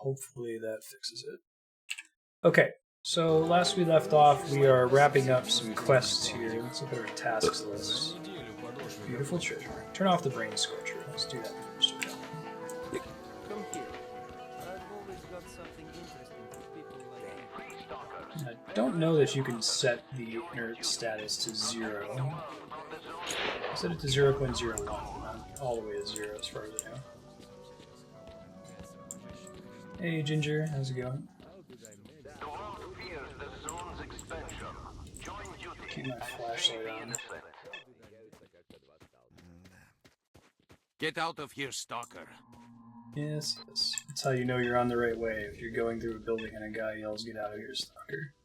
hopefully that fixes it. Okay, so last we left off, we are wrapping up some quests here. Let's look at our tasks list. Beautiful treasure. Turn off the brain scorcher. Let's do that first. Come here. I've always got something interesting for people like you. I don't know that you can set the inert status to 0. I set it to 0.01, not all the way to 0 as far as I know. Hey Ginger, how's it going? Keep my flashlight on. Get out of here, Stalker. Yes, yes. That's how you know you're on the right way. If you're going through a building and a guy yells, "Get out of here, Stalker."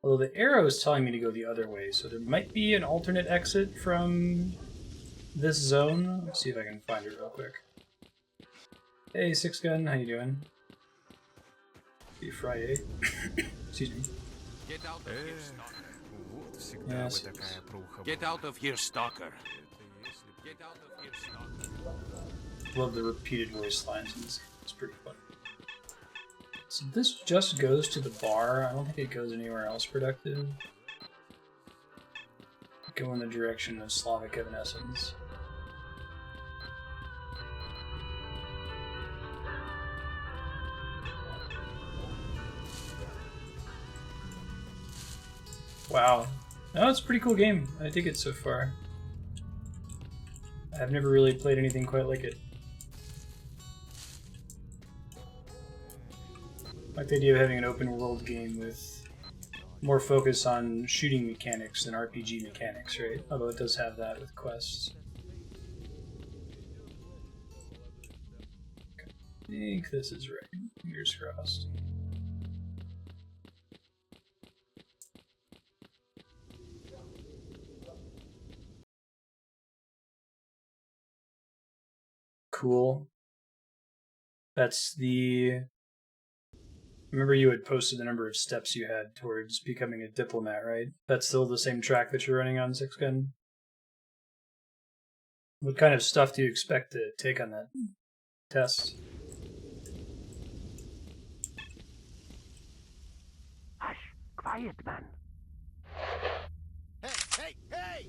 Although the arrow is telling me to go the other way, so there might be an alternate exit from this zone. Let's see if I can find it real quick. Hey, Six Gun, how you doing? Happy Friday. Excuse me. Get out of here, Stalker. Yes. Get out of here, Stalker. Get out of here, Stalker. Love the repeated voice lines in this game. It's pretty fun. So this just goes to the bar. I don't think it goes anywhere else productive. Go in the direction of Slavic Evanescence. Wow. No, it's a pretty cool game. I dig it so far. I've never really played anything quite like it. I like the idea of having an open world game with more focus on shooting mechanics than RPG mechanics, right? Although it does have that with quests. I think this is right. Fingers crossed. Cool. That's the... Remember you had posted the number of steps you had towards becoming a diplomat, right? That's still the same track that you're running on, Six Gun? What kind of stuff do you expect to take on that test? Hush! Quiet, man. Hey!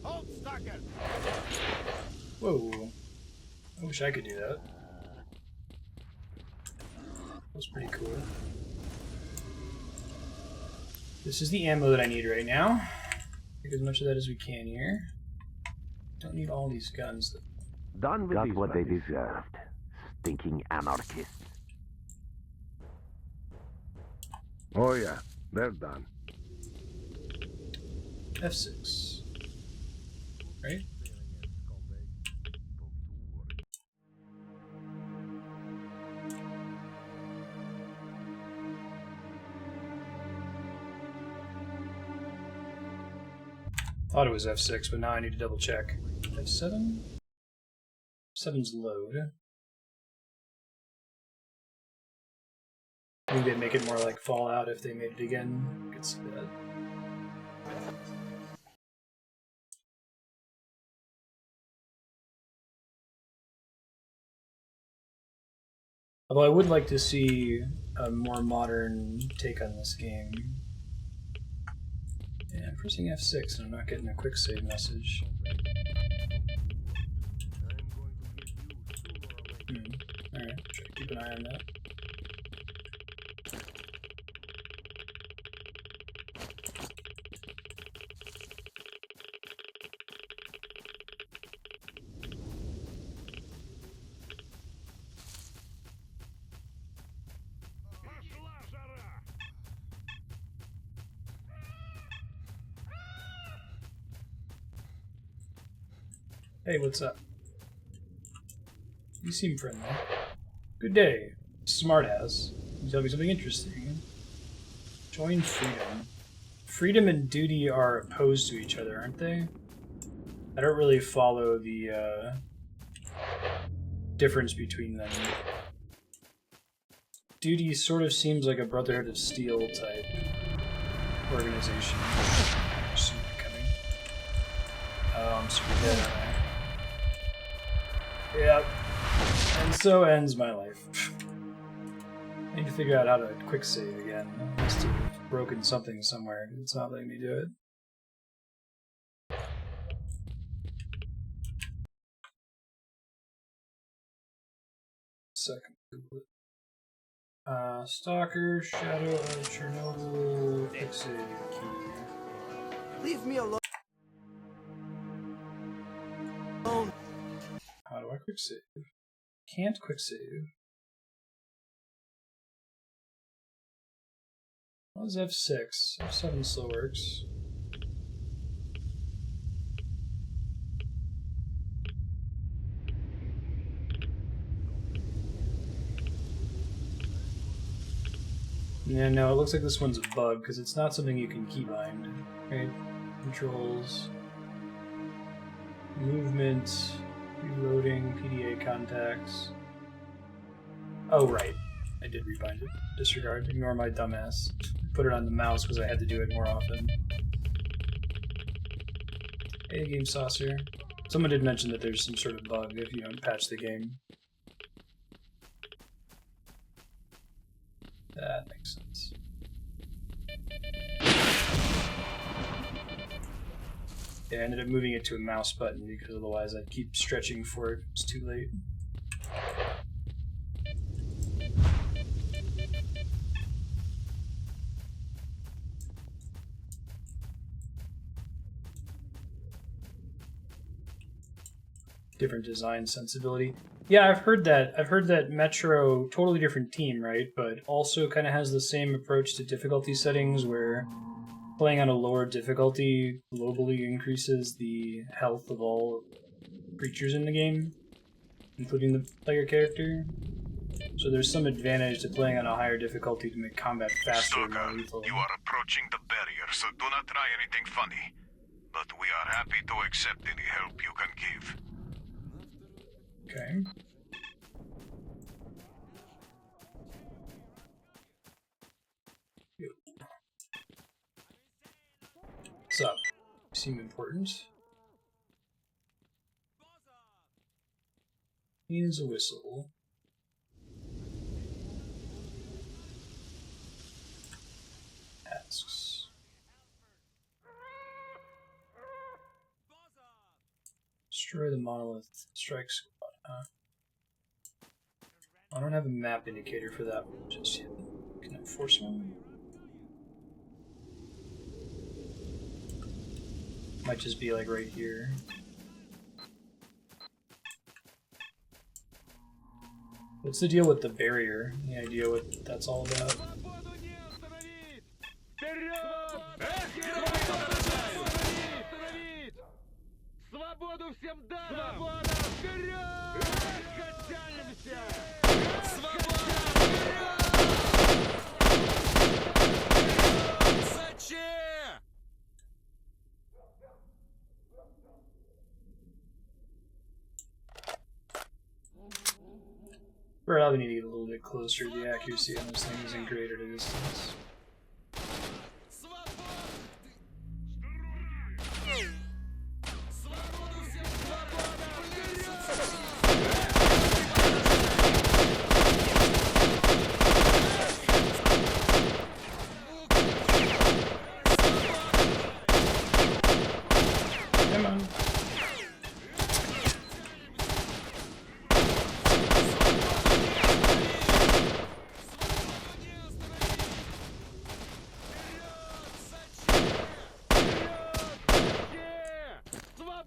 Hold, Stalker! Whoa. I wish I could do that. That was pretty cool. This is the ammo that I need right now. Take as much of that as we can here. Don't need all these guns though. Done with got what they deserved. Stinking anarchists. Oh yeah, they're done. F6. Right? Thought it was F6, but now I need to double check. F7? 7's load. I think they'd make it more like Fallout if they made it again. I could see that. Although I would like to see a more modern take on this game. Yeah, I'm pressing F6 and I'm not getting a quick save message. Alright, try to keep an eye on that. Hey, what's up? You seem friendly. Good day, smartass. You tell me something interesting. Join freedom. Freedom and duty are opposed to each other, aren't they? I don't really follow the difference between them. Duty sort of seems like a Brotherhood of Steel type organization. Oh, I'm super dead, aren't I? Yep. And so ends my life. I need to figure out how to quick save again. I must have broken something somewhere. It's not letting me do it. Second. Stalker, Shadow of Chernobyl, quick save key. Leave me alone. How do I quick save? Can't quick save. What is F6? F7 still works. Yeah, no, it looks like this one's a bug because it's not something you can keybind. Right? Controls, movement, reloading, PDA contacts. Oh, right. I did rebind it. Disregard. Ignore my dumbass. Put it on the mouse because I had to do it more often. Hey, Game Saucer. Someone did mention that there's some sort of bug if you don't patch the game. That makes sense. Yeah, I ended up moving it to a mouse button because otherwise I'd keep stretching for it. It's too late. Different design sensibility. Yeah, I've heard that. I've heard that Metro, totally different team, right? But also kind of has the same approach to difficulty settings where playing on a lower difficulty globally increases the health of all creatures in the game, including the player character. So there's some advantage to playing on a higher difficulty to make combat faster and more lethal. You are approaching the barrier, so do not try anything funny. But we are happy to accept any help you can give. Okay. What's up? You seem important. Here's a whistle. Asks. Destroy the monolith. Strike squad, huh? I don't have a map indicator for that one just yet. Can I force one? Might just be like right here. What's the deal with the barrier? Any idea what that's all about? We're probably need to get a little bit closer. The accuracy on this thing isn't great at a distance. Come on.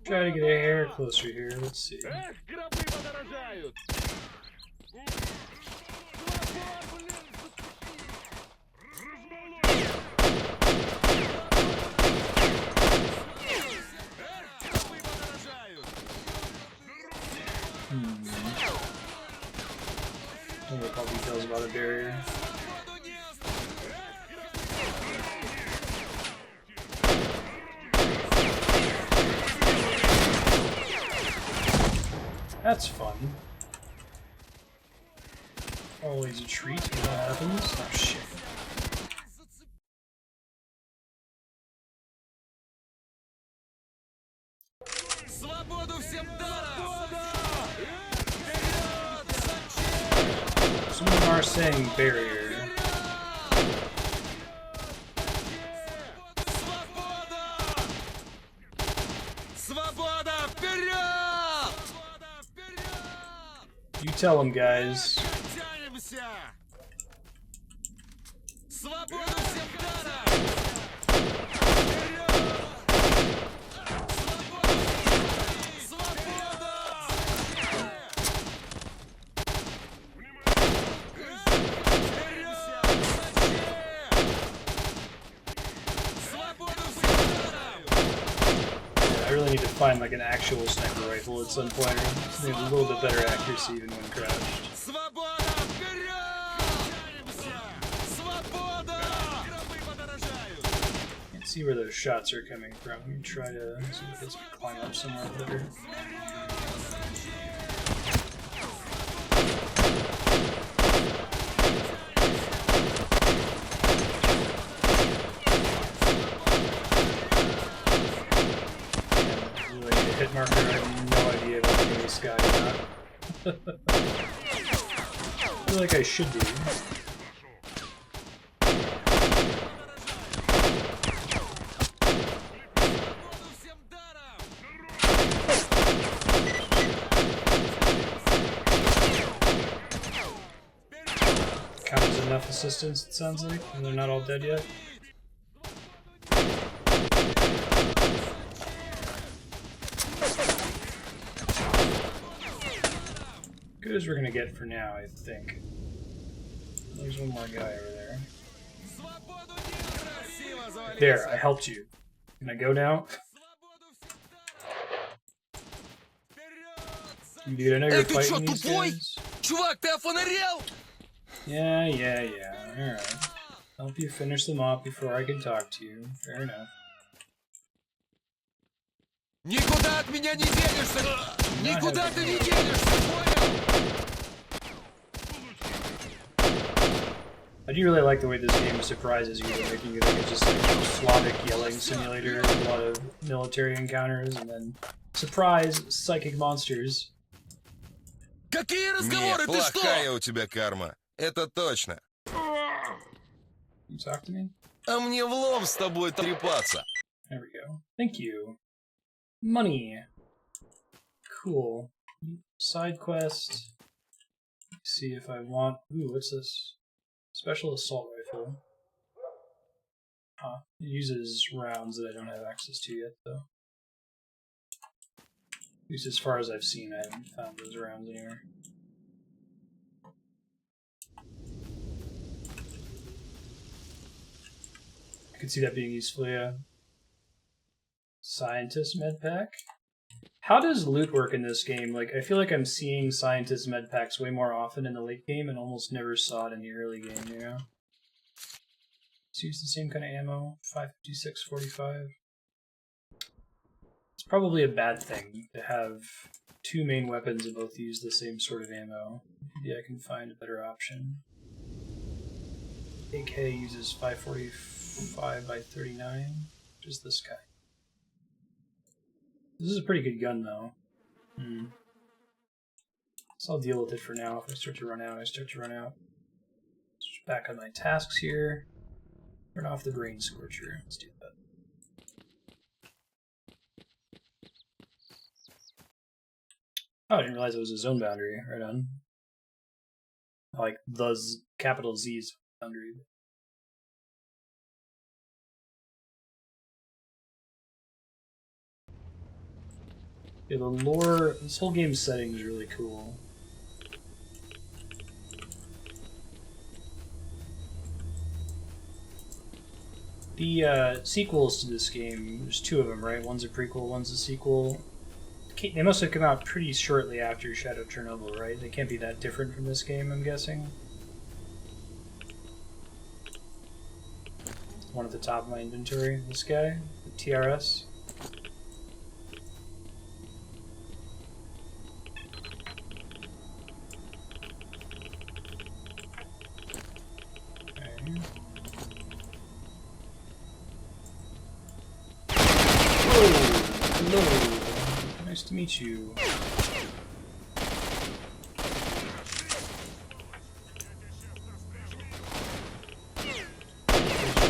Try to get a hair closer here. Let's see. Don't recall details about a barrier. That's fun. Always a treat when that happens. Oh shit. are saying barrier. You tell them, guys. I really need to find like an actual sniper rifle at some point. It's a little bit better accuracy even when crouched. Can't see where those shots are coming from. Let me try to see if it's climb up somewhere better. Hit marker, I have no idea if I'm in the sky or not. I feel like I should do. Count as enough assistance, it sounds like, and they're not all dead yet. Good as we're gonna get for now, I think. There's one more guy over there. There, I helped you. Can I go now? Dude, I know you're fighting these guys. Чувак, ты офонарел? Yeah. Alright. Help you finish them off before I can talk to you. Fair enough. Никуда от меня не денешься! Никуда ты не денешься, понял? I do really like the way this game surprises you, making it like just like a Slavic yelling simulator, a lot of military encounters, and then surprise psychic monsters. Какие разговоры, ты что? Плохая у тебя карма, это точно. You talk to me? А мне влом с тобой трепаться. There we go. Thank you. Money. Cool. Side quest. Let's see if I want... Ooh, what's this? Special assault rifle. Huh. It uses rounds that I don't have access to yet, though. At least as far as I've seen, I haven't found those rounds anywhere. I could see that being useful, yeah. Scientist med pack? How does loot work in this game? Like, I feel like I'm seeing scientist med packs way more often in the late game and almost never saw it in the early game, you know? Let's use the same kind of ammo. 556, 45. It's probably a bad thing to have two main weapons and both use the same sort of ammo. Maybe I can find a better option. AK uses 545 by 39. Which is this guy? This is a pretty good gun, though. So I'll deal with it for now. If I start to run out, I start to run out. Switch back on my tasks here. Turn off the brain scorcher. Let's do that. Oh, I didn't realize it was a zone boundary. Right on. Like the capital Z's boundary. Yeah, the lore, this whole game's setting is really cool. The sequels to this game, there's two of them, right? One's a prequel, one's a sequel. They must have come out pretty shortly after Shadow Chernobyl, right? They can't be that different from this game, I'm guessing. One at the top of my inventory, this guy, the TRS. Hello. Nice to meet you.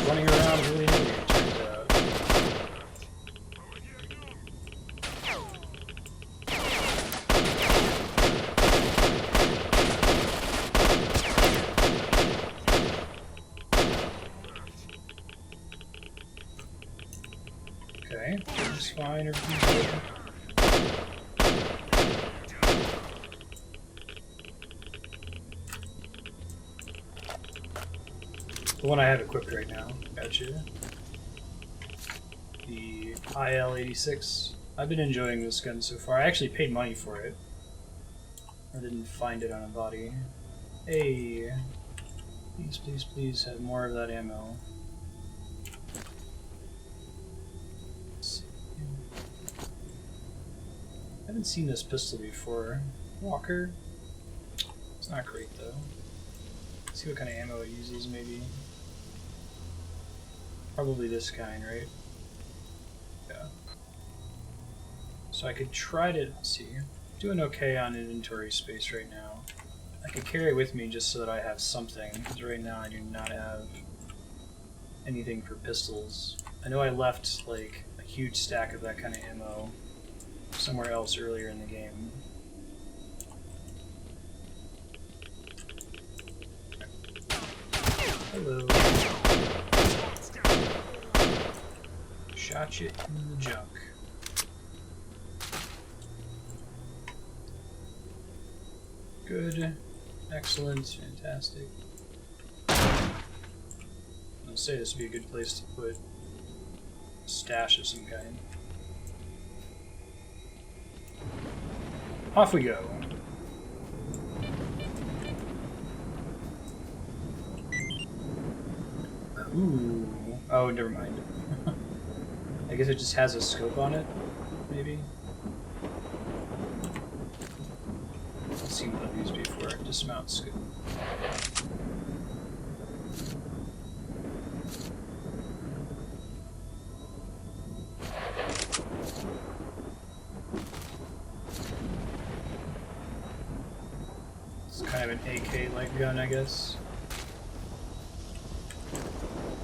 running around really nilly, it turns out. Okay, that's fine, everything's good. The one I have equipped right now. Gotcha. The IL-86. I've been enjoying this gun so far. I actually paid money for it. I didn't find it on a body. Hey! Please, please, please have more of that ammo. I haven't seen this pistol before. Walker? It's not great though. Let's see what kind of ammo it uses, maybe. Probably this kind, right? Yeah. So I could try to, let's see, doing okay on inventory space right now. I could carry it with me just so that I have something, because right now I do not have anything for pistols. I know I left like a huge stack of that kind of ammo somewhere else earlier in the game. Hello. Shot you in the junk. Good. Excellent. Fantastic. I'll say this would be a good place to put a stash of some kind. Off we go. Ooh. Oh, never mind. I guess it just has a scope on it, maybe? Let's see what I've used before. Dismount scope. It's kind of an AK-like gun, I guess.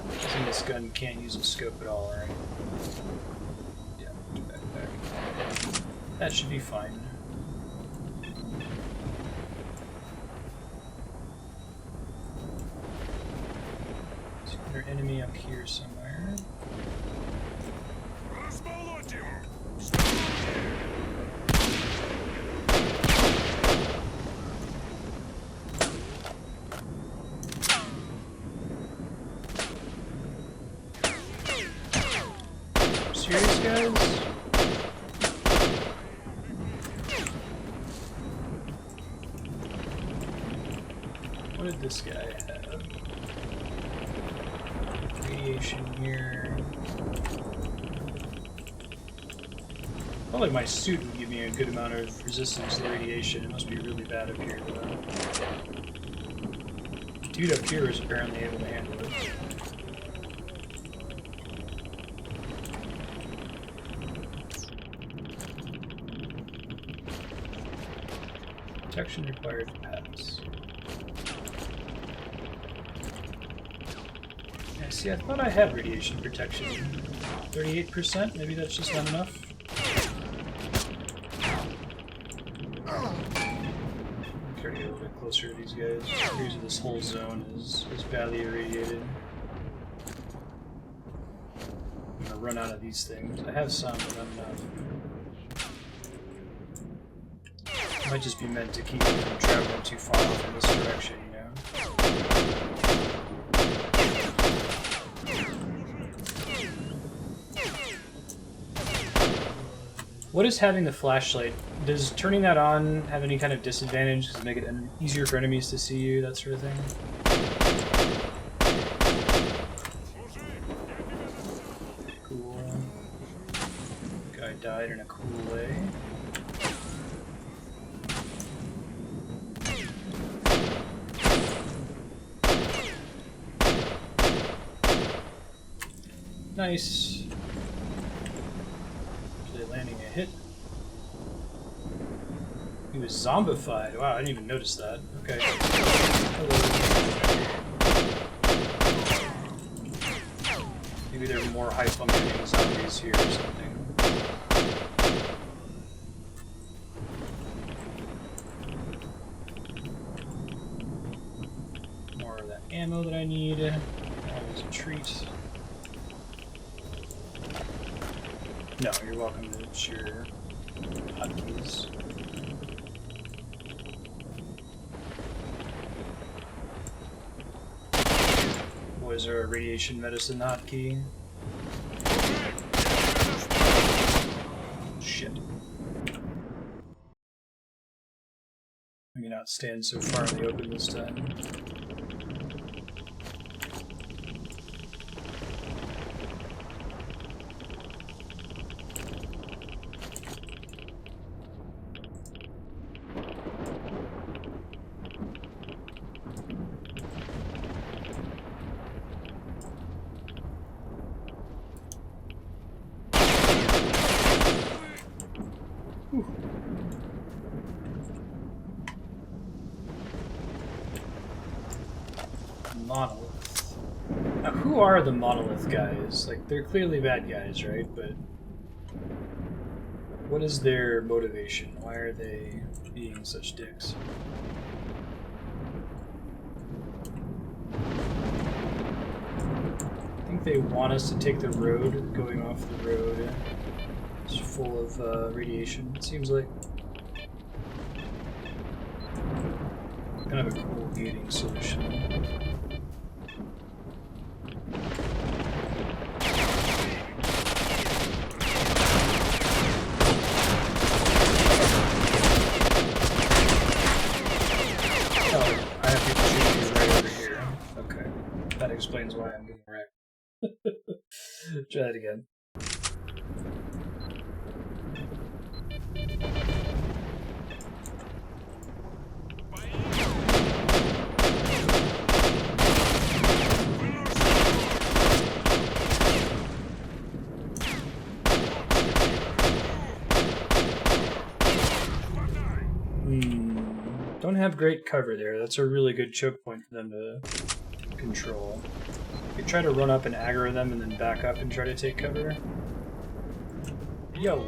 I think this gun can't use a scope at all, right? Yeah, back. That should be fine. Is there an enemy up here somewhere? Serious, guys? What did this guy have? Radiation here. I felt like my suit would give me a good amount of resistance to radiation. It must be really bad up here, though. Dude up here is apparently able to handle it. Protection required to pass. Yeah, see, I thought I had radiation protection. 38%? Maybe that's just not enough? Try to get a little bit closer to these guys. Here's this whole zone is badly irradiated. I'm gonna run out of these things. I have some, but not enough. Might just be meant to keep me from traveling too far off in this direction, you know? What is having the flashlight? Does turning that on have any kind of disadvantage? Does it make it easier for enemies to see you, that sort of thing? Cool. Guy died in a cool way. Nice. Actually landing a hit. He was zombified. Wow, I didn't even notice that. Okay. Hello. Maybe there are more high-functioning zombies here or something. More of that ammo that I need. Always a treat. No, you're welcome to share hotkeys. Was there a radiation medicine hotkey? Shit. I may not stand so far in the open this time. Monolith. Now, who are the Monolith guys? Like, they're clearly bad guys, right? But what is their motivation? Why are they being such dicks? I think they want us to take the road. Going off the road is full of radiation, it seems like. Kind of a cool gating solution. Explains why I'm getting wrecked. Try that again. Don't have great cover there. That's a really good choke point for them to control. You try to run up and aggro them and then back up and try to take cover. Yo!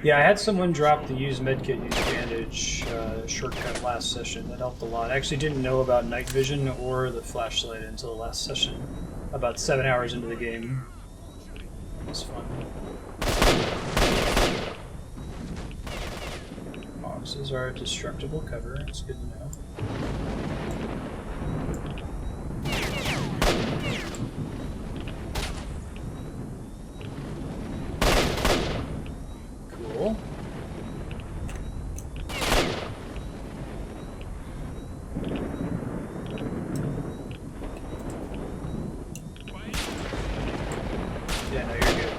Yeah, I had someone drop the use medkit, use bandage shortcut last session. That helped a lot. I actually didn't know about night vision or the flashlight until the last session. About 7 hours into the game. It was fun. Boxes are a destructible cover. It's good to know. Cool. Yeah, no, you're good.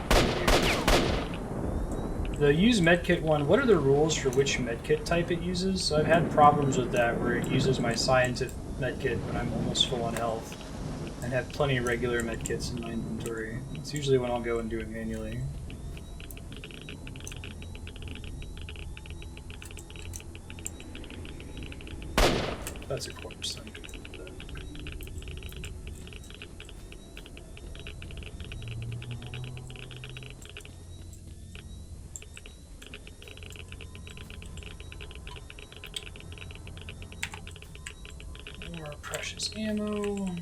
The use medkit one, what are the rules for which medkit type it uses? So I've had problems with that where it uses my scientific medkit when I'm almost full on health, and have plenty of regular medkits in my inventory. It's usually when I'll go and do it manually. That's a corpse. I'm good with that. More precious ammo.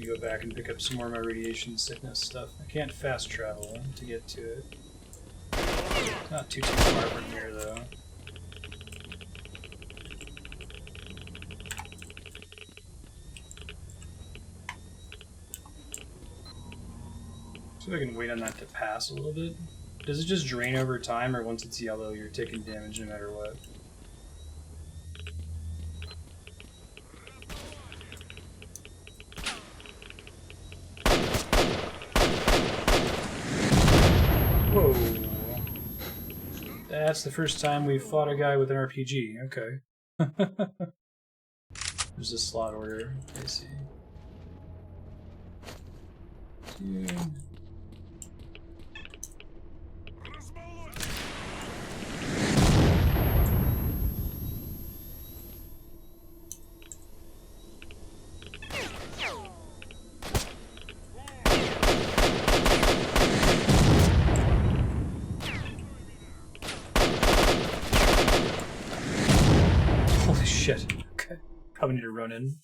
Go back and pick up some more of my radiation sickness stuff. I can't fast travel to get to it. Not too far from here though. So I can wait on that to pass a little bit. Does it just drain over time, or once it's yellow you're taking damage no matter what? That's the first time we've fought a guy with an RPG. Okay. There's a slot order. I see. Dude. Holy shit. Okay. Probably need to run in.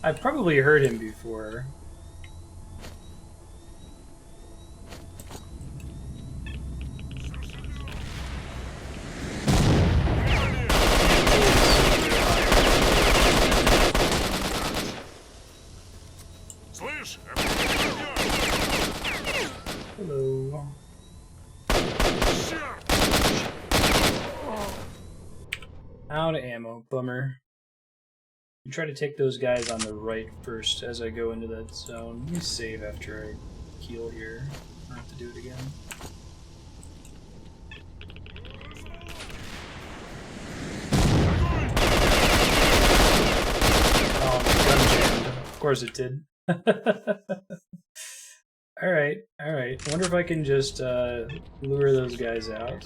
I've probably heard him before. Hello. Out of ammo, bummer. You try to take those guys on the right first as I go into that zone. Let me save after I heal here. I don't have to do it again. Oh, my gun jammed. Of course it did. Alright, alright. I wonder if I can just lure those guys out.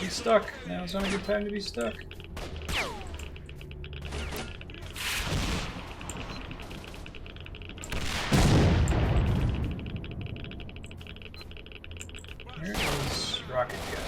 Be stuck. Now's not a good time to be stuck. There is rocket guy.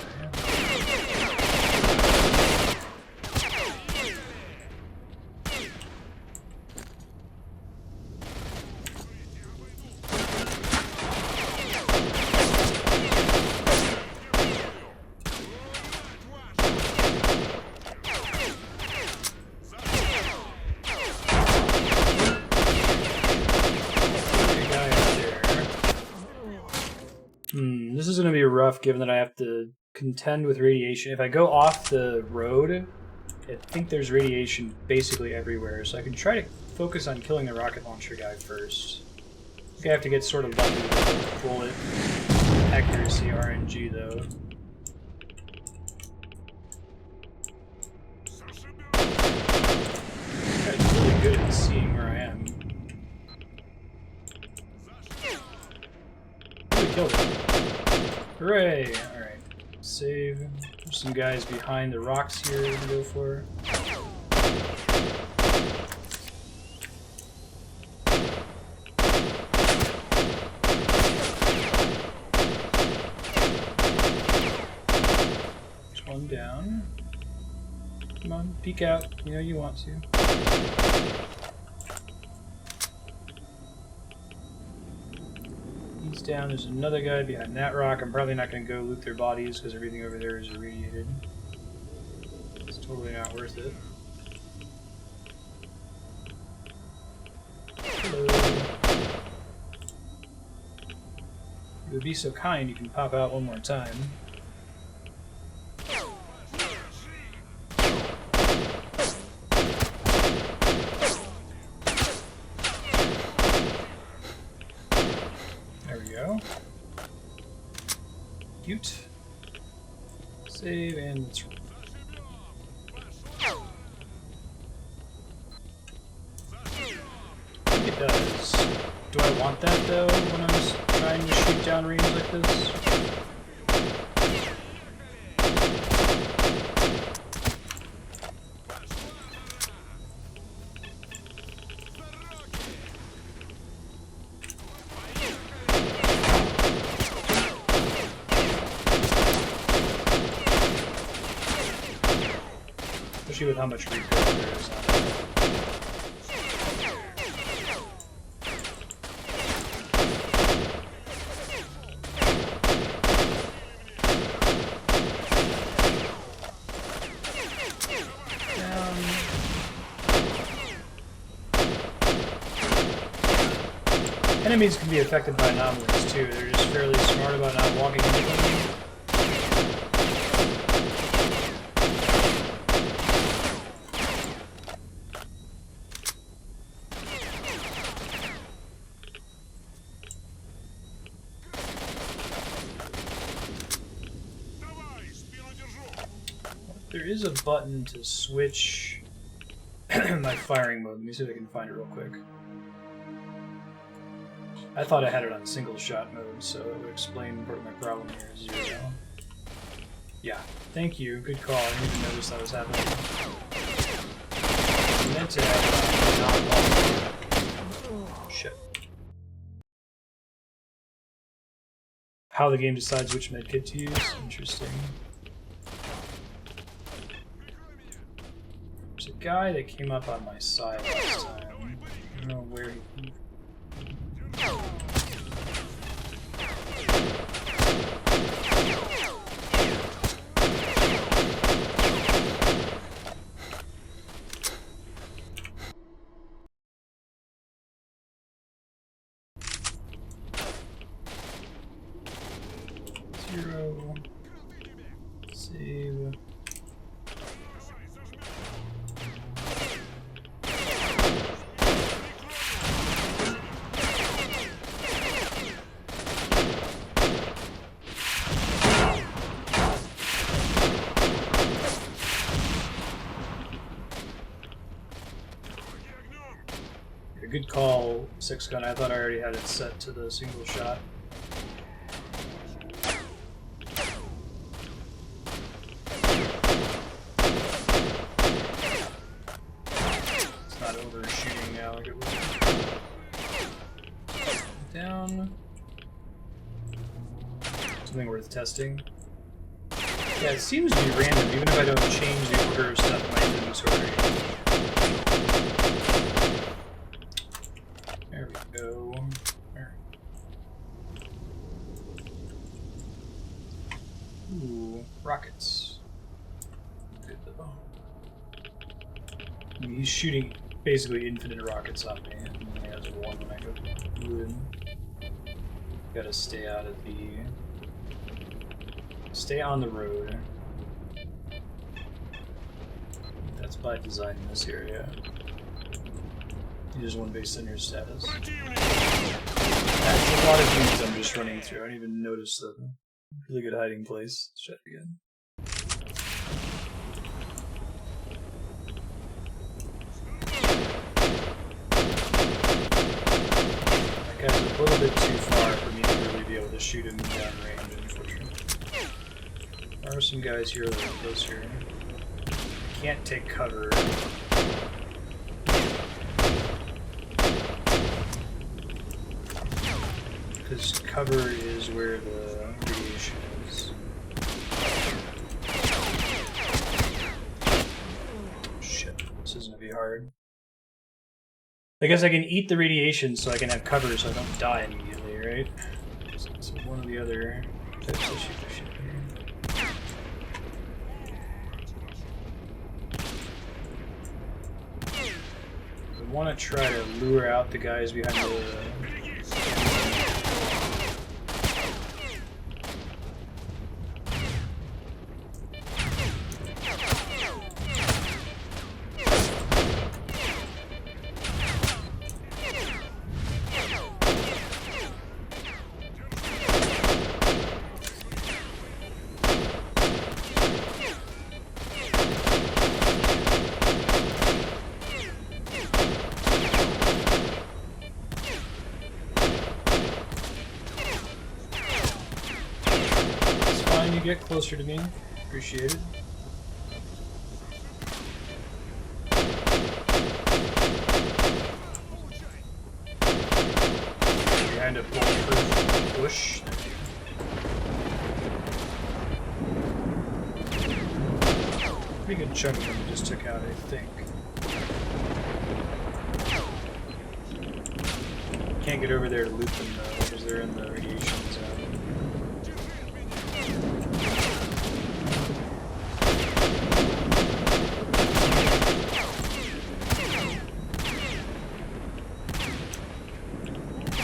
This is going to be rough given that I have to contend with radiation. If I go off the road, I think there's radiation basically everywhere, so I can try to focus on killing the rocket launcher guy first. I think I have to get sort of lucky with the bullet accuracy RNG though. I'm really good at seeing where I am. We killed it. Hooray! Alright. Save. There's some guys behind the rocks here to go for. There's one down. Come on, peek out. You know you want to. He's down. There's another guy behind that rock. I'm probably not going to go loot their bodies because everything over there is irradiated. It's totally not worth it. Hello. If you would be so kind, you can pop out one more time. There we go. Cute. Save and let's. I think it does. Do I want that though when I'm just trying to shoot down range like this? Especially with how much recoil there is on it. Enemies can be affected by anomalies too. They're just fairly smart about not walking into them. there is a button to switch my firing mode. Let me see if I can find it real quick. I thought I had it on single shot mode, so it would explain part of my problem here. 0. Yeah, thank you. Good call. I didn't even notice that was happening. I meant to have not. Shit. How the game decides which medkit to use? Interesting. There's a guy that came up on my side last time. I don't know where he came from. Save. A good call, 6-gun. I thought I already had it set to the single shot. It's not overshooting now like it was. Down. Something worth testing. Yeah, it seems to be random, even if I don't change the order of stuff in my inventory. There we go. There. Ooh, rockets. Good though. I mean, he's shooting basically infinite rockets on me, and he only has one when I go blue in. Gotta stay out of the... Stay on the road. That's by design in this area. You just one based on your status. That's a lot of units I'm just running through. I don't even notice them. Really good hiding place. Let's check again. That guy's a little bit too far for me to really be able to shoot him downrange, unfortunately. There are some guys here that are closer. I can't take cover. Because cover is where the radiation is. Shit, this is gonna be hard. I guess I can eat the radiation so I can have cover so I don't die immediately, right? So one of the other types of shit here. I want to try to lure out the guys behind the... Get closer to me. Appreciate it. Behind a bulletproof bush. Pretty good chunk of them we just took out, I think. Can't get over there to loot them though, because they're in the radiation zone.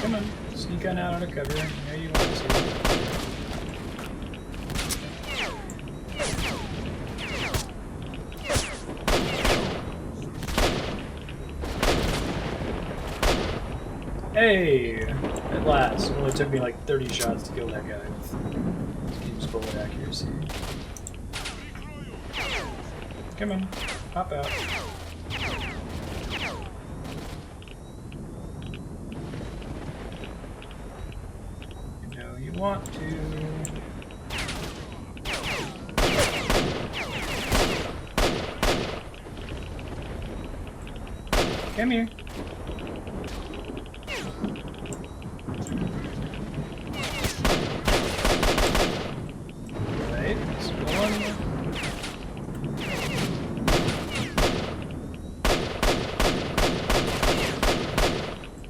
Come on, sneak on out under cover. Yeah, you want to. Hey! At last. It only took me like 30 shots to kill that guy with this game's bullet accuracy. Come on, pop out. You know you want to. Come here. Right, this one.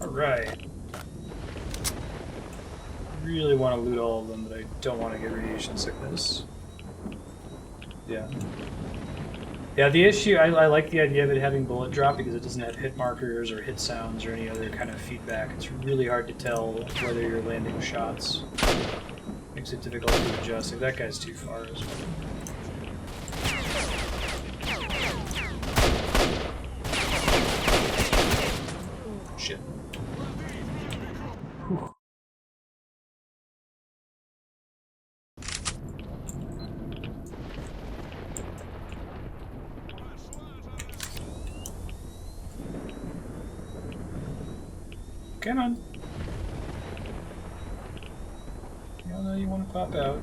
Alright. Really want to loot all of them, but I don't want to get radiation sickness. Yeah. Yeah, the issue, I like the idea of it having bullet drop because it doesn't have hit markers or hit sounds or any other kind of feedback. It's really hard to tell whether you're landing shots. Makes it difficult to adjust. Like, that guy's too far as well. Shit. Whew. Come on. You know you want to pop out.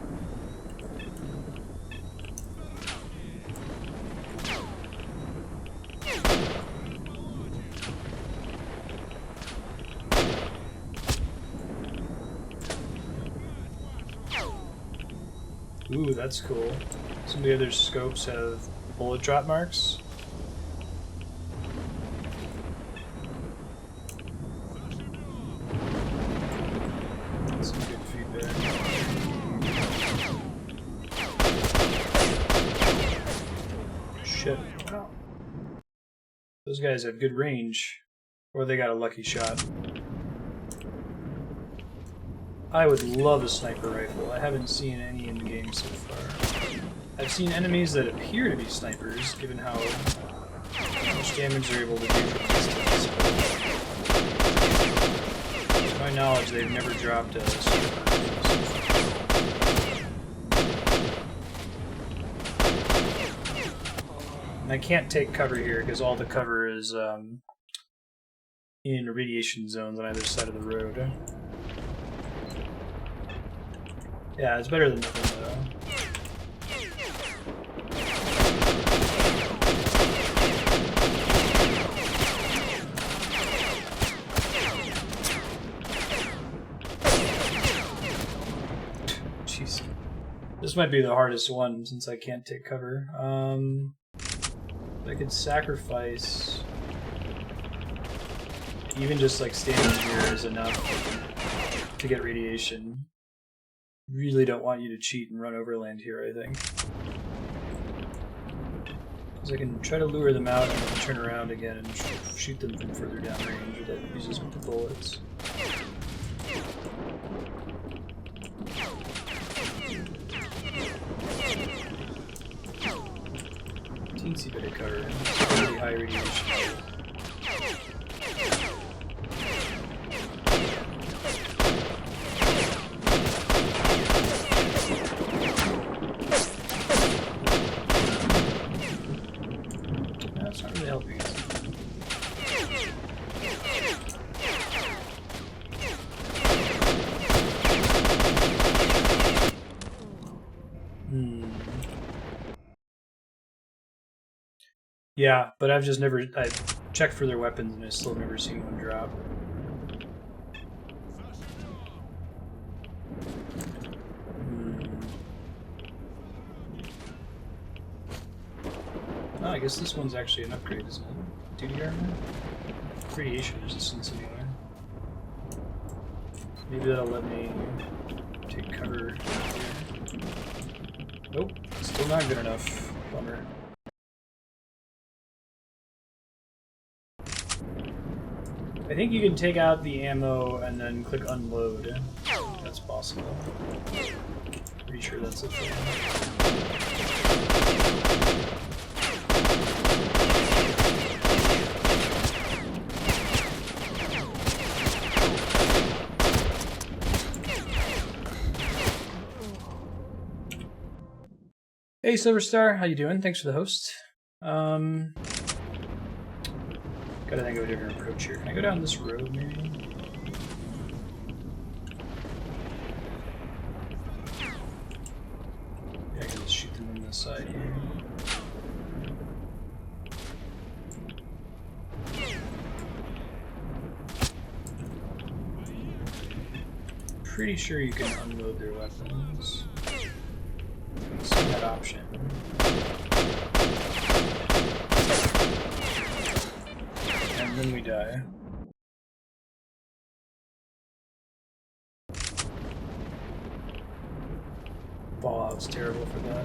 Ooh, that's cool. Some of the other scopes have bullet drop marks. Some good feedback. Shit. Wow. Those guys have good range. Or they got a lucky shot. I would love a sniper rifle. I haven't seen any in the game so far. I've seen enemies that appear to be snipers, given how much damage they're able to do from distance. But to my knowledge, they've never dropped a sniper rifle. And I can't take cover here because all the cover is in radiation zones on either side of the road. Yeah, it's better than nothing, though. Jeez. This might be the hardest one, since I can't take cover. I could sacrifice... Even just, like, standing here is enough to get radiation. Really don't want you to cheat and run overland here, I think. Because I can try to lure them out and then turn around again and shoot them from further down range that uses with the bullets. Teensy bit of cover, really high radiation. That's not really helping. Yeah, but I've just never... I've checked for their weapons and I've still never seen one drop. Oh, I guess this one's actually an upgrade, isn't it? Duty armor? Radiation resistance anyway. Maybe that'll let me take cover here. Nope, still not good enough. Bummer. I think you can take out the ammo and then click unload. That's possible. Pretty sure that's a thing. Hey Silverstar, how you doing? Thanks for the host. Gotta think of a different approach here. Can I go down this road, maybe? Yeah, I can just shoot them on the side here. Pretty sure you can unload their weapons. See that option. And then we die. Fallout's terrible for that.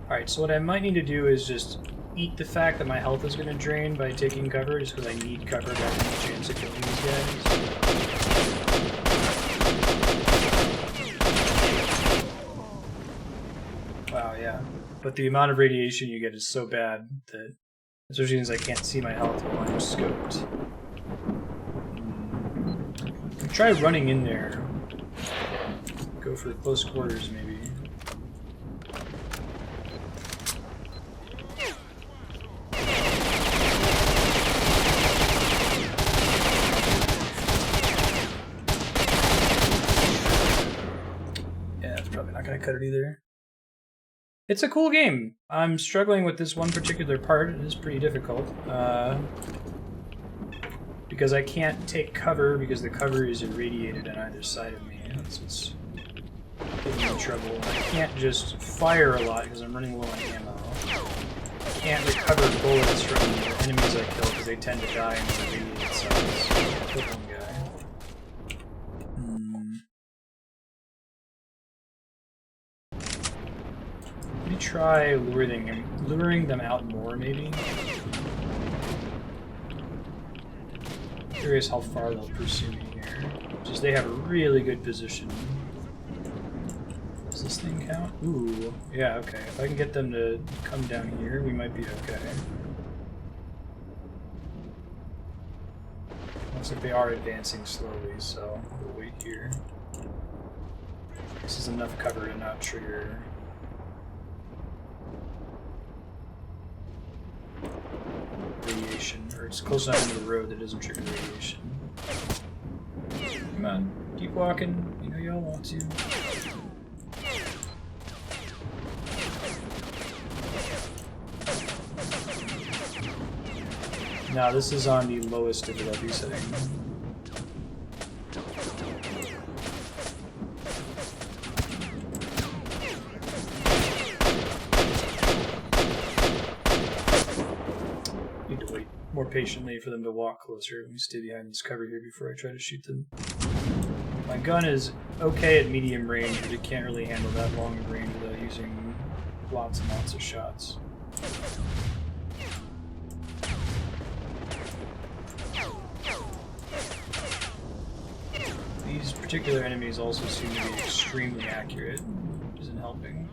Alright, so what I might need to do is just eat the fact that my health is going to drain by taking cover, just because I need cover to have any chance of killing these guys. Wow, yeah. But the amount of radiation you get is so bad that, especially since I can't see my health while I'm scoped. Try running in there. Go for close quarters, maybe. Yeah, it's probably not going to cut it either. It's a cool game. I'm struggling with this one particular part. It is pretty difficult. Because I can't take cover because the cover is irradiated on either side of me. That's what's getting me in trouble. I can't just fire a lot because I'm running low on ammo. I can't recover bullets from the enemies I kill because they tend to die in the irradiated sides. Kill one guy. Let me try luring them out more, maybe. Curious how far they'll pursue me here. Just they have a really good position. Does this thing count? Ooh, yeah, okay. If I can get them to come down here, we might be okay. Looks like they are advancing slowly, so we'll wait here. This is enough cover to not trigger. Radiation, or it's close enough to the road that doesn't trigger radiation. Come on, keep walking. You know y'all want to. Now this is on the lowest difficulty setting. More patiently for them to walk closer. Let me stay behind this cover here before I try to shoot them. My gun is okay at medium range, but it can't really handle that long of range without using lots and lots of shots. These particular enemies also seem to be extremely accurate, which isn't helping.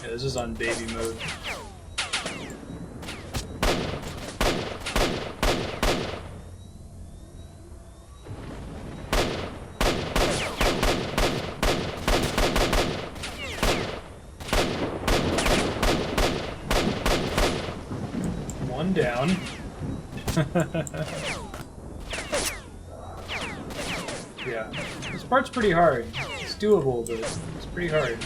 Yeah, this is on baby mode. One down. Yeah, this part's pretty hard. It's doable, but it's pretty hard.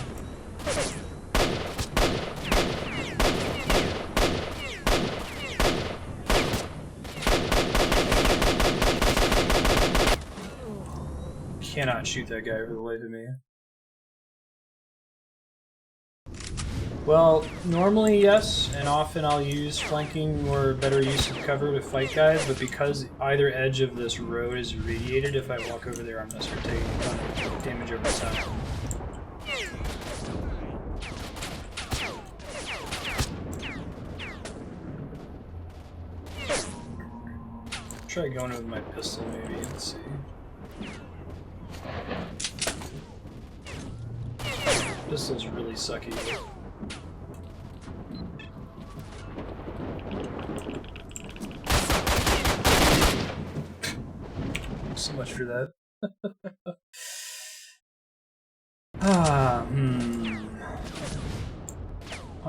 Cannot shoot that guy for the life of me. Well, normally yes, and often I'll use flanking or better use of cover to fight guys, but because either edge of this road is irradiated, if I walk over there I'm going to start taking a ton of damage over time. Try going with my pistol maybe, let's see. Pistol's really sucky. So much for that.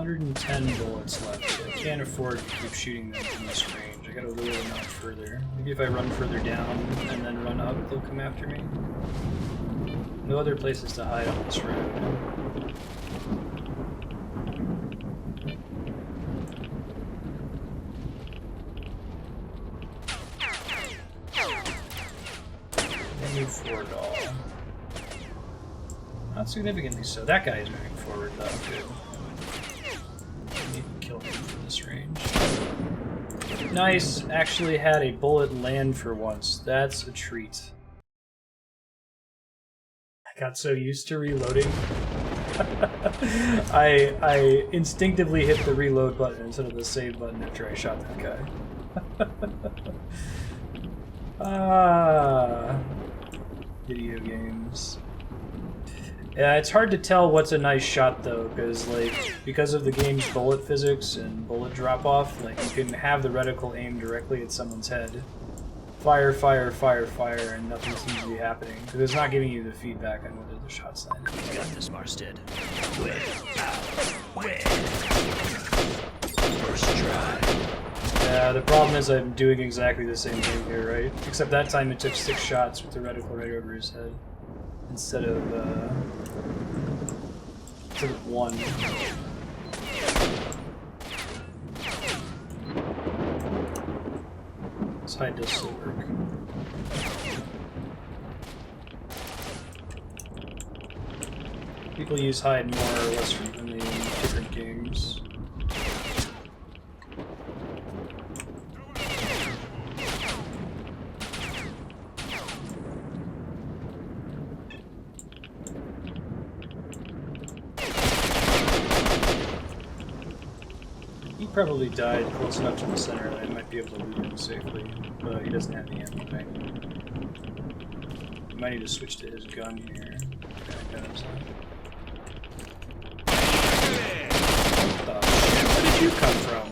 110 bullets left, so I can't afford to keep shooting them from this range. I gotta lure them out further. Maybe if I run further down and then run up, they'll come after me. No other places to hide on this road. Move forward all. Not significantly so. That guy is moving forward though. Good. I need to kill him from this range. Nice. Actually had a bullet land for once. That's a treat. I got so used to reloading. I instinctively hit the reload button instead of the save button after I shot that guy. Video games. Yeah, it's hard to tell what's a nice shot though, because of the game's bullet physics and bullet drop off, like you can have the reticle aimed directly at someone's head. Fire, fire, fire, fire, and nothing seems to be happening because it's not giving you the feedback on whether the shot's landed. You got this, Marstead. Where? First try. Yeah, the problem is I'm doing exactly the same thing here, right? Except that time it took 6 shots with the reticle right over his head instead of 1. This hide does still work. People use hide more or less frequently in different games. He probably died close enough to the center that I might be able to loot him safely, but he doesn't have the ammo bank. I might need to switch to his gun here. What the shit? Where did you come from?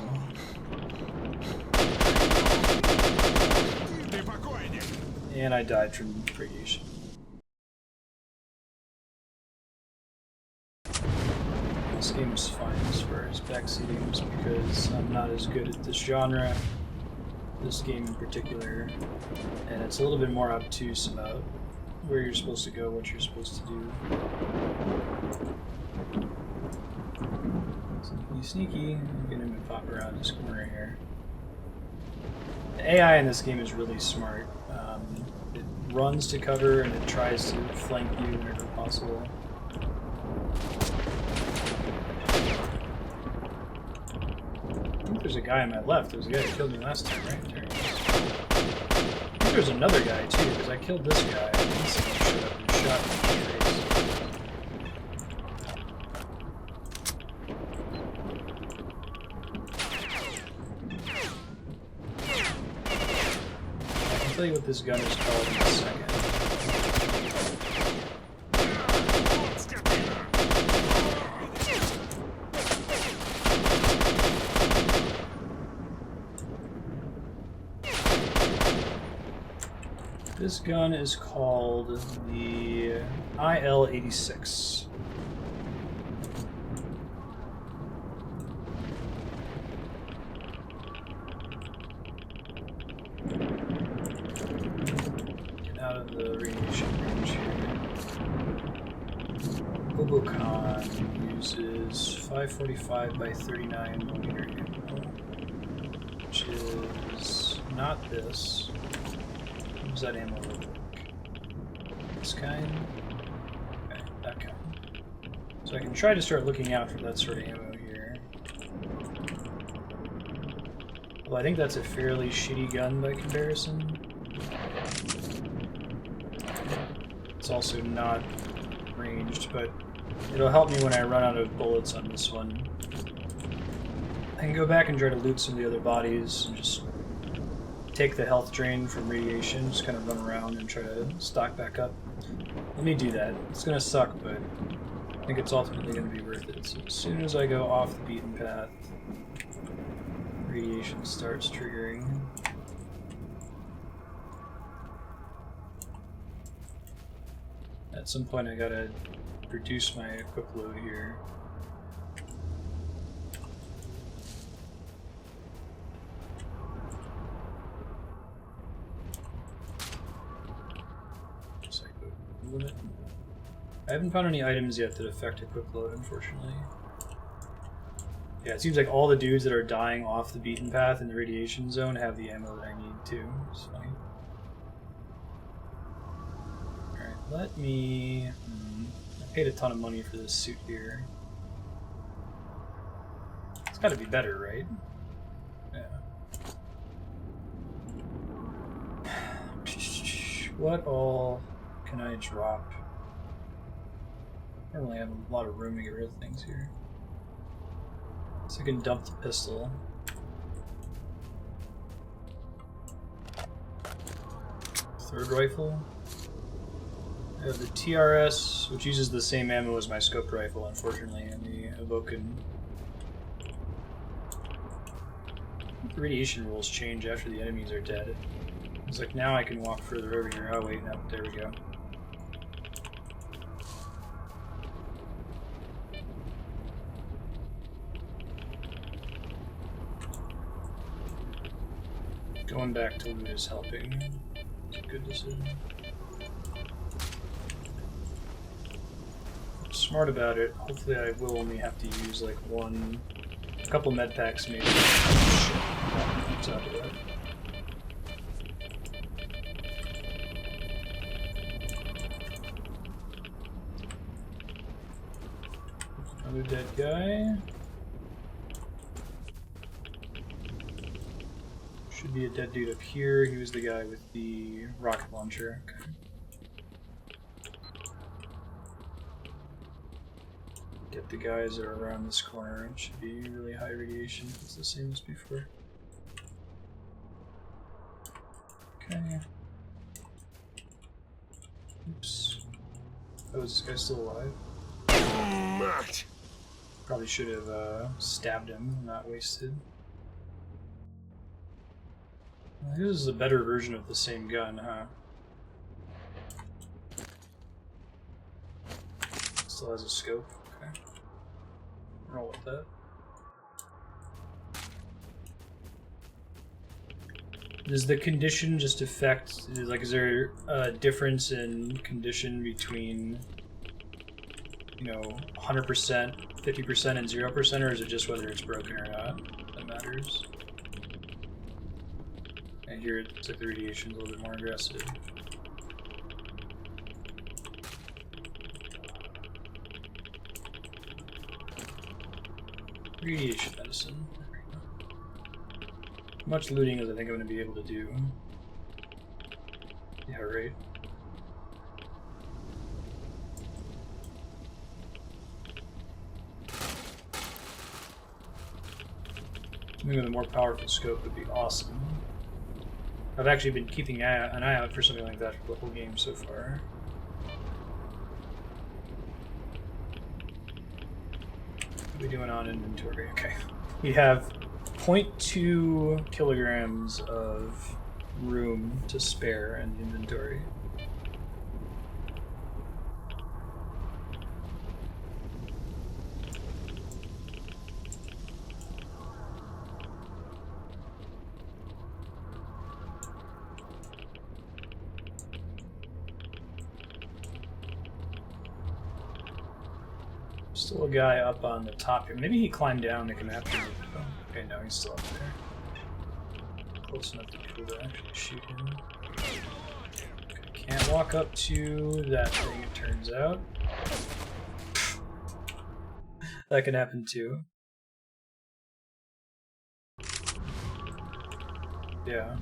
And I died from radiation. This game is fine as far as backseating because I'm not as good at this genre, this game in particular, and it's a little bit more obtuse about where you're supposed to go, what you're supposed to do. Sneaky, sneaky. I'm gonna pop around this corner here. The AI in this game is really smart. It runs to cover and it tries to flank you whenever possible. I think there's a guy on my left. There was a guy who killed me last time, right? There he is. I think there's another guy too, because I killed this guy and he showed up and shot me in the face. I'll tell you what this gun is called in a second. This gun is called the IL-86. Get out of the radiation range here. Bubocon uses 545 by 39 millimeter ammo, which is not this. What does that ammo look like? This kind? Okay, that kind. So I can try to start looking out for that sort of ammo here. Well, I think that's a fairly shitty gun by comparison. It's also not ranged, but it'll help me when I run out of bullets on this one. I can go back and try to loot some of the other bodies and just take the health drain from radiation, just kind of run around and try to stock back up. Let me do that. It's gonna suck, but I think it's ultimately gonna be worth it. So as soon as I go off the beaten path, radiation starts triggering. At some point I gotta reduce my equip load here. limit. I haven't found any items yet that affect a quick load, unfortunately. Yeah, it seems like all the dudes that are dying off the beaten path in the radiation zone have the ammo that I need too. It's funny. Alright, let me... I paid a ton of money for this suit here. It's gotta be better, right? Yeah. What all can I drop? I don't really have a lot of room to get rid of things here. So I can dump the pistol. Third rifle. I have the TRS, which uses the same ammo as my scoped rifle, unfortunately, and the Evoken. The radiation rules change after the enemies are dead. It's like now I can walk further over here. Oh wait, no, there we go. Going back to loot is helping. It's a good decision. I'm smart about it. Hopefully I will only have to use like a couple med packs maybe. What's out of that? Another dead guy. Should be a dead dude up here. He was the guy with the rocket launcher. Okay. Get the guys that are around this corner. It should be really high radiation. It's the same as before. Okay. Oops. Oh, is this guy still alive? Probably should have stabbed him, not wasted. Well, this is a better version of the same gun, huh? Still has a scope. Okay. Roll with that. Does the condition just affect, like, is there a difference in condition between, you know, 100%, 50%, and 0%, or is it just whether it's broken or not that matters? And here it's like the radiation's a little bit more aggressive. Radiation medicine. Much looting as I think I'm going to be able to do. Yeah, right. Something with a more powerful scope would be awesome. I've actually been keeping an eye out for something like that for the whole game so far. What are we doing on inventory? Okay. We have 0.2 kilograms of room to spare in the inventory. Still a guy up on the top here. Maybe he climbed down to come after me. Oh, okay, no, he's still up there. Close enough to be able to actually shoot him. Okay, can't walk up to that thing, it turns out. That can happen too. Yeah.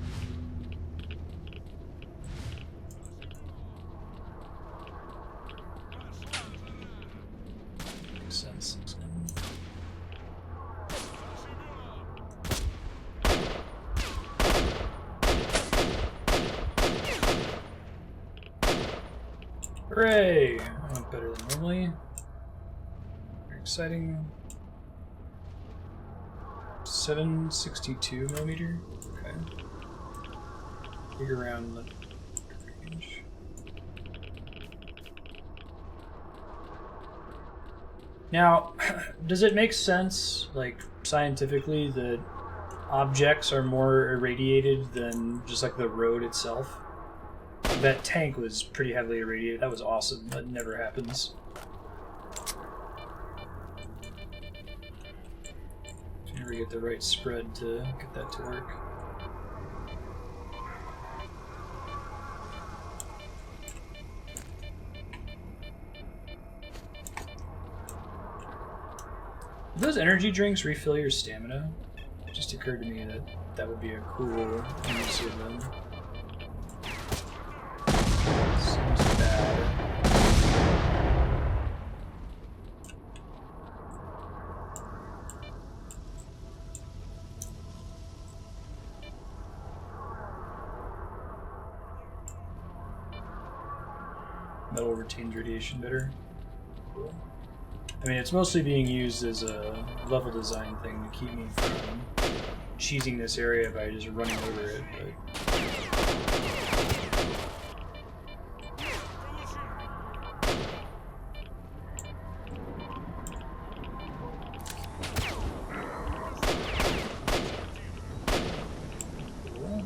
Makes sense. Hooray! That went better than normally. Very exciting. 762 millimeter. Okay. Dig around the range. Now, does it make sense, like, scientifically, that objects are more irradiated than just, like, the road itself? that tank was pretty heavily irradiated. That was awesome. That never happens. Never get the right spread to get that to work. Do those energy drinks refill your stamina? It just occurred to me that that would be a cool use of them. Seems bad. Metal retains radiation better. Cool. I mean, it's mostly being used as a level design thing to keep me from cheesing this area by just running over it, but... Cool.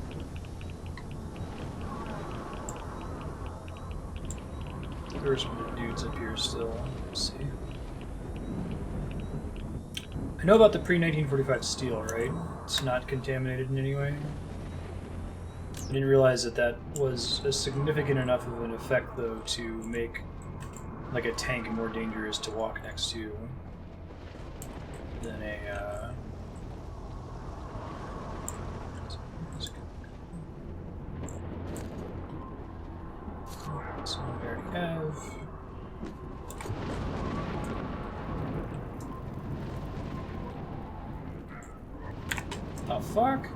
There are some dudes up here still. Let's see. I know about the pre-1945 steel, right? It's not contaminated in any way. I didn't realize that that was a significant enough of an effect, though, to make like a tank more dangerous to walk next to than a so we already have. The fuck?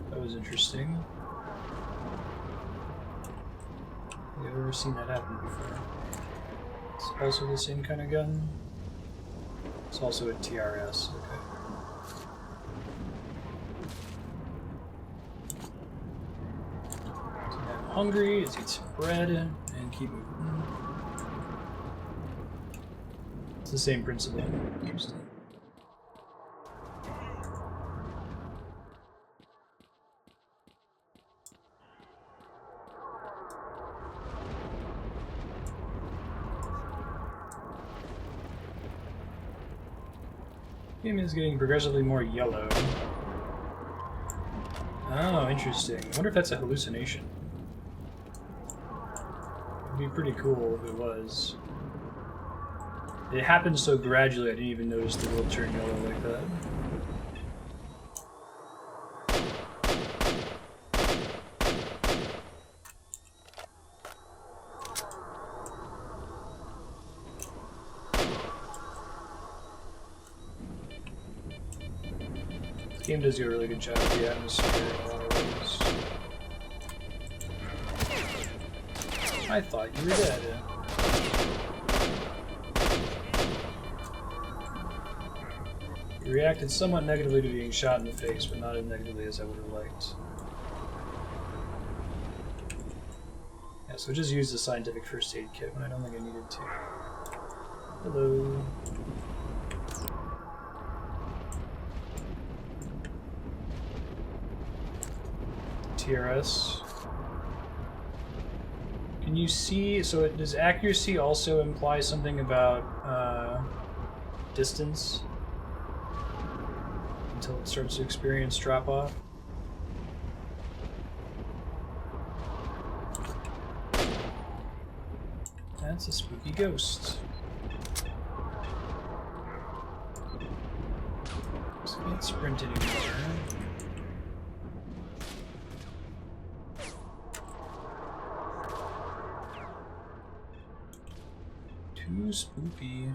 That was interesting. I've never seen that happen before. It's also the same kind of gun. It's also a TRS, okay. So I'm hungry, let's eat some bread and keep moving. It's the same principle. Interesting. Game is getting progressively more yellow. Oh, interesting. I wonder if that's a hallucination. It'd be pretty cool if it was. It happened so gradually I didn't even notice the world turn yellow like that. This game does do a really good job of the atmosphere in a lot of ways. I thought you were dead. He reacted somewhat negatively to being shot in the face, but not as negatively as I would have liked. Yeah, so just use the scientific first aid kit when I don't think I needed to. Hello. TRS. Can you see, so does accuracy also imply something about distance? Until it starts to experience drop-off. That's a spooky ghost. So I can't sprint anymore. Too spooky.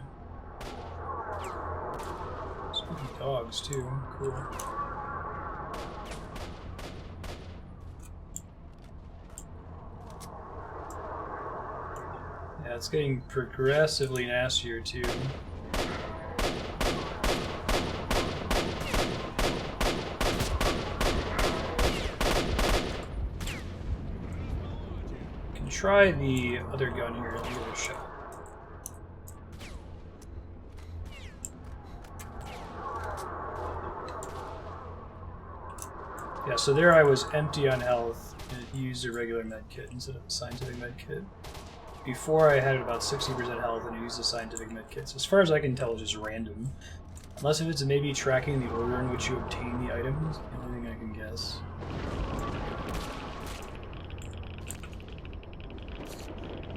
Spooky dogs, too. Cool. Yeah, it's getting progressively nastier, too. Can try the other gun here and give it a shot. Yeah, so there I was empty on health and it used a regular med kit instead of a scientific med kit. Before I had about 60% health and it used a scientific med kit. So as far as I can tell, it's just random. Unless if it's maybe tracking the order in which you obtain the items, the only thing I can guess.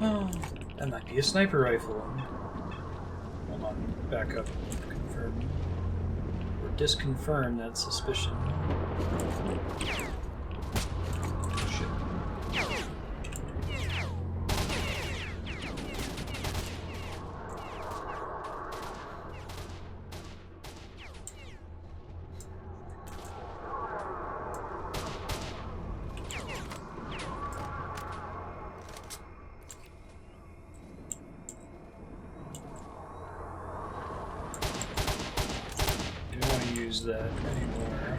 Oh, that might be a sniper rifle. Hold on, back up. Confirm. Or disconfirm that suspicion. Shit. That anymore.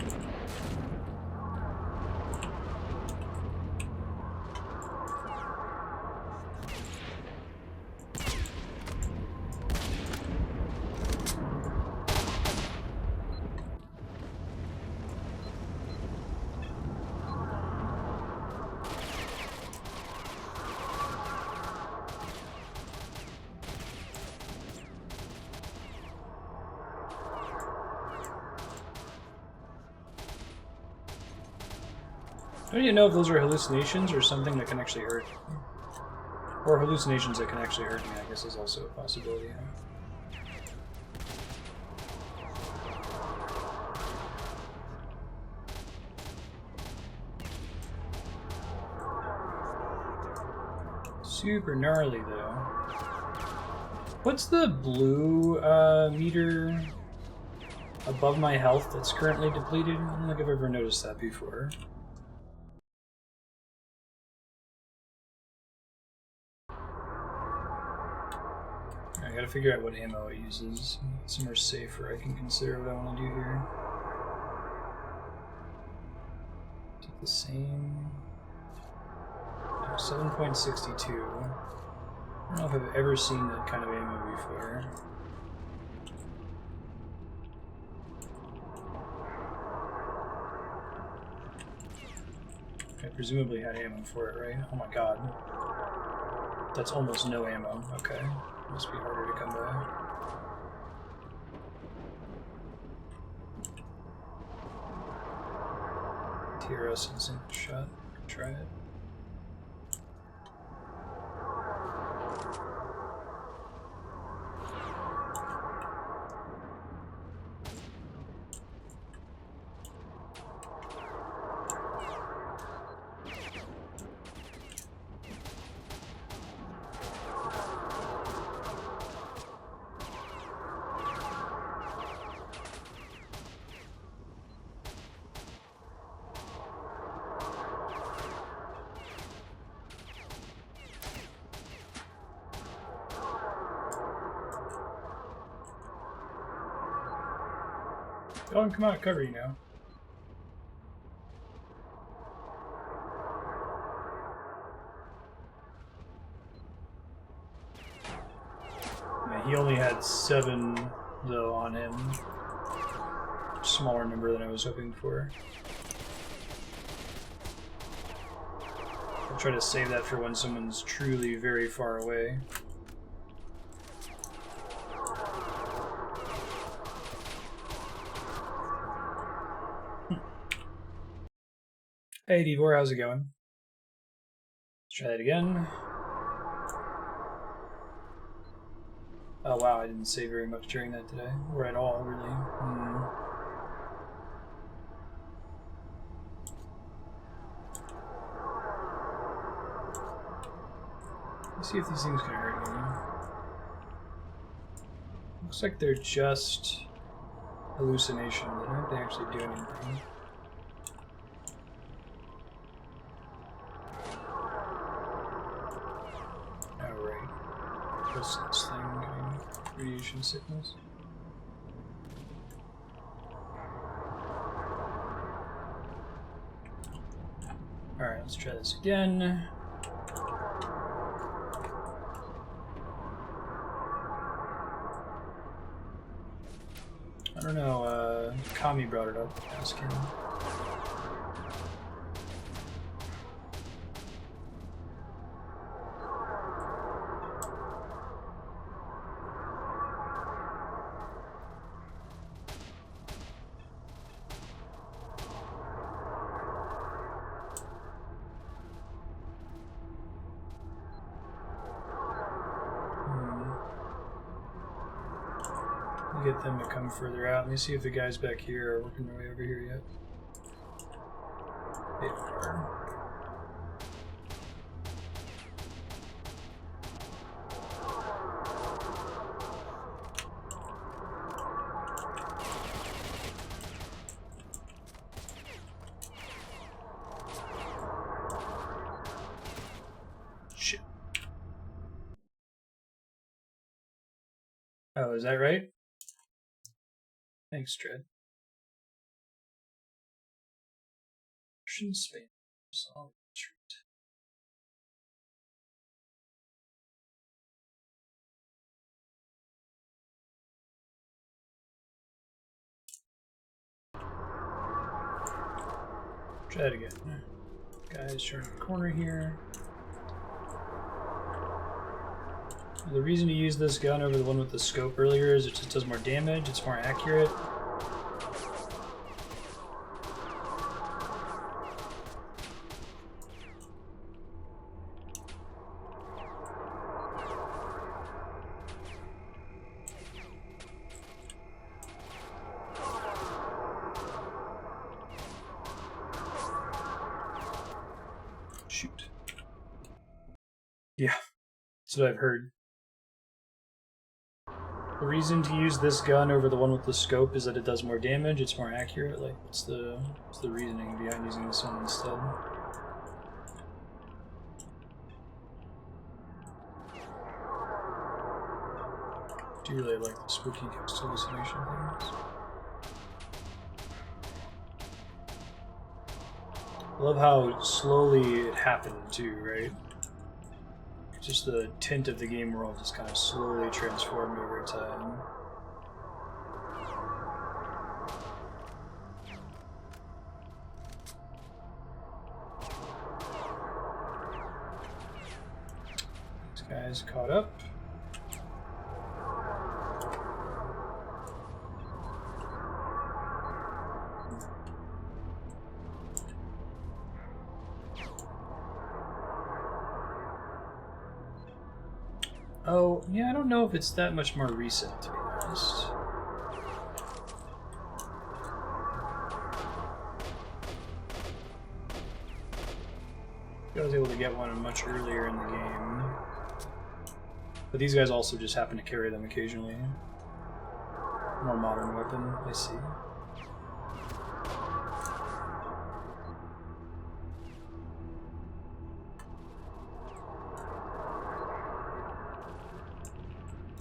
I don't even know if those are hallucinations or something that can actually hurt. Or hallucinations that can actually hurt me, I guess, is also a possibility. Super gnarly, though. What's the blue meter above my health that's currently depleted? I don't think I've ever noticed that before. I gotta figure out what ammo it uses. Somewhere safer I can consider what I want to do here. Is it the same? No, 7.62. I don't know if I've ever seen that kind of ammo before. I presumably had ammo for it, right? Oh my god. That's almost no ammo. Okay. Must be harder to come by. TRS and single shot. Try it. Go and come out, cover you now. Yeah, he only had 7 though on him. Smaller number than I was hoping for. I'll try to save that for when someone's truly very far away. Hey Devor, how's it going? Let's try that again. Oh wow, I didn't say very much during that today. Or at all, really. Let's see if these things can hurt me. Looks like they're just hallucinations. I don't think they actually do anything. This thing getting radiation sickness. Alright, let's try this again. I don't know, Kami brought it up. Ask him. Get them to come further out. Let me see if the guys back here are working their way over here yet. They are. Shit. Oh, is that right? Thanks, Dread. Russian Spain. Solid retreat. Try it again. Guys, turn the corner here. The reason to use this gun over the one with the scope earlier is it just does more damage, it's more accurate. Shoot. Yeah, that's what I've heard. The reason to use this gun over the one with the scope is that it does more damage, it's more accurate. Like, what's the reasoning behind using this one instead? I do really like the spooky ghost hallucination things. I love how slowly it happened too, right? Just the tint of the game world just kind of slowly transformed over time. These guys caught up. Oh, yeah, I don't know if it's that much more recent, to be honest. I was able to get one much earlier in the game. But these guys also just happen to carry them occasionally. More modern weapon, I see.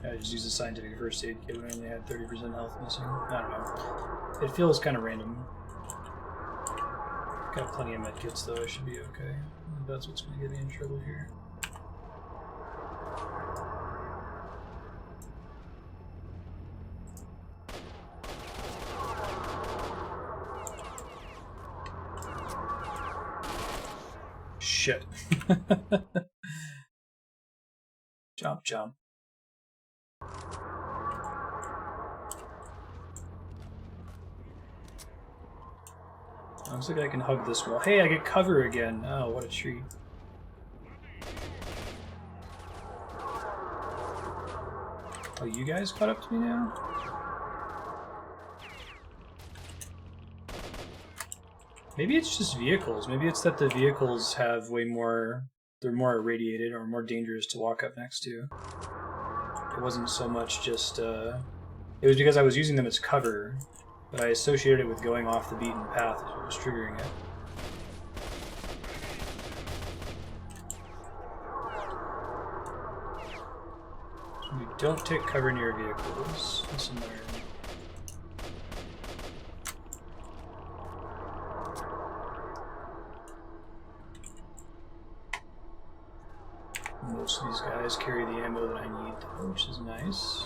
I just used a scientific first aid kit when I only had 30% health missing. I don't know. It feels kind of random. Got plenty of medkits though, I should be okay. That's what's going to get me in trouble here. Shit. Jump, jump. Looks like I can hug this wall. Hey, I get cover again. Oh, what a treat. Oh, you guys caught up to me now? Maybe it's just vehicles. Maybe it's that the vehicles have way more... They're more irradiated or more dangerous to walk up next to. It wasn't so much just... It was because I was using them as cover. But I associated it with going off the beaten path as what was triggering it. So you don't take cover near vehicles. Listen there. Most of these guys carry the ammo that I need, which is nice.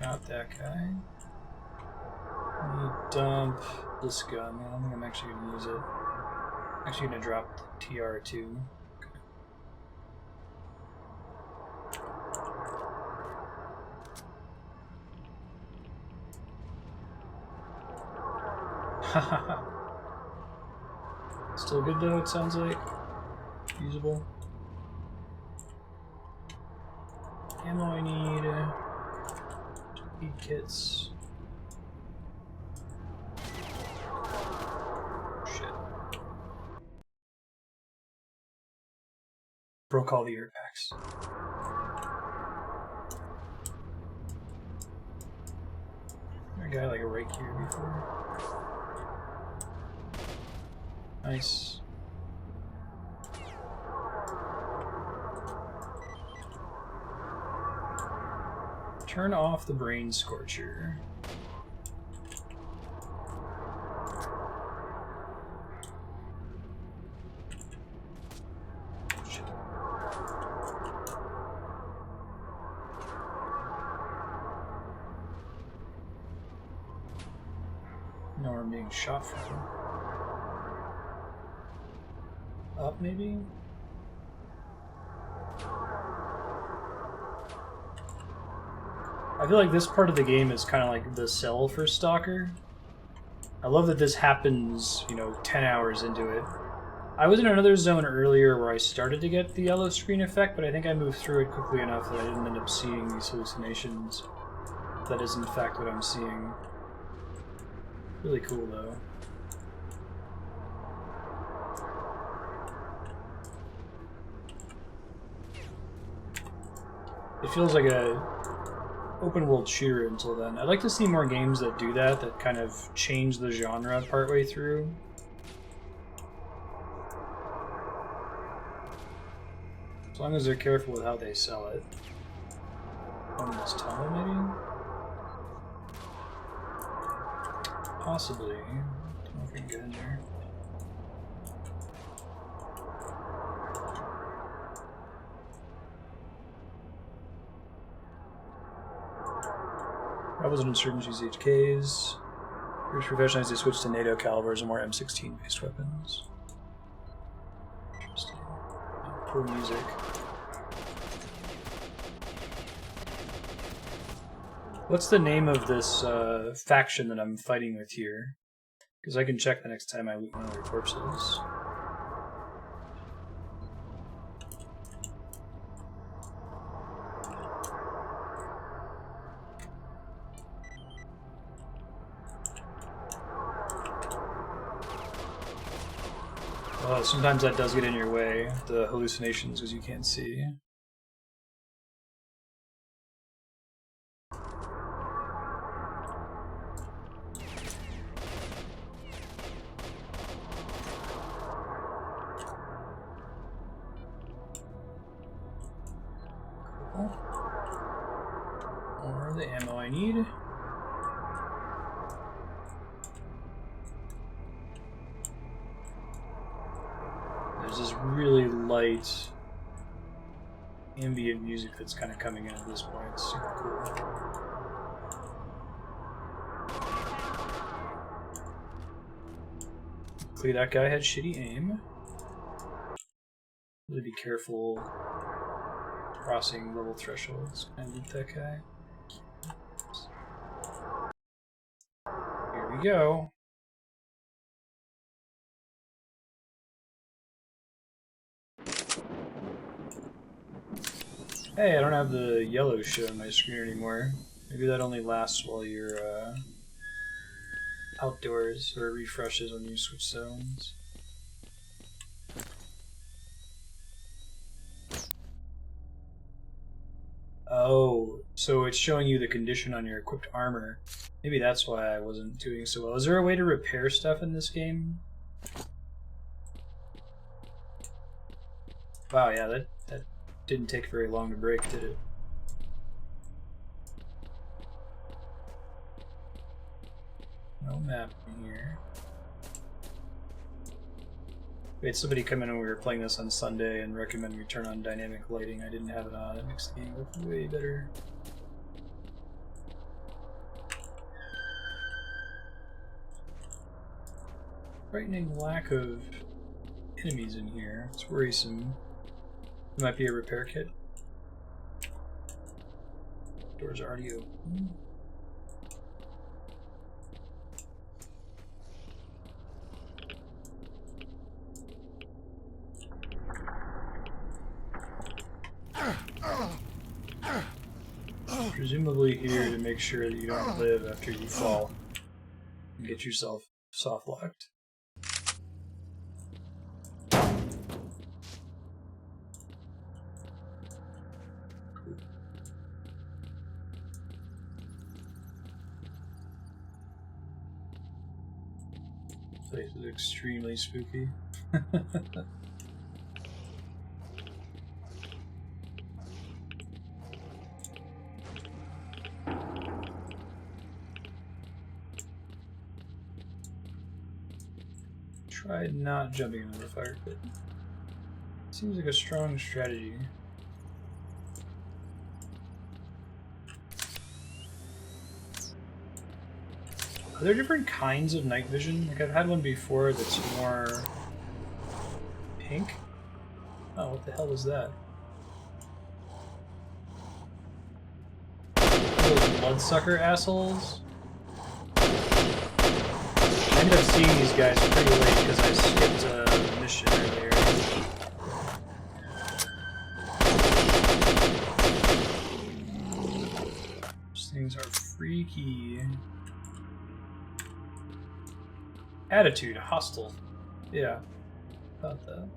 Got that guy. Let me dump this gun. I don't think I'm actually going to use it. I'm actually going to drop the TR too. Still good though, it sounds like. Usable. Ammo I need. Speed kits. Shit. Broke all the air packs. There a guy like right here before. Nice. Turn off the brain scorcher. Shit. Now we're being shot from. Up, maybe? I feel like this part of the game is kind of like the cell for S.T.A.L.K.E.R. I love that this happens, you know, 10 hours into it. I was in another zone earlier where I started to get the yellow screen effect, but I think I moved through it quickly enough that I didn't end up seeing these hallucinations. That is in fact what I'm seeing. Really cool though. It feels like a open world shooter until then. I'd like to see more games that do that, that kind of change the genre partway through. As long as they're careful with how they sell it. One in this tunnel, maybe? Possibly. I don't know if we can get in there. Rebels and insurgents use HKs. British professionals they switch to NATO calibers and more M16 based weapons. Interesting. Poor music. What's the name of this faction that I'm fighting with here? Because I can check the next time I loot one of their corpses. Sometimes that does get in your way, the hallucinations, because you can't see. Cool. More of the ammo I need. There's this really light ambient music that's kind of coming in at this point. It's super cool. Luckily that guy had shitty aim. Really be careful crossing level thresholds. Can I loot that guy? Here we go. Hey, I don't have the yellow shit on my screen anymore. Maybe that only lasts while you're outdoors, or refreshes when you switch zones. Oh, so it's showing you the condition on your equipped armor. Maybe that's why I wasn't doing so well. Is there a way to repair stuff in this game? Wow, yeah, that didn't take very long to break, did it? No map in here. We had somebody come in when we were playing this on Sunday and recommend we turn on dynamic lighting. I didn't have it on. It makes the game look way better. Frightening lack of enemies in here. It's worrisome. It might be a repair kit. Doors are already open. presumably here to make sure that you don't live after you fall and get yourself soft locked. This place is extremely spooky. Try not jumping into the fire pit. Seems like a strong strategy. Are there different kinds of night vision? Like, I've had one before that's more pink. Oh, what the hell was that? Those bloodsucker assholes? I ended up seeing these guys pretty late because I skipped a mission earlier. These things are freaky. Attitude, hostile. Yeah, about that.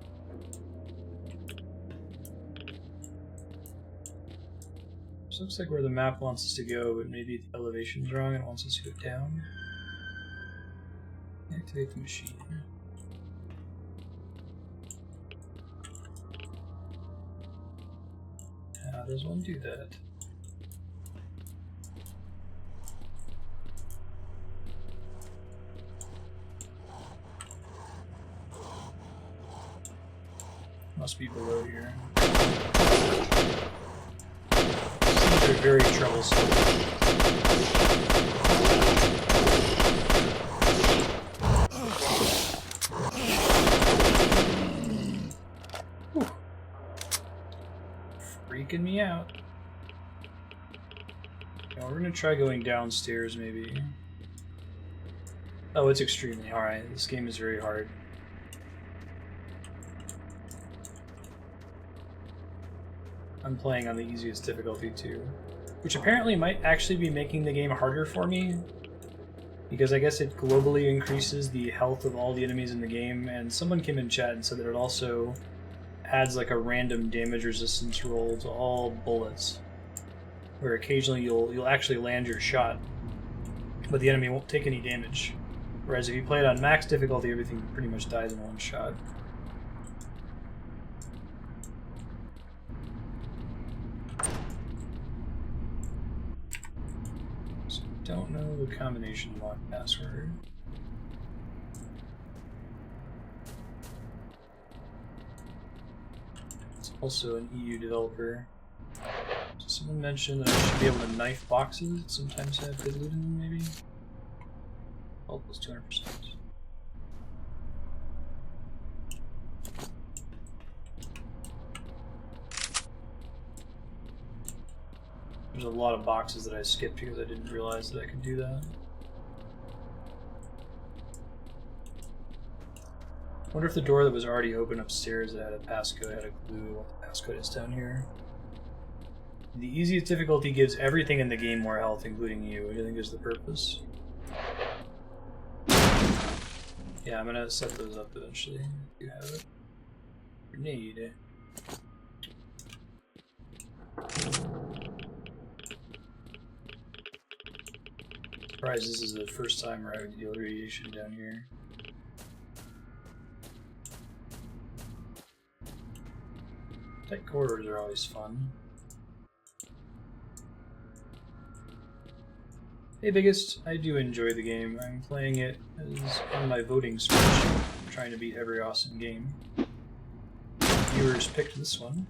This looks like where the map wants us to go, but maybe the elevation's wrong and it wants us to go down. Activate the machine. How does one do that? Must be below here. These are very troublesome. Whew. Freaking me out. Now we're gonna try going downstairs, maybe. Oh, it's extremely hard. This game is very hard. I'm playing on the easiest difficulty too, which apparently might actually be making the game harder for me, because I guess it globally increases the health of all the enemies in the game, and someone came in chat and said that it also adds like a random damage resistance roll to all bullets, where occasionally you'll actually land your shot, but the enemy won't take any damage. Whereas if you play it on max difficulty, everything pretty much dies in one shot. Don't know the combination lock password. It's also an EU developer. So someone mentioned that I should be able to knife boxes that sometimes have good loot in them, maybe? All plus 200%. There's a lot of boxes that I skipped because I didn't realize that I could do that. I wonder if the door that was already open upstairs that had a passcode had a clue what the passcode is down here. The easiest difficulty gives everything in the game more health, including you, which I think is the purpose. Yeah, I'm gonna set those up eventually. You have it. Grenade. Surprised this is the first time we're having to deal with radiation down here. Tight corridors are always fun. Hey Biggest, I do enjoy the game. I'm playing it as on my voting switch. I'm trying to beat every awesome game. Viewers picked this one.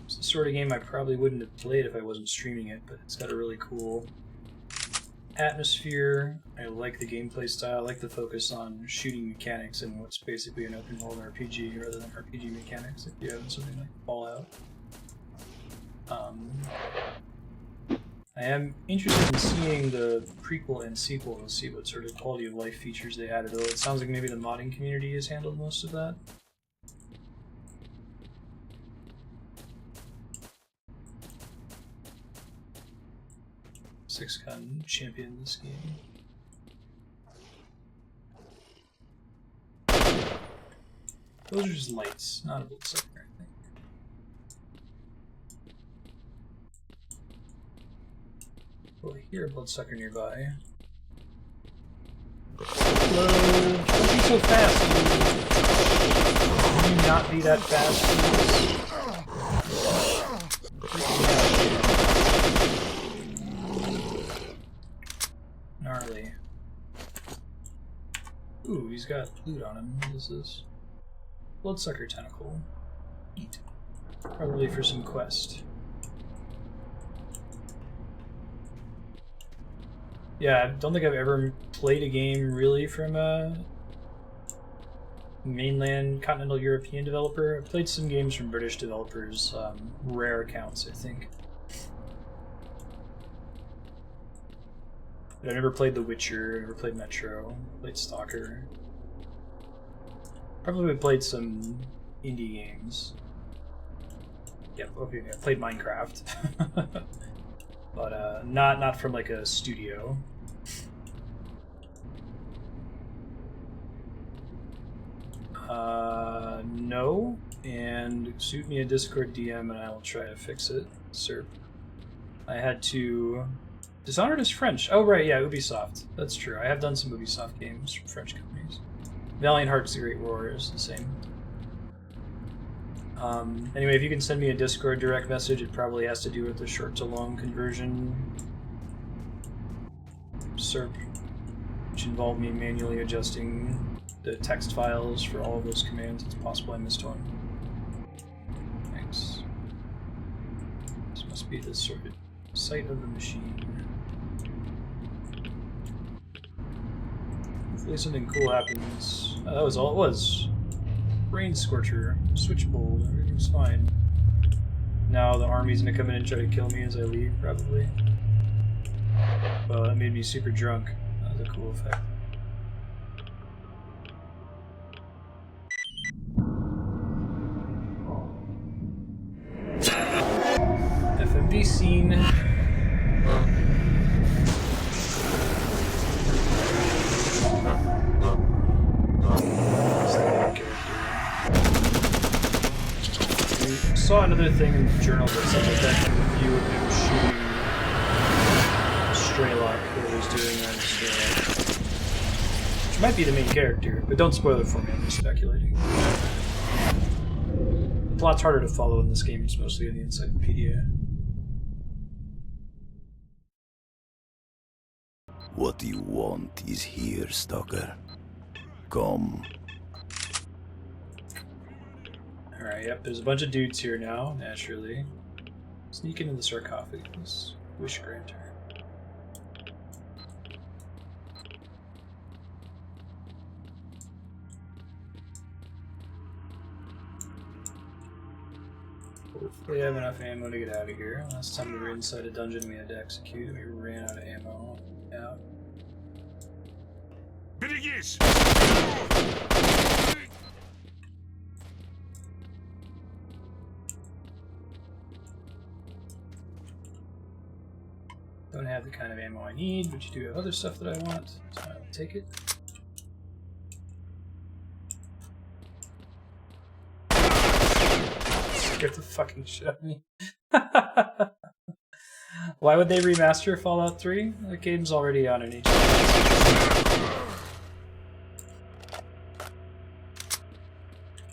It's the sort of game I probably wouldn't have played if I wasn't streaming it, but it's got a really cool atmosphere. I like the gameplay style. I like the focus on shooting mechanics in what's basically an open world RPG rather than RPG mechanics if you have something like Fallout. I am interested in seeing the prequel and sequel to see what sort of quality of life features they added, although it sounds like maybe the modding community has handled most of that. 6-gun champion this game. Those are just lights, not a bloodsucker, I think. Oh, I hear a bloodsucker nearby. Hello! Don't be so fast, dude. Can you not be that fast, please? Gnarly. Ooh, he's got loot on him. What is this? Bloodsucker tentacle. Eat. Probably for some quest. Yeah, I don't think I've ever played a game really from a mainland continental European developer. I've played some games from British developers, rare accounts, I think. But I never played The Witcher, never played Metro, played Stalker. Probably played some indie games. Yeah, okay, I played Minecraft. But not from like a studio. No, and shoot me a Discord DM and I will try to fix it, sir. I had to... Dishonored is French. Oh right, yeah, Ubisoft. That's true. I have done some Ubisoft games from French companies. Valiant Hearts: The Great War is the same. Anyway, if you can send me a Discord direct message, it probably has to do with the short to long conversion SERP, which involved me manually adjusting the text files for all of those commands. It's possible I missed one. Thanks. This must be the sort of site of the machine. Hopefully something cool happens. Oh, that was all it was. Brain Scorcher, Switch Bolt, everything's fine. Now the army's gonna come in and try to kill me as I leave, probably. Well, that made me super drunk. That was a cool effect. FMV scene. I saw another thing in the journal that said that view of him shooting Straylock, who was doing on Straylock. Which might be the main character, but don't spoil it for me, I'm just speculating. The plot's harder to follow in this game, it's mostly in the encyclopedia. What you want is here, Stalker. Come. Alright, yep, there's a bunch of dudes here now, naturally. Sneak into the sarcophagus. Wish granter. Hopefully I have enough ammo to get out of here. Last time we were inside a dungeon we had to execute, we ran out of ammo. Yeah. Берегись! Don't have the kind of ammo I need, but you do have other stuff that I want, so I'll take it. Scared the fucking shit out of me. Why would they remaster Fallout 3? The game's already on an HD.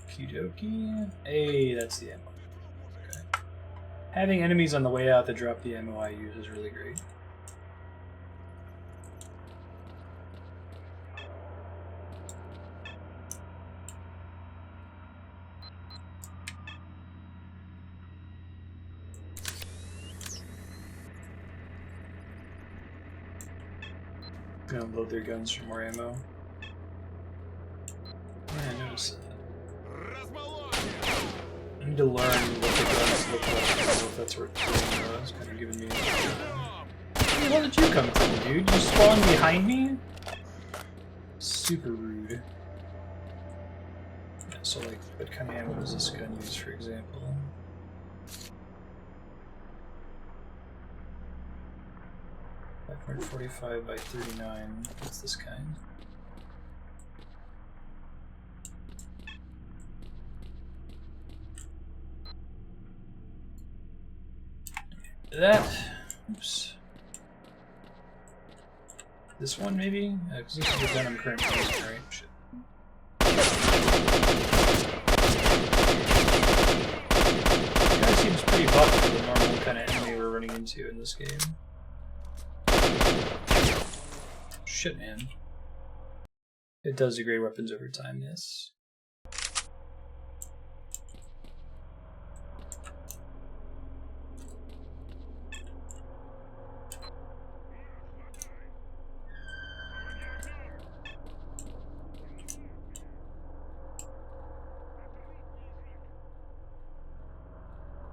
Okie-dokie. Hey, that's the ammo. Okay. Having enemies on the way out that drop the ammo I use is really great. Gonna load their guns for more ammo. Yeah, I noticed that. I need to learn what the guns look like. I don't know if that's worth doing, though. It's kind of giving me a... Hey, where did you come from, dude? You spawned behind me? Super rude. Yeah, so, like, what kind of ammo does this gun use, for example? 45 by 39. What's this kind? That. Oops. This one maybe? Because this is the gun I'm currently using, right? Shit. This guy seems pretty buff for the normal kind of enemy we're running into in this game. Shit, man. It does degrade weapons over time, yes.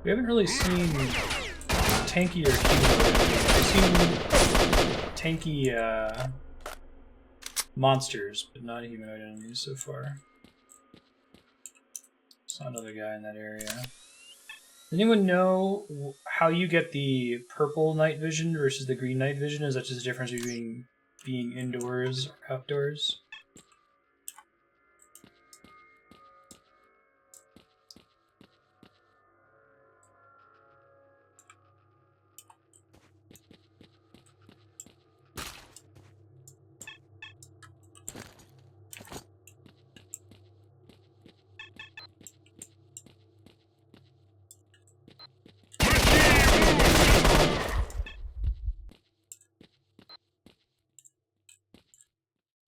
We haven't really seen tanky or humanoid. I've seen tanky monsters, but not humanoid enemies so far. Saw another guy in that area. Does anyone know how you get the purple night vision versus the green night vision? Is that just the difference between being indoors or outdoors?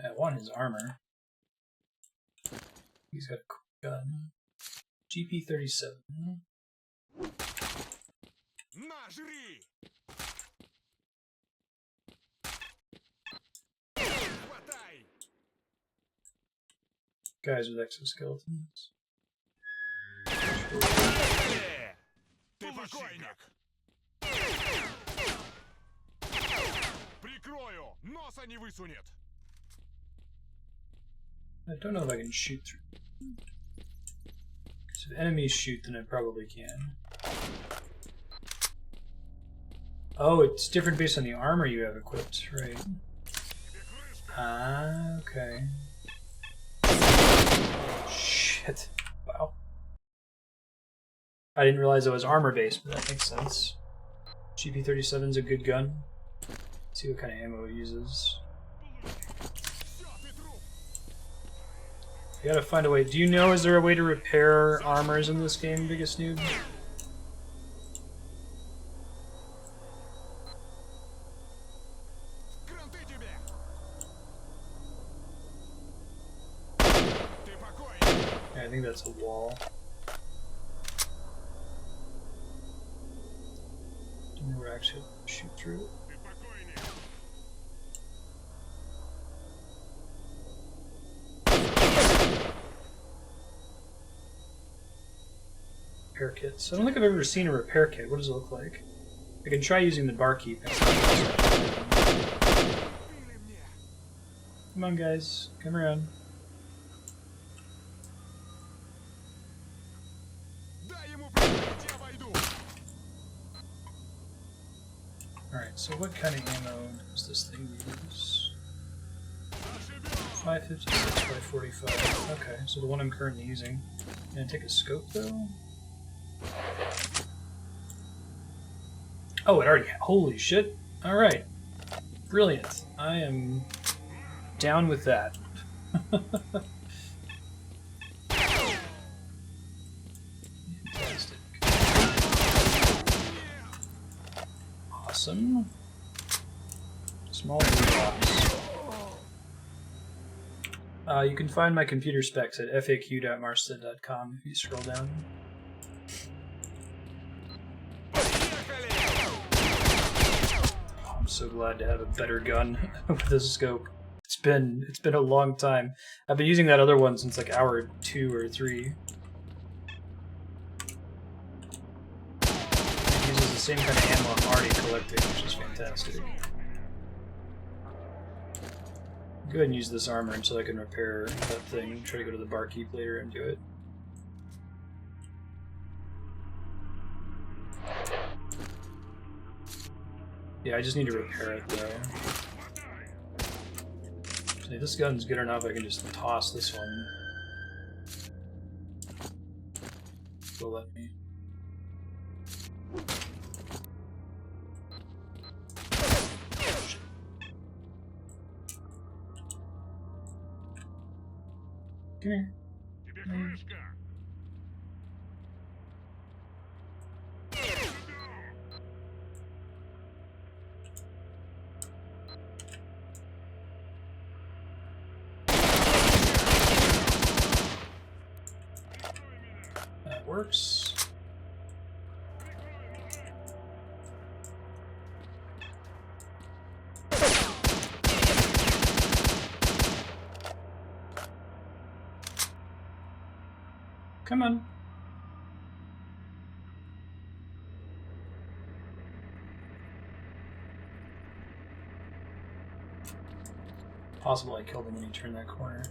I want his armor. He's got a cool gun. GP-37. Guys with exoskeletons. I don't know if I can shoot through. So if enemies shoot, then I probably can. Oh, it's different based on the armor you have equipped, right? Ah, okay. Shit. Wow. I didn't realize it was armor based, but that makes sense. GP-37's a good gun. Let's see what kind of ammo it uses. You gotta find a way. Do you know, is there a way to repair armors in this game, Biggest Noob? Yeah, I think that's a wall. Do you know where I actually shoot through it? Repair kits. I don't think I've ever seen a repair kit. What does it look like? I can try using the barkeep. Come on, guys. Come around. Alright, so what kind of ammo does this thing use? 556 by 45. Okay, so the one I'm currently using. Can I take a scope though? Oh, it already. Holy shit. Alright. Brilliant. I am down with that. Fantastic. Awesome. Small box. You can find my computer specs at faq.marstead.com if you scroll down. I'm so glad to have a better gun with a scope. It's been a long time. I've been using that other one since like hour 2 or 3. It uses the same kind of ammo I'm already collecting, which is fantastic. Go ahead and use this armor until I can repair that thing. Try to go to the barkeep later and do it. Yeah, I just need to repair it though. So this gun's good enough, I can just toss this one. Will let me. Come here. That works. Come on. Possible I killed him when he turned that corner.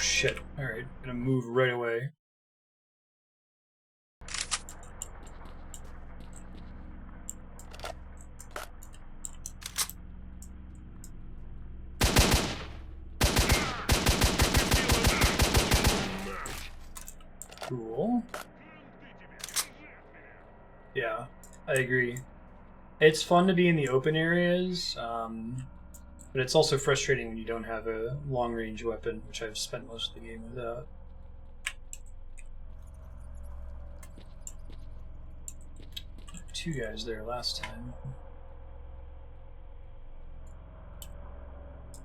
Shit. Alright, gonna move right away. Cool. Yeah, I agree. It's fun to be in the open areas, but it's also frustrating when you don't have a long-range weapon, which I've spent most of the game without. Two guys there last time.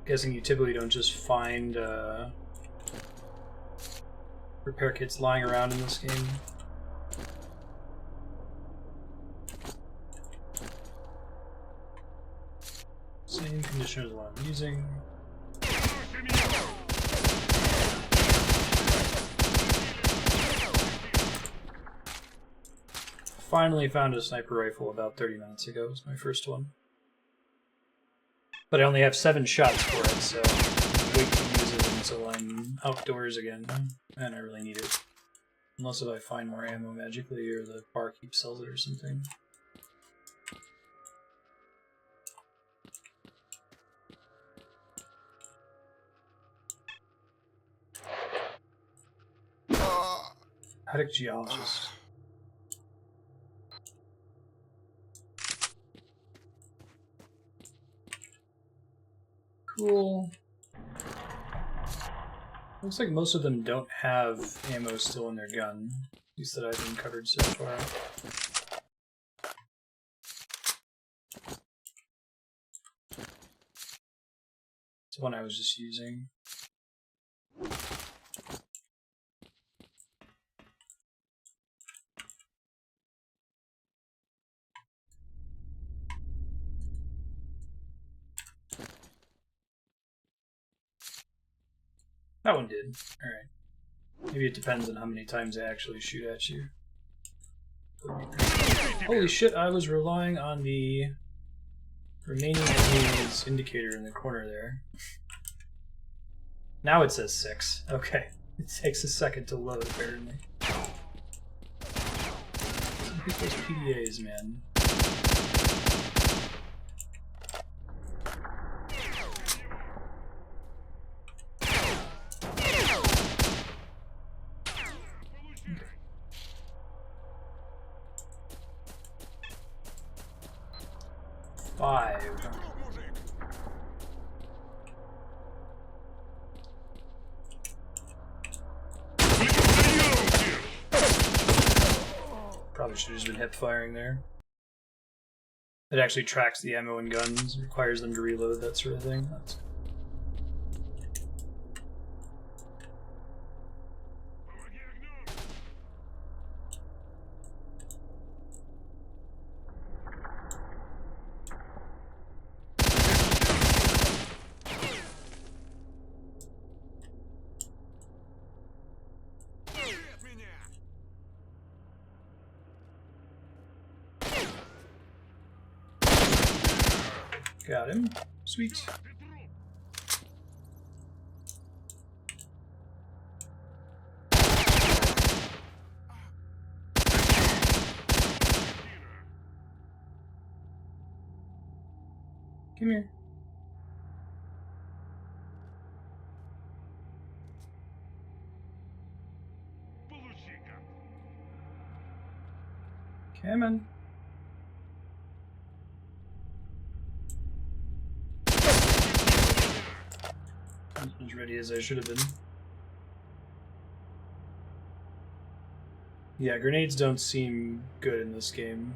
Guessing you typically don't just find repair kits lying around in this game. Same condition as what I'm using. Finally found a sniper rifle about 30 minutes ago. It was my first one. But I only have 7 shots for it, so I'll wait to use it until I'm outdoors again. And I really need it. Unless if I find more ammo magically or the barkeep sells it or something. Attic geologist. Cool. Looks like most of them don't have ammo still in their gun. At least that I've uncovered so far. It's the one I was just using. That one did. Alright. Maybe it depends on how many times they actually shoot at you. Holy shit, I was relying on the remaining enemies indicator in the corner there. Now it says 6. Okay. It takes a second to load, apparently. Look at those PDAs, man. Five. Probably should have just been hip firing there. It actually tracks the ammo and guns, requires them to reload, that sort of thing. That's... Got him. Sweet. Come here. Come on. I'm as ready as I should have been. Yeah, grenades don't seem good in this game.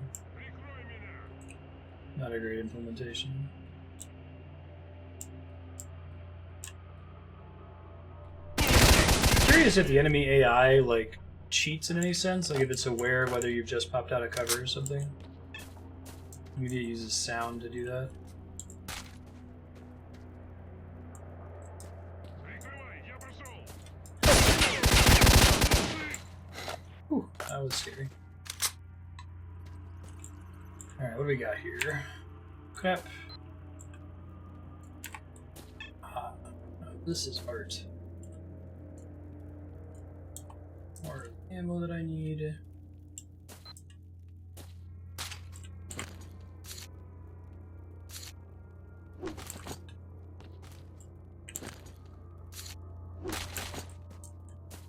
Not a great implementation. Curious if the enemy AI like cheats in any sense, like if it's aware whether you've just popped out of cover or something. Maybe it uses sound to do that. Whew, that was scary. Alright, what do we got here? Crap. Ah, no, this is art. More ammo that I need.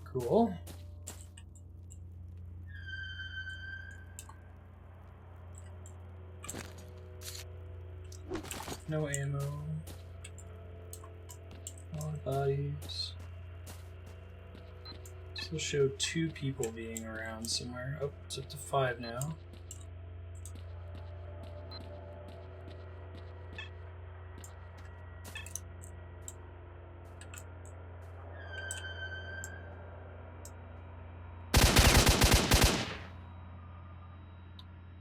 Cool. No ammo. A lot of bodies. Still show 2 people being around somewhere. Oh, it's up to 5 now.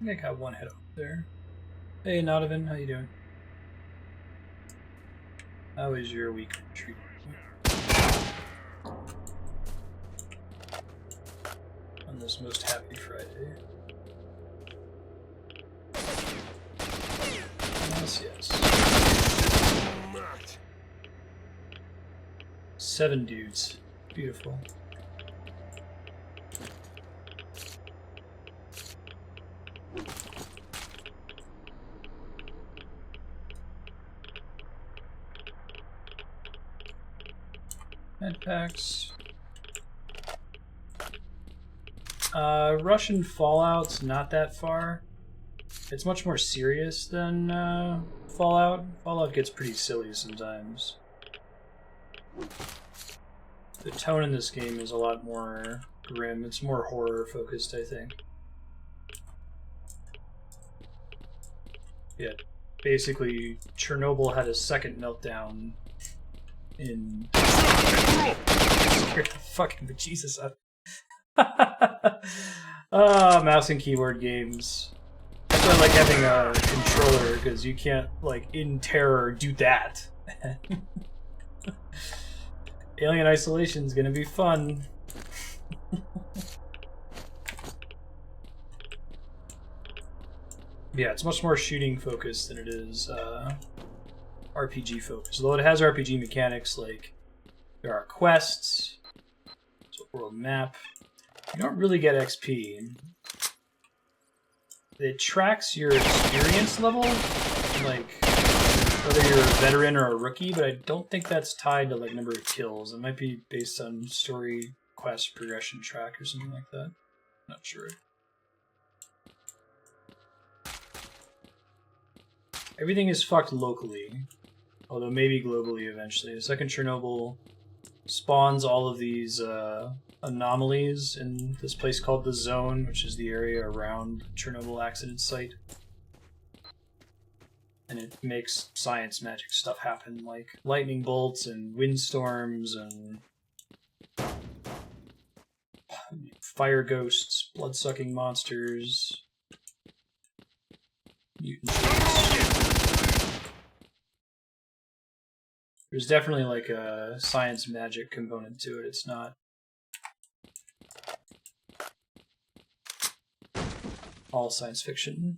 I think I got 1 head up there. Hey, Nodovan, how you doing? How is your week treating you? On this most happy Friday. Yes, yes. 7 dudes. Beautiful. Med packs. Russian Fallout's not that far. It's much more serious than Fallout. Fallout gets pretty silly sometimes. The tone in this game is a lot more grim. It's more horror focused, I think. Yeah, basically, Chernobyl had a second meltdown in... Scared the fucking bejesus out. Mouse and keyboard games. That's why I like having a controller, because you can't, like, in terror, do that. Alien Isolation's gonna be fun. Yeah, it's much more shooting focused than it is RPG focused. Although it has RPG mechanics, like there are quests, it's a world map. You don't really get XP. It tracks your experience level, like whether you're a veteran or a rookie, but I don't think that's tied to like number of kills. It might be based on story quest progression track or something like that. Not sure. Everything is fucked locally, although maybe globally eventually. The second Chernobyl spawns all of these anomalies in this place called the Zone, which is the area around Chernobyl accident site. And it makes science magic stuff happen, like lightning bolts and windstorms and fire ghosts, blood-sucking monsters, mutants. There's definitely like a science magic component to it. It's not all science fiction.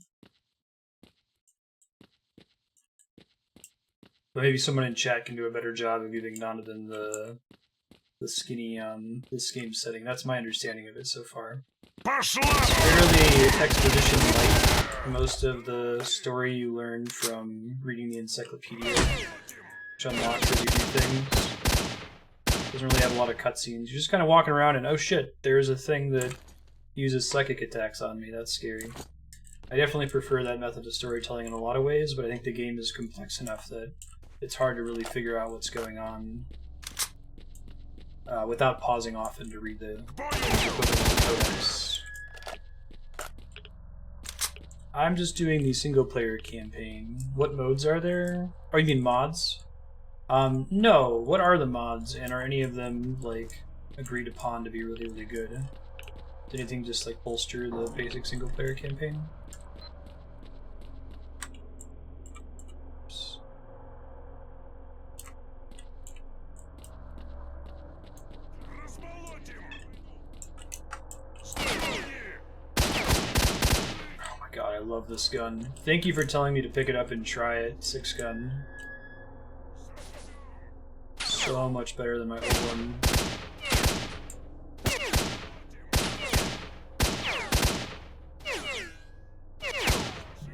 But maybe someone in chat can do a better job of giving Donovan the skinny this game setting. That's my understanding of it so far. It's fairly exposition light. Most of the story you learn from reading the encyclopedia, which unlocks as you do things. Doesn't really have a lot of cutscenes. You're just kind of walking around and, oh shit, there's a thing that uses psychic attacks on me. That's scary. I definitely prefer that method of storytelling in a lot of ways, but I think the game is complex enough that it's hard to really figure out what's going on without pausing often to read the codex. I'm just doing the single-player campaign. What modes are there? Oh, you mean mods? No. What are the mods, and are any of them, like, agreed upon to be really, really good? Did anything just, like, bolster the basic single-player campaign? God, I love this gun. Thank you for telling me to pick it up and try it, 6-gun. So much better than my old one.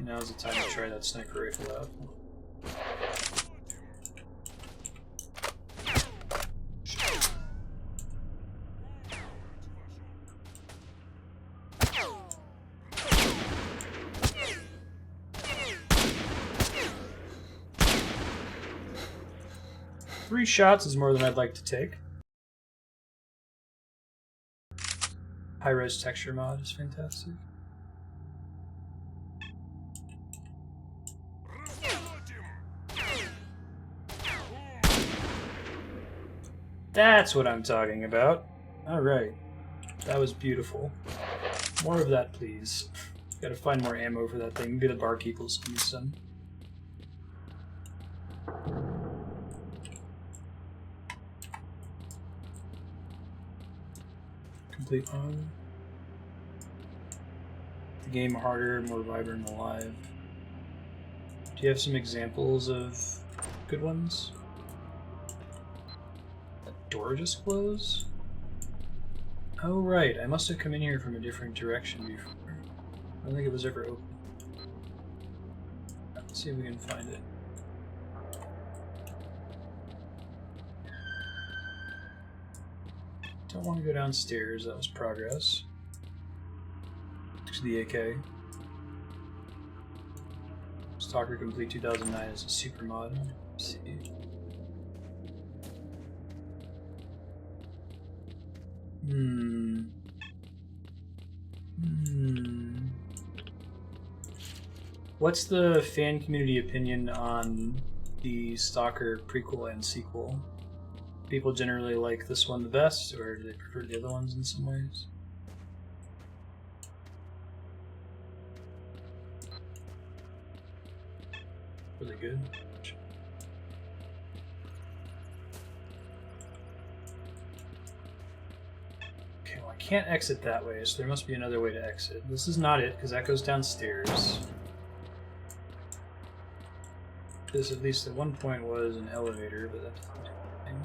Now's the time to try that sniper rifle out. 3 shots is more than I'd like to take. High-res texture mod is fantastic. That's what I'm talking about. Alright. That was beautiful. More of that, please. Gotta find more ammo for that thing. Maybe the barkeep will send me some. Complete on. The game harder, more vibrant and alive. Do you have some examples of good ones? That door just closed? Oh right, I must have come in here from a different direction before. I don't think it was ever open. Let's see if we can find it. Don't want to go downstairs, that was progress. To the AK. S.T.A.L.K.E.R Complete 2009 is a super mod. Let's see. What's the fan community opinion on the S.T.A.L.K.E.R prequel and sequel? People generally like this one the best, or do they prefer the other ones in some ways? Really good. Okay, well I can't exit that way, so there must be another way to exit. This is not it, because that goes downstairs. This, at least at one point, was an elevator, but that doesn't do anything.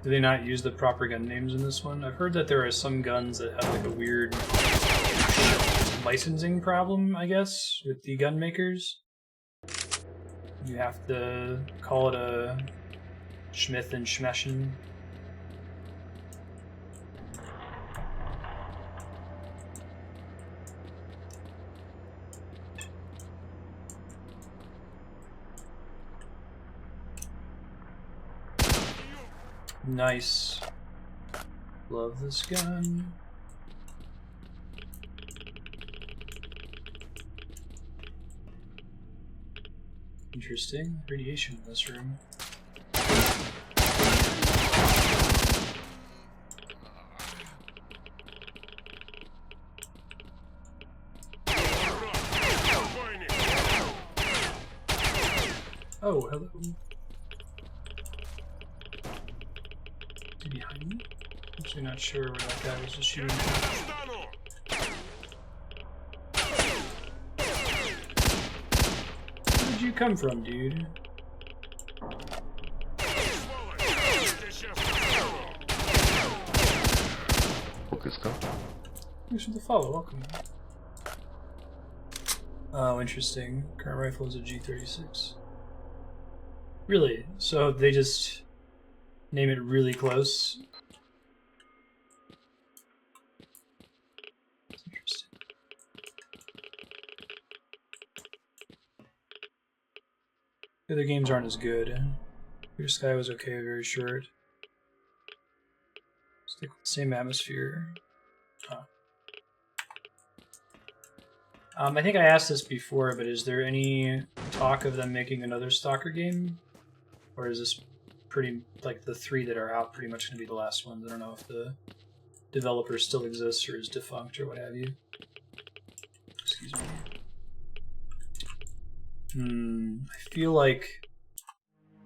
Do they not use the proper gun names in this one? I've heard that there are some guns that have like a weird licensing problem, I guess, with the gun makers. You have to call it a Schmith and Schmeschen. Nice. Love this gun. Interesting. Radiation in this room. Oh, hello. behind me. Actually not sure where that guy was just shooting. Where did you come from, dude? Thanks for the follow, welcome. Oh, interesting. Current rifle is a G36. Really? So they just name it really close? That's interesting. The other games aren't as good. Your Sky was okay, very short. Stick with the same atmosphere. Huh. I think I asked this before, but is there any talk of them making another Stalker game? Or is this pretty, like, the 3 that are out pretty much going to be the last ones? I don't know if the developer still exists or is defunct or what have you. Excuse me. I feel like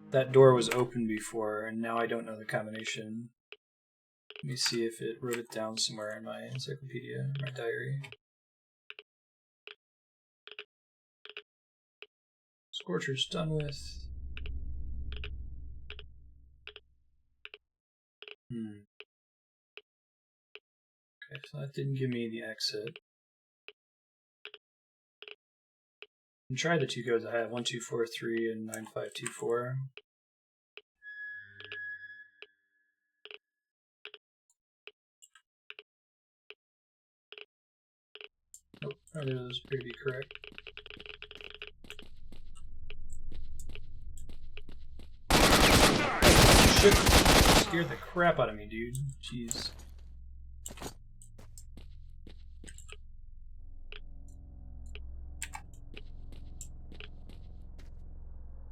that door was open before, and now I don't know the combination. Let me see if it wrote it down somewhere in my encyclopedia, my diary. Scorcher's done with. Okay, so that didn't give me the exit. And try the 2 codes I have, 1243 and 9524. Nope, neither of those appear to be correct. Shit! Scared the crap out of me, dude. Jeez.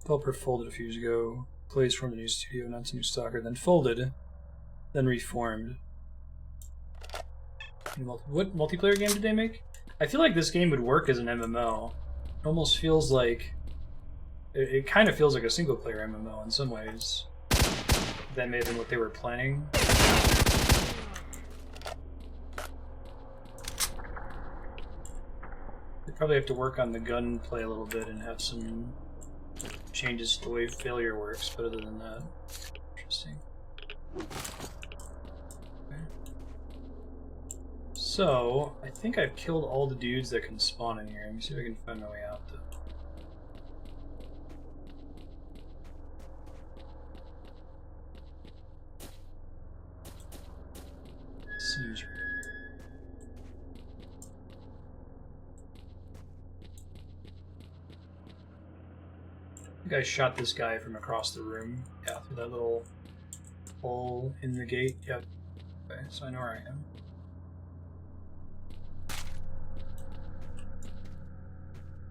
Developer folded a few years ago. Plays formed a new studio, announced a new Stalker, then folded, then reformed. What multiplayer game did they make? I feel like this game would work as an MMO. It almost feels like... It kind of feels like a single-player MMO in some ways. That may have been what they were planning. They probably have to work on the gunplay a little bit and have some changes to the way failure works, but other than that, interesting. Okay. So, I think I've killed all the dudes that can spawn in here. Let me see if I can find my way out, though. Seems right. I think I shot this guy from across the room. Yeah, through that little hole in the gate. Yep. Okay, so I know where I am.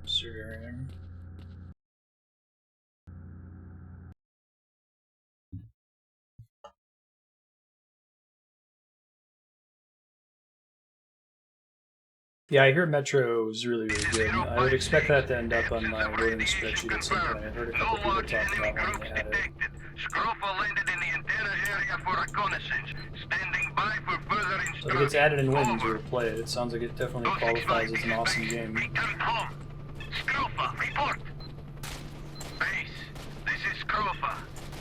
Surveying. Yeah, I hear Metro is really, really good. I would expect that to end up on my voting spreadsheet at some point. I heard a couple people talk about when they had it. So if it gets added in wins, we'll play it. It sounds like it definitely qualifies as an awesome game. You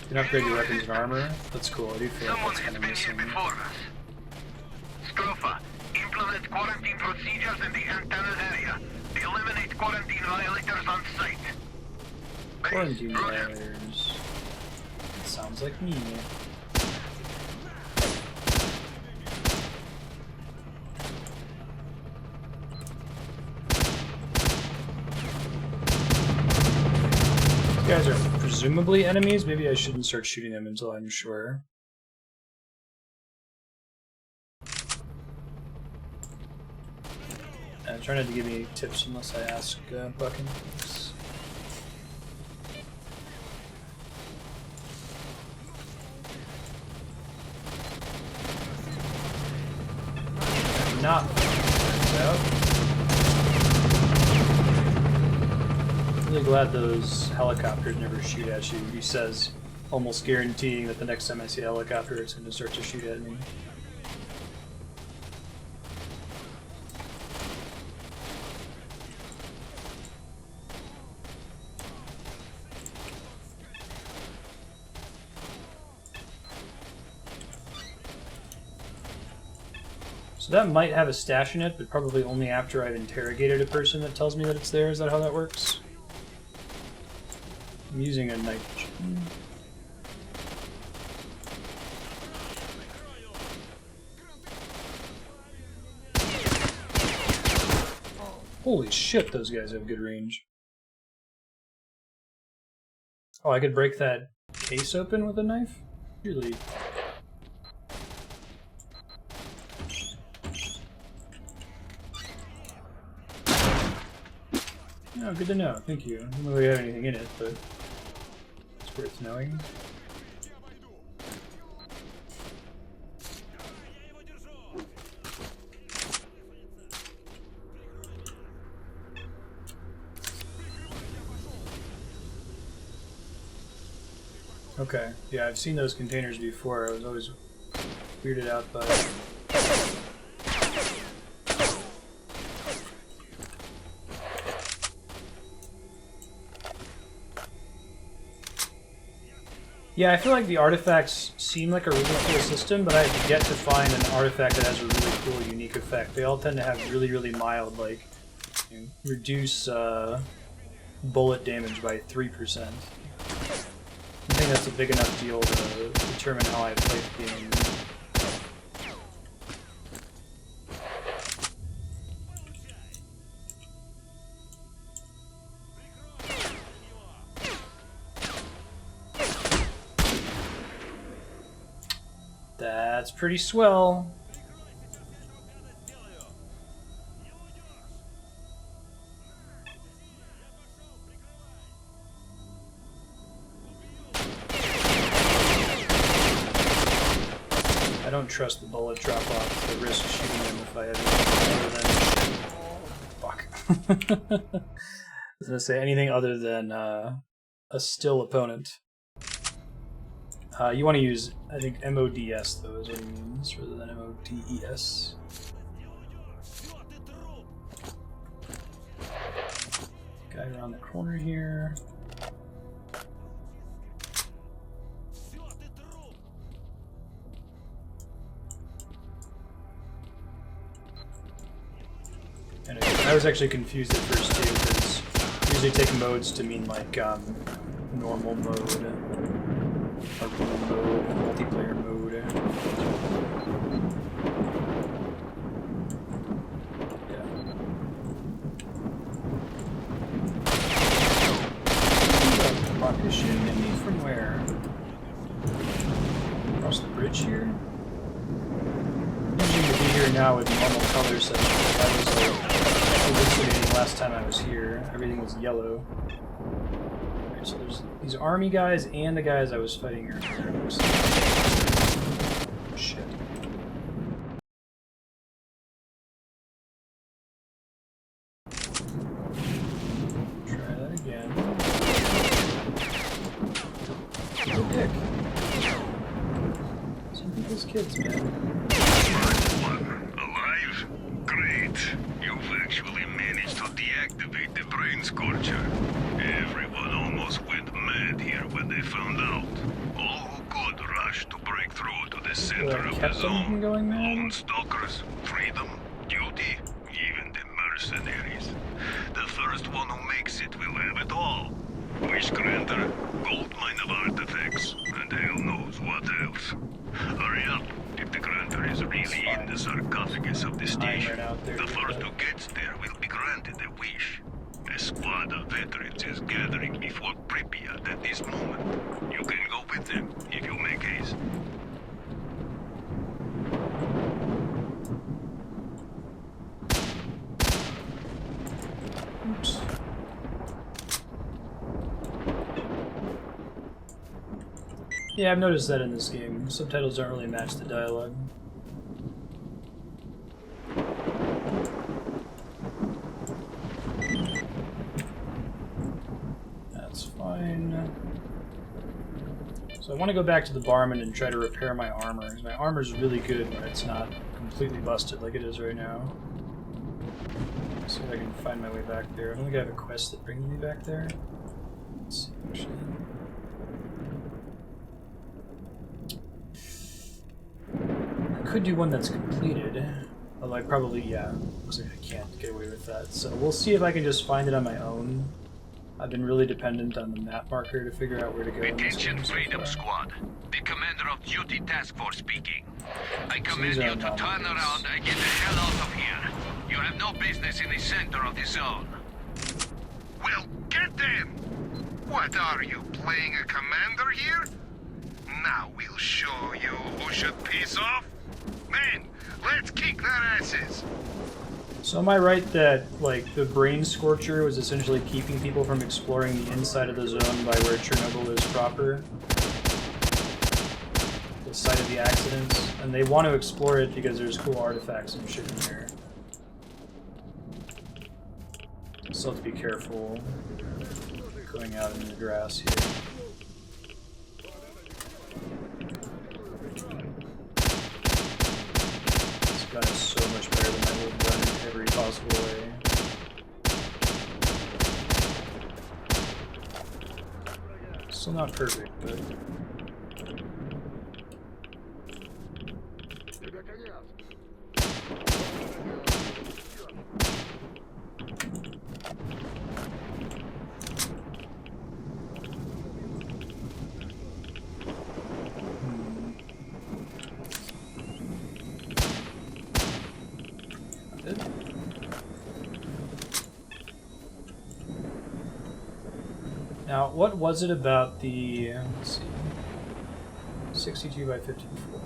can upgrade your weapons and armor. That's cool. I do feel like that's kind of missing. Implement quarantine procedures in the internal area. Eliminate quarantine violators on site. Quarantine violators. That sounds like me. These guys are presumably enemies. Maybe I shouldn't start shooting them until I'm sure. Try not to give me tips unless I ask Buckin. Not out. Really glad those helicopters never shoot at you. He says almost guaranteeing that the next time I see a helicopter, it's going to start to shoot at me. So that might have a stash in it, but probably only after I've interrogated a person that tells me that it's there. Is that how that works? I'm using a knife. Holy shit, those guys have good range. Oh, I could break that case open with a knife? Really? Oh, good to know. Thank you. I don't really have anything in it, but it's worth knowing. Okay, yeah, I've seen those containers before. I was always weirded out by it. Yeah, I feel like the artifacts seem like a really cool system, but I've yet to find an artifact that has a really cool, unique effect. They all tend to have really, really mild, like, you know, reduce bullet damage by 3%. I think that's a big enough deal to determine how I play the game. That's pretty swell. I don't trust the bullet drop off to risk shooting them if I have anything other than... Fuck. I was gonna say anything other than a still opponent. You want to use, I think, MODS though is what it means, rather than MODES. Guy around the corner here. And I was actually confused at first too, because I usually take modes to mean like normal mode. Arcade mode, multiplayer mode. Yeah. What the fuck is shooting at me from where? Across the bridge here? I'm to be here now with normal color setting. That was like hallucinating last time I was here. Everything was yellow. So there's these army guys and the guys I was fighting earlier. Shit. Try that again. Oh, dick. Some people's kids, man. Alive? Great. You've actually managed to deactivate the brain scorcher. Everyone almost went mad here when they found out. All who could rushed to break through to the center of the zone. Lone stalkers, freedom, duty, even the mercenaries. The first one who makes it will have it all. Wish granter, gold mine of artifacts, and hell knows what else. Hurry up, if the granter is really in the sarcophagus of the station. The first who gets there will be granted a wish. A squad of veterans is gathering before Pripyat at this moment. You can go with them if you make haste. Oops. Yeah, I've noticed that in this game. Subtitles don't really match the dialogue. That's fine. So I want to go back to the barman and try to repair my armor. 'Cause my armor's really good when it's not completely busted like it is right now. See if I can find my way back there. I don't think I have a quest that brings me back there. Let's see, actually. I could do one that's completed. Although I probably, yeah, looks like I can't get away with that. So we'll see if I can just find it on my own. I've been really dependent on the map marker to figure out where to go in this Attention, game so Freedom far. Squad. The commander of Duty Task Force speaking. I command these are you to turn anomalies. around and get the hell out of here. You have no business in the center of the zone. Well, get them! What are you, playing a commander here? Now we'll show you who should piss off. Men, let's kick their asses! So am I right that, like, the brain scorcher was essentially keeping people from exploring the inside of the zone by where Chernobyl is proper? The site of the accidents? And they want to explore it because there's cool artifacts and shit in there. Still have to be careful going out in the grass here. This gun is so much better than my old gun in every possible way. Still not perfect, but... Now, what was it about the, let's see, 62 by 54?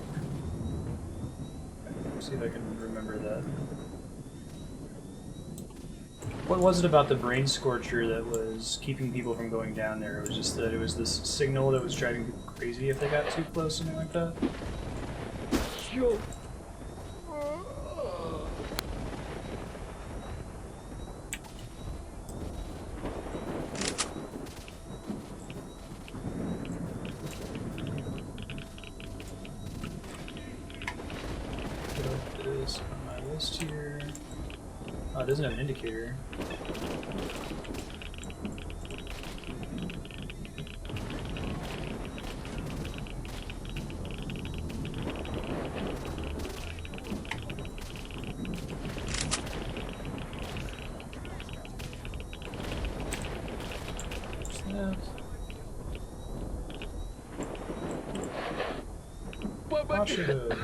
Let's see if I can remember that. What was it about the brain scorcher that was keeping people from going down there? It was just that it was this signal that was driving people crazy if they got too close, something like that? Here. Oh, it doesn't have an indicator.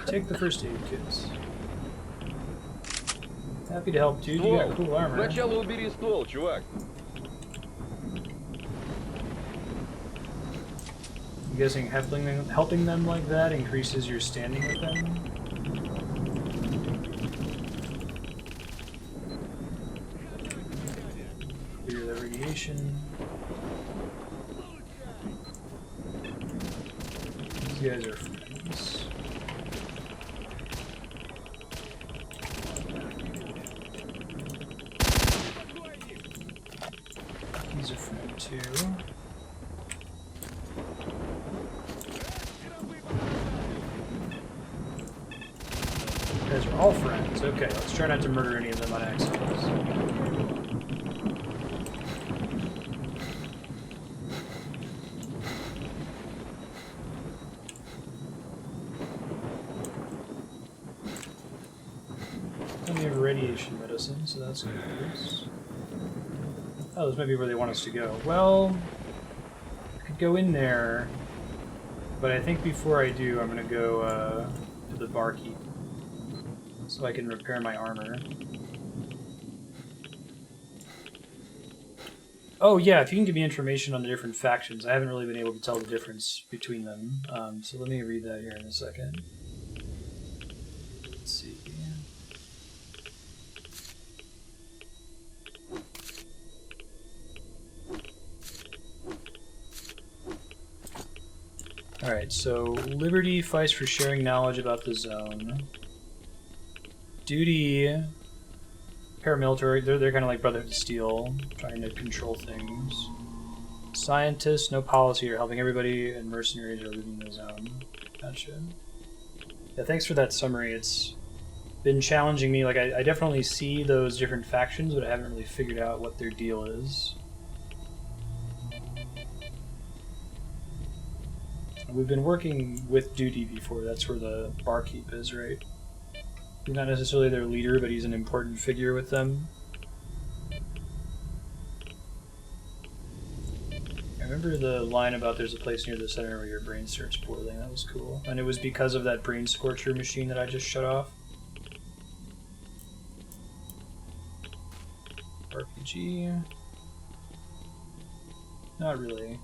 Take the first aid kits. Happy to help, dude. You got cool armor. Сначала убери ствол, чувак. I'm guessing helping them like that increases your standing with them. Clear the radiation. These guys are friends. He's a friend too. You guys are all friends. Okay, let's try not to murder any of them on accident. Plenty of radiation medicine, so that's good. Oh, this might be where they want us to go. Well, I could go in there, but I think before I do, I'm going to go to the barkeep so I can repair my armor. Oh yeah, if you can give me information on the different factions, I haven't really been able to tell the difference between them. So let me read that here in a second. Let's see. Alright, so Liberty fights for sharing knowledge about the zone. Duty, paramilitary, they're kind of like Brotherhood of Steel, trying to control things. Scientists, no policy, are helping everybody, and mercenaries are leaving the zone. Gotcha. Yeah, thanks for that summary. It's been challenging me. Like, I definitely see those different factions, but I haven't really figured out what their deal is. We've been working with Duty before. That's where the barkeep is, right? He's not necessarily their leader, but he's an important figure with them. I remember the line about there's a place near the center where your brain starts boiling. That was cool. And it was because of that brain scorcher machine that I just shut off. RPG. Not really.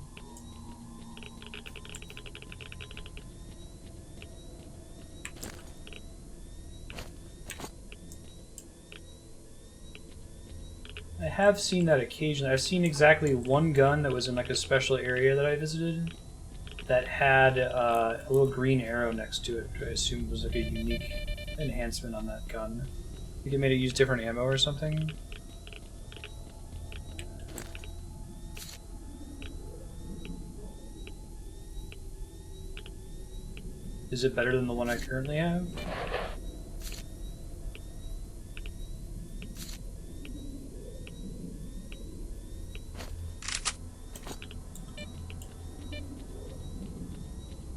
I have seen that occasionally. I've seen exactly one gun that was in like a special area that I visited that had a little green arrow next to it, which I assumed was like a unique enhancement on that gun. I think it made it use different ammo or something. Is it better than the one I currently have?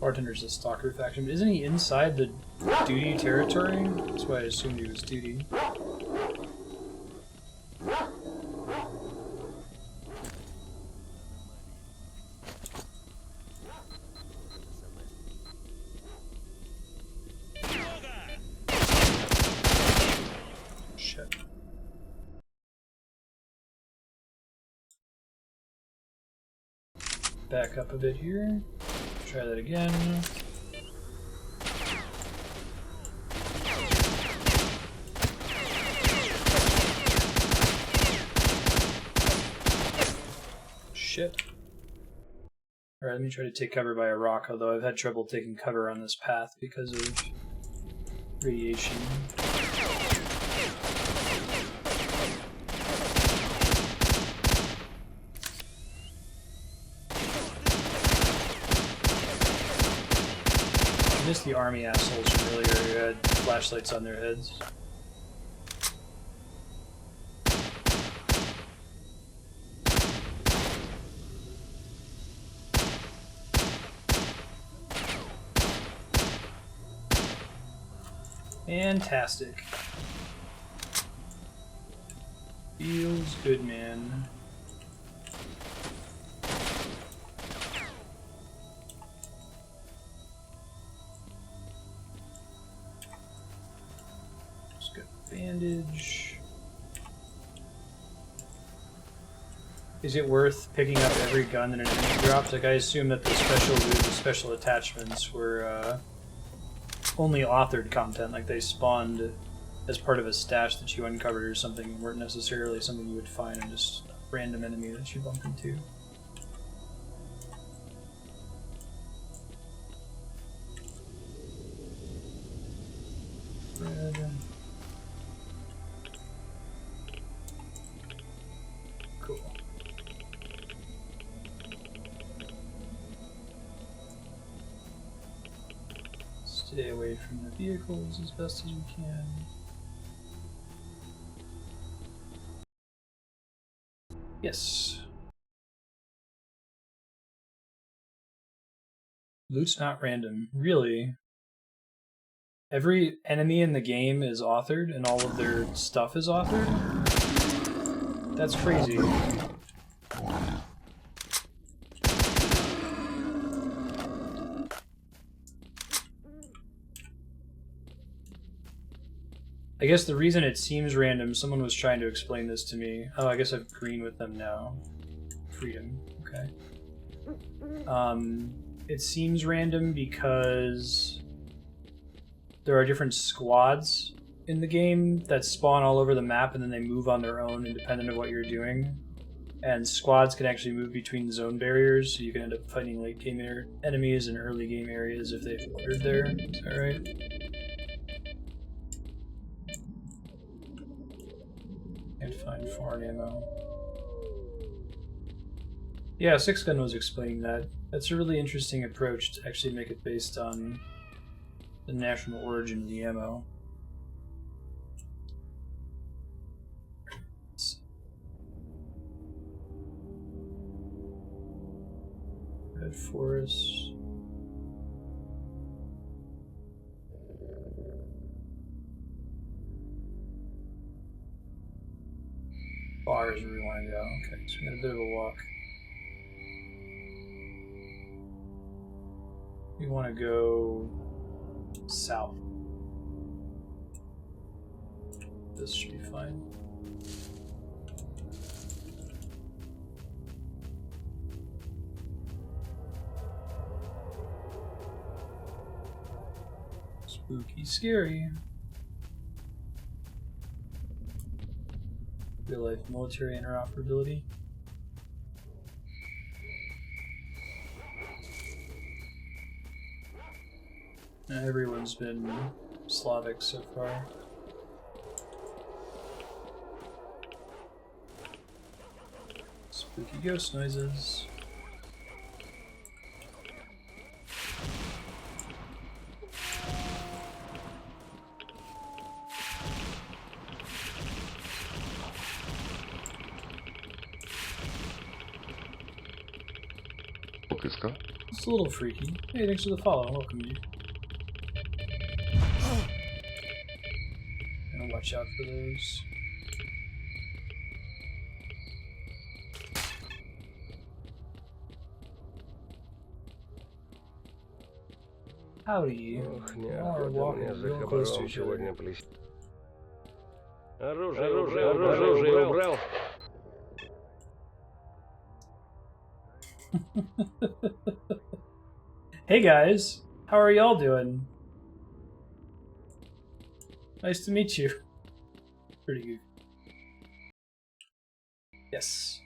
Bartender's a stalker faction. Isn't he inside the Duty territory? That's why I assumed he was Duty. Shit. Back up a bit here. Try that again. Shit. Alright, let me try to take cover by a rock, although I've had trouble taking cover on this path because of radiation. I missed the army assholes from earlier who had flashlights on their heads. Fantastic. Feels good, man. Just got bandage. Is it worth picking up every gun that an enemy drops? Like, I assume that the special loot, the special attachments were only authored content, like they spawned as part of a stash that you uncovered or something, weren't necessarily something you would find in just a random enemy that you bump into. Red. Cool. Stay away from the vehicles as best as we can. Yes. Loot's not random. Really? Every enemy in the game is authored and all of their stuff is authored? That's crazy. I guess the reason it seems random, someone was trying to explain this to me. Oh, I guess I've green with them now. Freedom, okay. It seems random because there are different squads in the game that spawn all over the map and then they move on their own independent of what you're doing. And squads can actually move between zone barriers, so you can end up fighting late game enemies in early game areas if they've cleared there. Is that right? Can't find foreign ammo. Yeah, Six Gun was explaining that. That's a really interesting approach to actually make it based on the national origin of the ammo. Red Forest. Bar is where we want to go. Okay, so we got a bit of a walk. We want to go south. This should be fine. Spooky, scary. Real life military interoperability. Everyone's been Slavic so far. Spooky ghost noises. It's a little freaky. Hey, thanks for the follow. Welcome, dude. Gonna watch out for those. Howdy. We're walking real close to each other. Оружие убрал. Hey guys, how are y'all doing? Nice to meet you. Pretty good. Yes.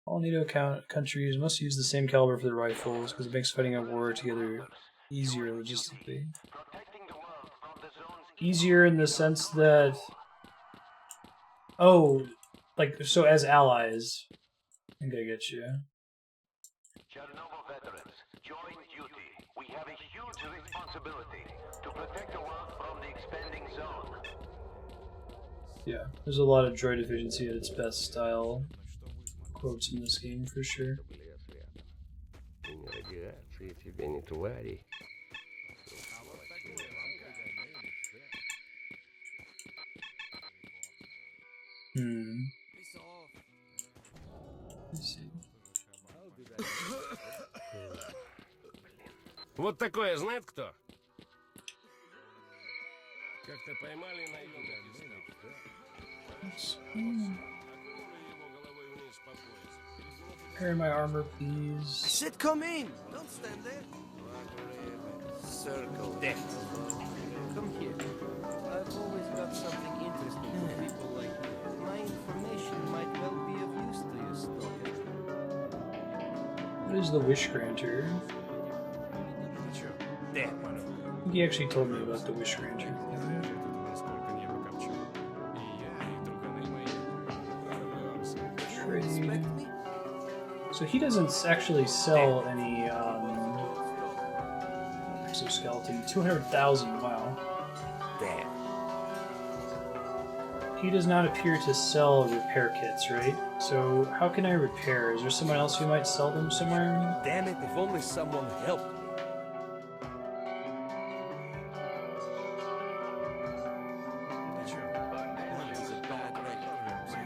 All NATO countries must use the same caliber for their rifles because it makes fighting a war together easier logistically. Easier in the sense that... Oh, like, so as allies. I think I get you. Chernobyl veterans, join duty. We have a huge responsibility to protect the world from the expanding zone. Yeah, there's a lot of droid efficiency at its best style quotes in this game for sure. Let's see. Вот такое знает кто? Как-то поймали наемника. Repair my armor, please. I said come in! Don't stand there! Circle death. Come here. I've always got something interesting for people like you. My information might well be of use to you, Stalker. What is the Wish Granter? Damn. I think he actually told me about the Wish Granter. Trade. So he doesn't actually sell any exoskeleton. 200,000, wow. Damn. He does not appear to sell repair kits, right? So how can I repair? Is there someone else who might sell them somewhere? Damn it, if only someone helped me.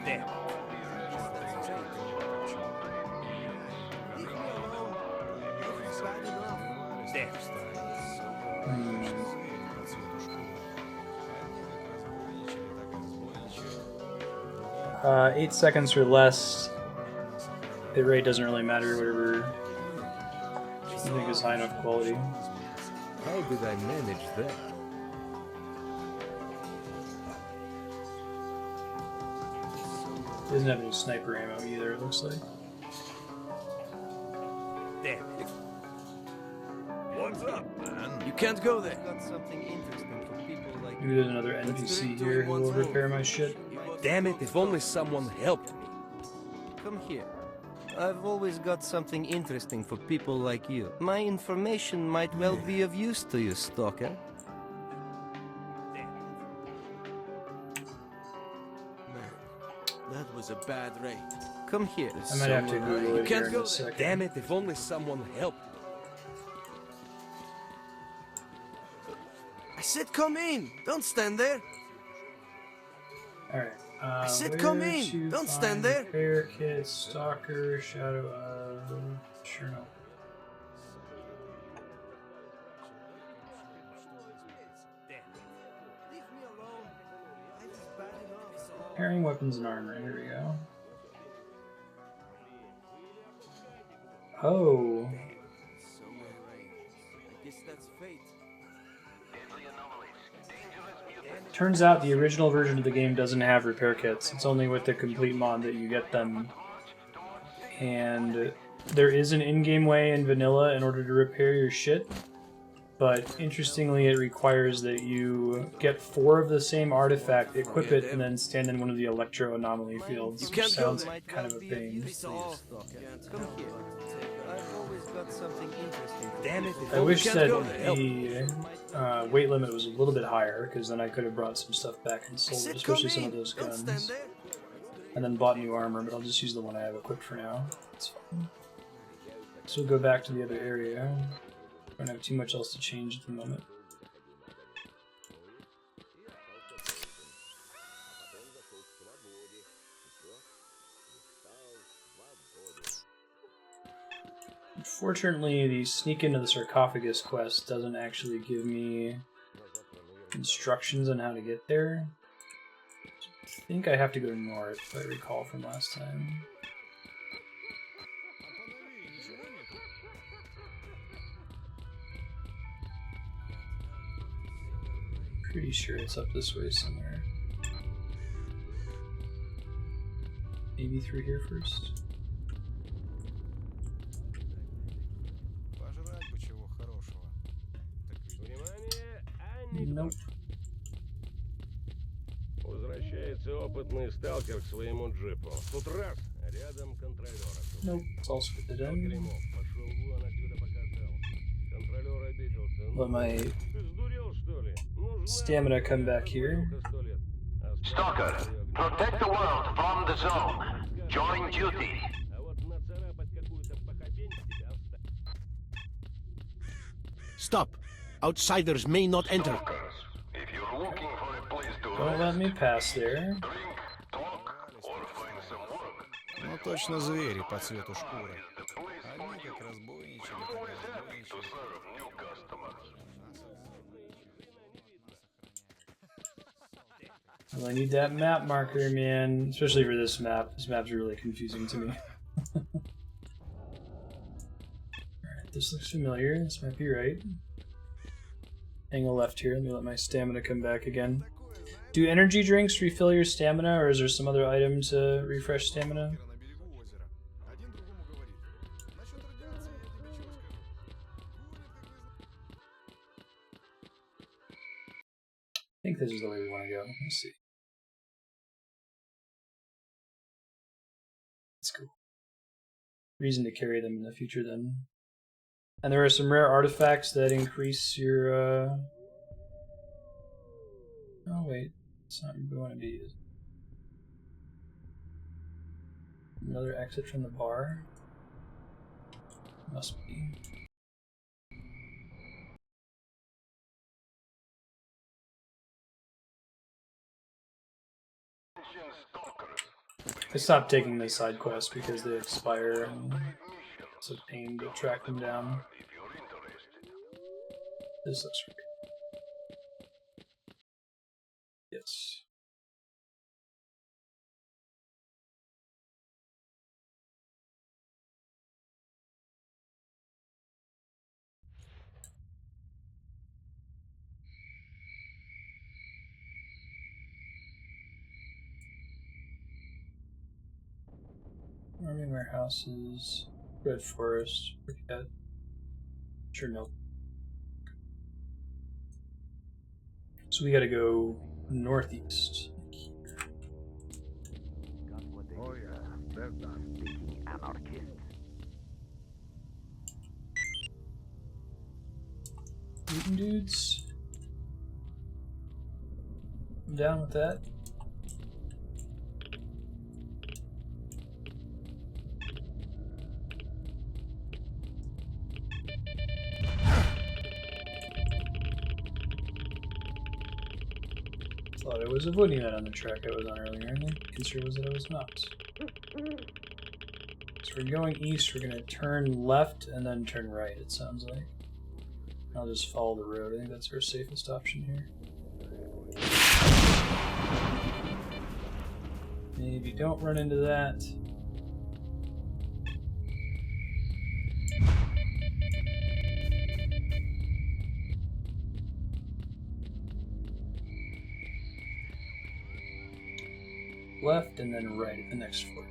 Damn. Damn. 8 seconds or less. Hit rate doesn't really matter, whatever you think is high enough quality. How did I manage that? He doesn't have any sniper ammo either, it looks like. Damn. What's up, man? You can't go there. Got something interesting for people like Maybe there's another NPC here who will repair my shit. you. Damn it, if only someone helped me. Come here. I've always got something interesting for people like you. My information might well be of use to you, Stalker. That was a bad raid. Come here. I might have to Google You it here can't in go a there. second. Damn it, if only someone helped me. I said come in! Don't stand there! Alright. I said where come in! to Don't find stand there! Repair kit, Stalker, Shadow of Chernobyl. Repairing weapons and armor. Here we go. Oh. I guess that's fate. Turns out the original version of the game doesn't have repair kits. It's only with the complete mod that you get them. And there is an in-game way in vanilla in order to repair your shit. But interestingly, it requires that you get 4 of the same artifact, equip it, and then stand in one of the electro anomaly fields, which sounds like kind of a pain. Come here. I've always got something interesting. Damn it! I wish that the weight limit was a little bit higher, because then I could have brought some stuff back and sold it, especially some of those guns. And then bought new armor, but I'll just use the one I have equipped for now. That's fine. So we'll go back to the other area. Don't have too much else to change at the moment. Unfortunately, the sneak into the sarcophagus quest doesn't actually give me instructions on how to get there. I think I have to go north, if I recall from last time. Pretty sure it's up this way somewhere. Maybe through here first? Nope. Возвращается опытный сталкер к своему джипу. Тут раз, рядом контролер. Nope, it's all split in. Кремов, пошел вон отсюда, пока цел. Контролер обиделся. Let my Ты сдурел, что ли? Нужна stamina come back here. 100 лет. Stalker, protect the world from the zone. Join duty. А вот нацарапать какую-то похабень тебя оставить. Stop! Outsiders may not enter. If you're looking for a place to Don't let me pass there. drink, talk, or find some work, Ну точно звери по цвету шкуры. Они как разбойничали, to serve new customers. Well, I need that map marker, man. Especially for this map. This map's really confusing to me. Alright, this looks familiar. This might be right. Angle left here. Let me let my stamina come back again. Do energy drinks refill your stamina, or is there some other item to refresh stamina? I think this is the way we want to go. Let's see. That's cool. Reason to carry them in the future then. And there are some rare artifacts that increase your, Oh wait, it's not what we want to be. Another exit from the bar? Must be. I stopped taking the side quests because they expire and it's a pain to track them down. This looks right. Yes. Army warehouses, Red Forest, Forget, Chernobyl. So we gotta go northeast. They're done. Anarchist. Mutant dudes. I'm down with that. Thought I was avoiding that on the track I was on earlier, and the answer was that I was not. So we're going east, we're going to turn left and then turn right, it sounds like. I'll just follow the road. I think that's our safest option here. Maybe don't run into that. Left and then right at the next fork.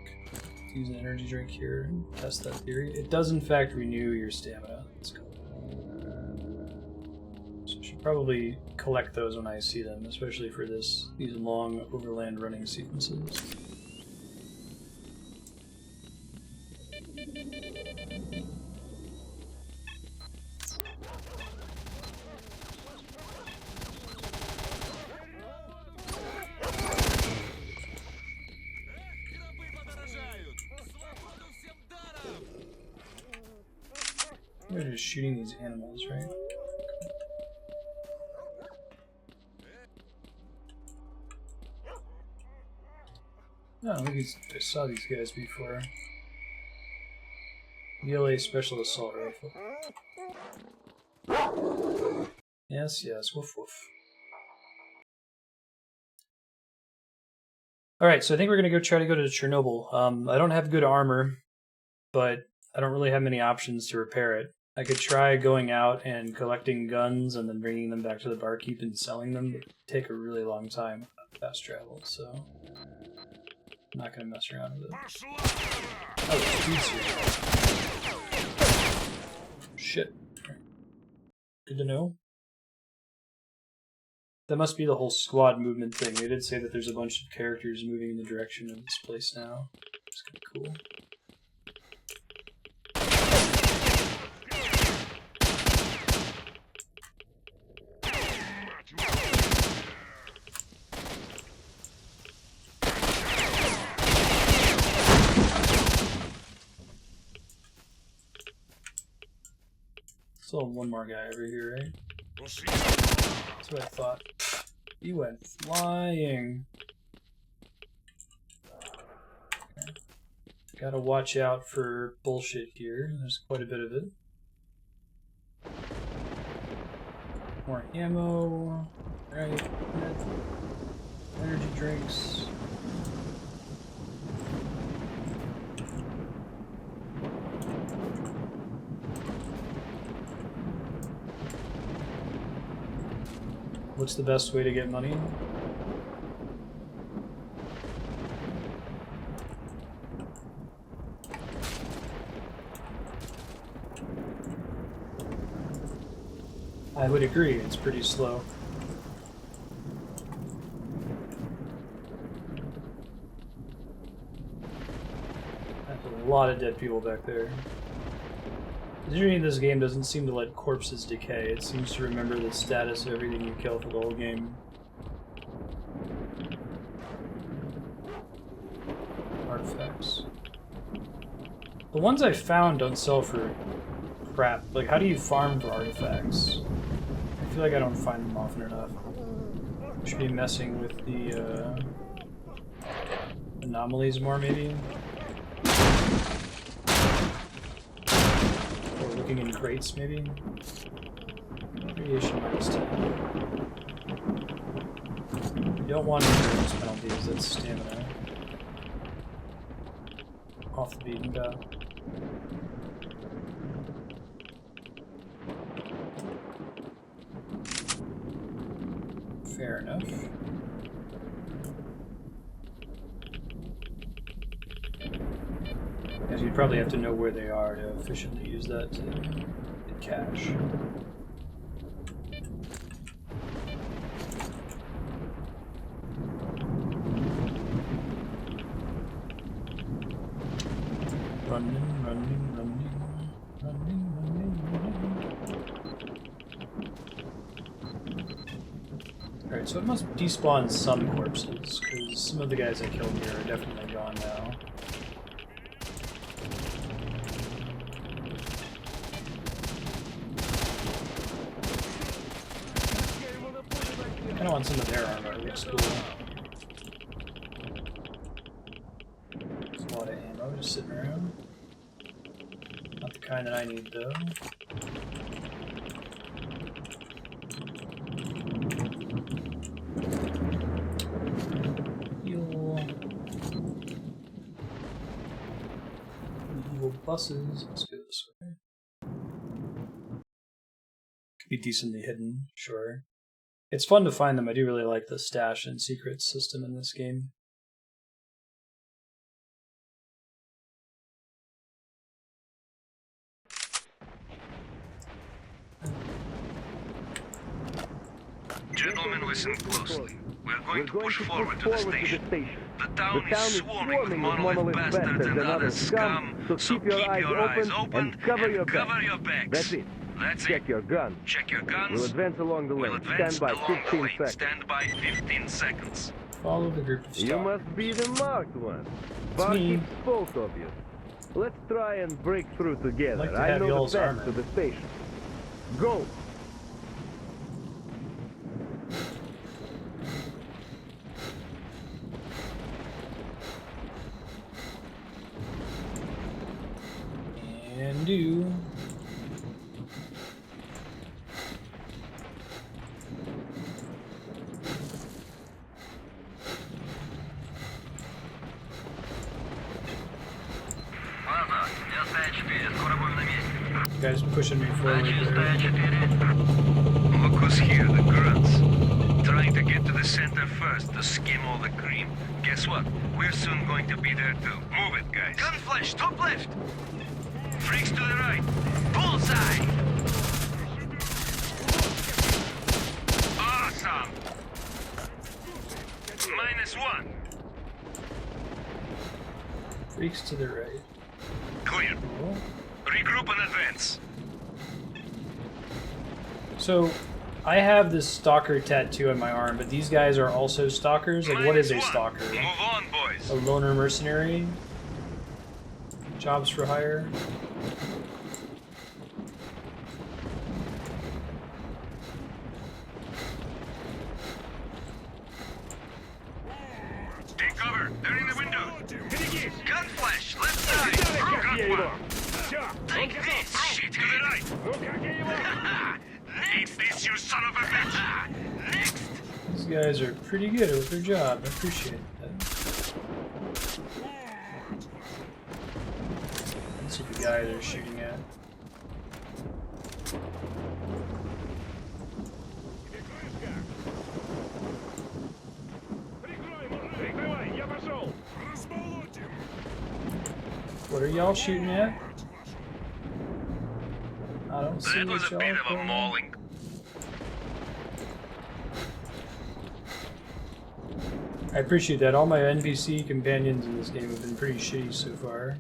Use an energy drink here and test that theory. It does in fact renew your stamina. That's cool. So I should probably collect those when I see them, especially for these long overland running sequences. They're just shooting these animals, right? No, I think I saw these guys before. ELA Special Assault Rifle. Yes, yes, woof woof. Alright, so I think we're going to try to go to Chernobyl. I don't have good armor, but I don't really have many options to repair it. I could try going out and collecting guns and then bringing them back to the barkeep and selling them, but it would take a really long time without fast travel, so I'm not going to mess around with it. Oh, speed's here. Shit. Good to know. That must be the whole squad movement thing. They did say that there's a bunch of characters moving in the direction of this place now. It's kind of cool. Still one more guy over here, right? That's what I thought. He went flying. Okay. Gotta watch out for bullshit here. There's quite a bit of it. More ammo. Right. Energy drinks. What's the best way to get money? I would agree, it's pretty slow. There's a lot of dead people back there. The journey of this game doesn't seem to let corpses decay. It seems to remember the status of everything you kill for the whole game. Artifacts. The ones I found don't sell for crap. Like, how do you farm for artifacts? I feel like I don't find them often enough. Should be messing with the anomalies more, maybe? Looking in crates, maybe? Radiation -10. You don't want endurance penalties, that's stamina. Off the beaten path. Fair enough. Because you'd probably have to know where they are to efficiently use that to get cash. running, running, running, running, running, running. Alright, so it must despawn some corpses, because some of the guys I killed here are definitely gone now. I kinda want some of their armor, it looks cool. There's a lot of ammo just sitting around. Not the kind that I need, though. Evil buses. Let's go this way. Could be decently hidden, sure. It's fun to find them. I do really like the stash and secrets system in this game. Gentlemen, listen closely. We're going to push forward to the station. The town is swarming with monolith bastards and other scum, so keep your eyes open and cover your backs. That's it. That's it. Check your guns. Check your guns. We'll advance along the lane. We'll advance Stand by along 15 the lane. seconds. Stand by 15 seconds. Follow the group of You stars. must be the marked one. It's me. Barkeep spoke of you. Let's try and break through together. Like to I have know y'all's the path armor. to the station. Go! And do. You guys pushing me forward there. Look who's here, the grunts. Trying to get to the center first to skim all the cream. Guess what? We're soon going to be there too. Move it, guys. Gunflash, top left! Freaks to the right. Bullseye! Awesome! -1. Freaks to the right. Clear. Cool. Regroup and advance. So, I have this stalker tattoo on my arm, but these guys are also stalkers? Like, what is a -1. stalker? Move on, boys. A loner mercenary? Jobs for hire? Take cover. They're in the window. Gunflash, left side. Got one. Take this. Shit to the right. Next this, you son of a bitch. Next. These guys are pretty good at their job. I appreciate that. Let's see the guy they're shooting at. What are y'all shooting at? I don't see That was what a bit y'all of a doing. mauling. I appreciate that. All my NPC companions in this game have been pretty shitty so far.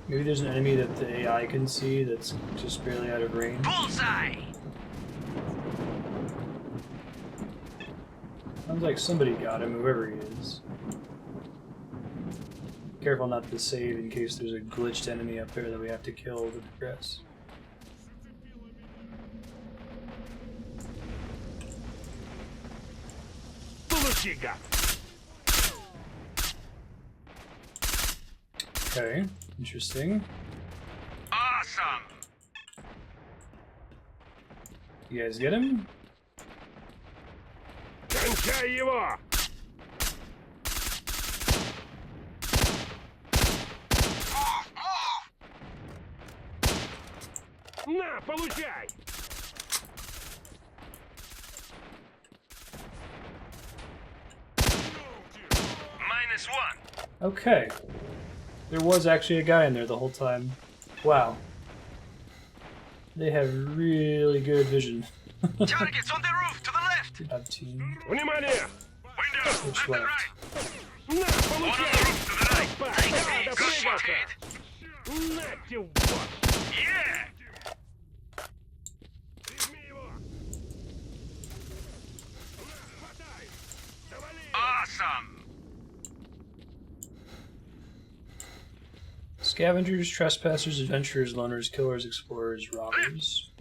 Maybe there's an enemy that the AI can see that's just barely out of range. Bullseye! Sounds like somebody got him, whoever he is. Careful not to save in case there's a glitched enemy up there that we have to kill to progress. Okay, interesting. Awesome! You guys get him? Кончай его! На, получай! -1. Okay. There was actually a guy in there the whole time. Wow. They have really good vision. Targets on the roof to the left! Have team. Внимание! Which left? На, получай! Да, допрыгался! Нате в бок! Прижми его! На, хватай! Завали! Awesome! Scavengers, trespassers, adventurers, loners, killers, explorers, robbers.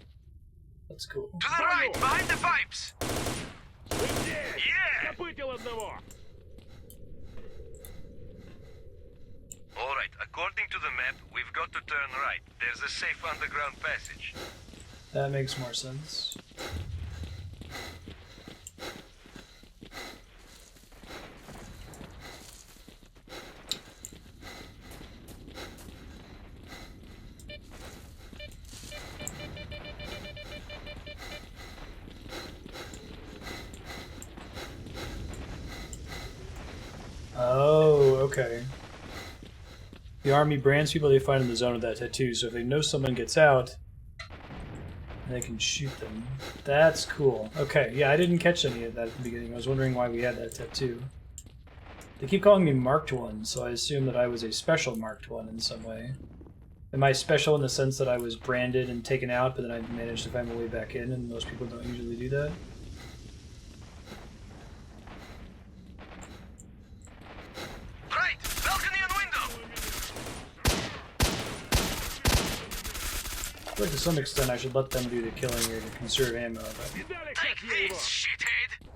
That's cool. To the right, behind the pipes! Вы здесь! Скопытил одного! Alright, according to the map, we've got to turn right. There's a safe underground passage. That makes more sense. Oh, okay. The army brands people they find in the zone with that tattoo, so if they know someone gets out, they can shoot them. That's cool. Okay, yeah, I didn't catch any of that at the beginning. I was wondering why we had that tattoo. They keep calling me Marked One, so I assume that I was a special Marked One in some way. Am I special in the sense that I was branded and taken out, but then I managed to find my way back in, and most people don't usually do that? Right! Balcony and window! But to some extent, I should let them do the killing here to conserve ammo. But... Take this, shithead!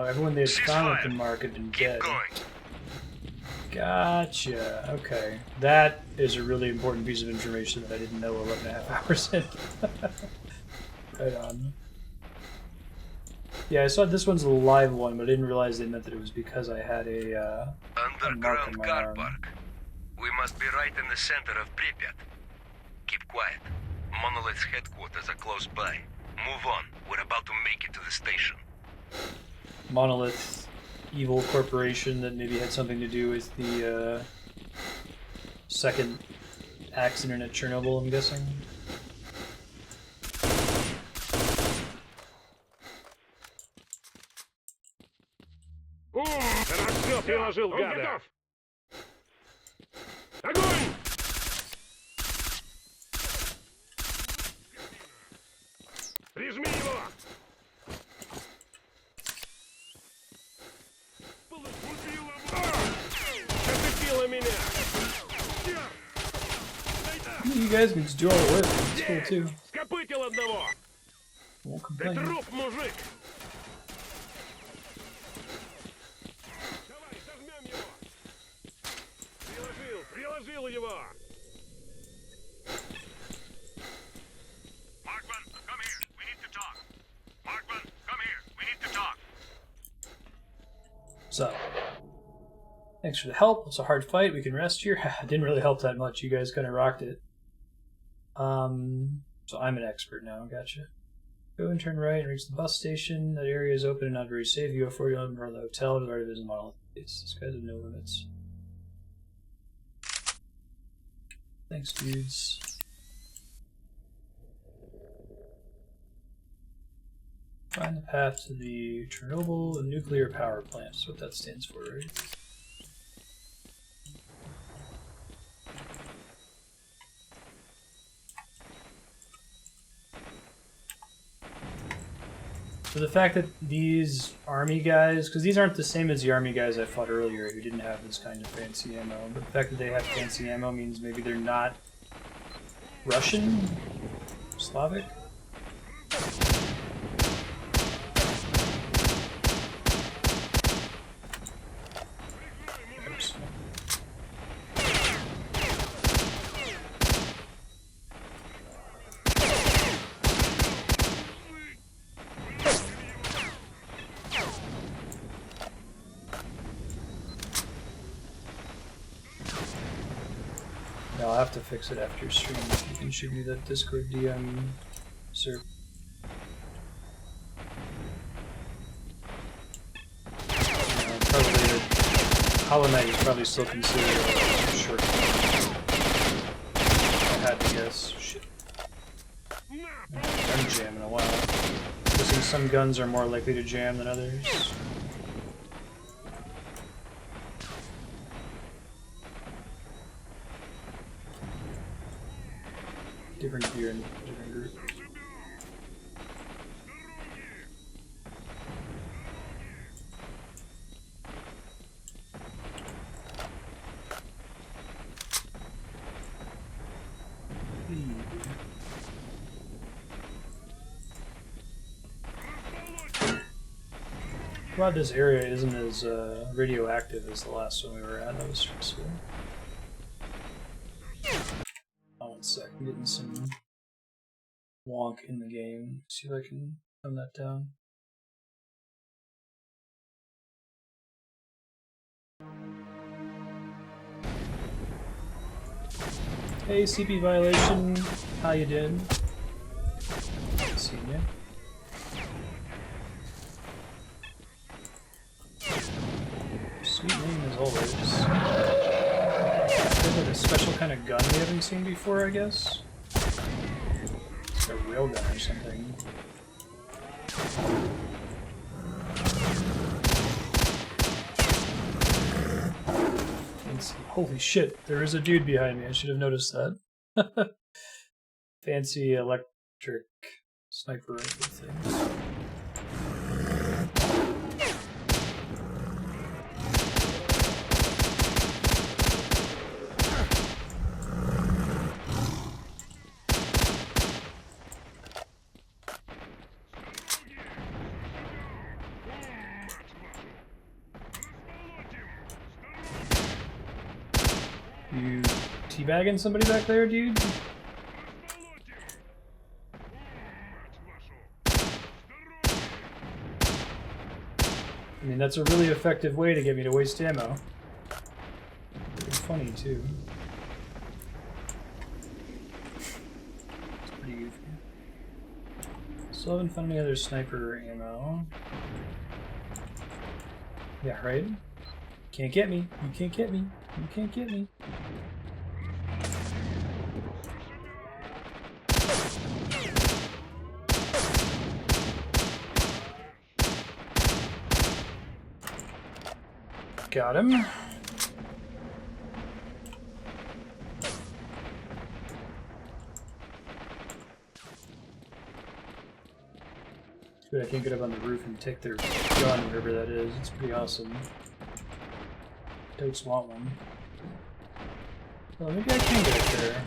Everyone they've found at the mark had been dead. Going. Gotcha. Okay. That is a really important piece of information that I didn't know 11.5 hours in. Right on. Yeah, I saw this one's a live one, but I didn't realize they meant that it was because I had a mark on Underground my car arm. park. We must be right in the center of Pripyat. Keep quiet. Monolith's headquarters are close by. Move on. We're about to make it to the station. Monolith, evil corporation that maybe had something to do with the second accident at Chernobyl, I'm guessing. Хорошо приложил, гада! Огонь! Прижми его! Зацепила меня! You guys can just do all the work. It's cool too. Скопытил одного! Won't Ты complain. труп, мужик! Давай, сожмем его! Приложил его! Markman, come here. We need to talk. Markman, come here. We need to talk. So, thanks for the help. It's a hard fight. We can rest here. It didn't really help that much. You guys kind of rocked it. So I'm an expert now. Gotcha. Go and turn right and reach the bus station. That area is open and not very safe. You go 40 in front of the hotel to the right of his model. This guy's have no limits. Thanks, dudes. Find the path to the Chernobyl nuclear power plant. That's what that stands for, right? So the fact that these army guys, because these aren't the same as the army guys I fought earlier who didn't have this kind of fancy ammo, but the fact that they have fancy ammo means maybe they're not Russian? Slavic? Oops. Yeah, I'll have to fix it after stream. You can shoot me that Discord DM, sir. Probably Hollow Knight is probably still considered a short. I had to guess. Shit. I'm jamming. I want guessing some guns are more likely to jam than others. Different gear in different groups. Glad this area isn't as radioactive as the last one we were at. That was stressful. Oh, 1 sec. I'm getting some wonk in the game. See if I can turn that down. Hey, CP violation. How you doing? Seen ya. Sweet name as always. There's like a special kind of gun we haven't seen before, I guess. It's like a railgun or something. Holy shit, there is a dude behind me. I should have noticed that. Fancy electric sniper rifle things. You teabagging somebody back there, dude? I mean, that's a really effective way to get me to waste ammo. Pretty funny, too. It's pretty goofy. Still haven't found any other sniper ammo. Yeah, right? Can't get me. You can't get me. You can't get me. Got him. Good, I can't get up on the roof and take their gun, whatever that is. It's pretty awesome. Totes want one. Well, maybe I can get it there.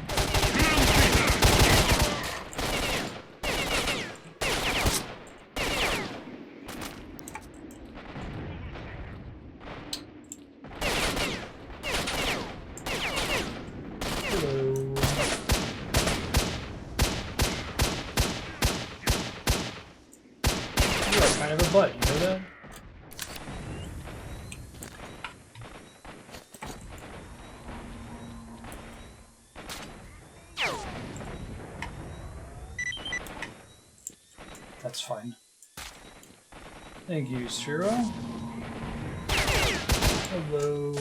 Hello. You are kind of a butt, you know that? That's fine. Thank you, Shiro. Hello.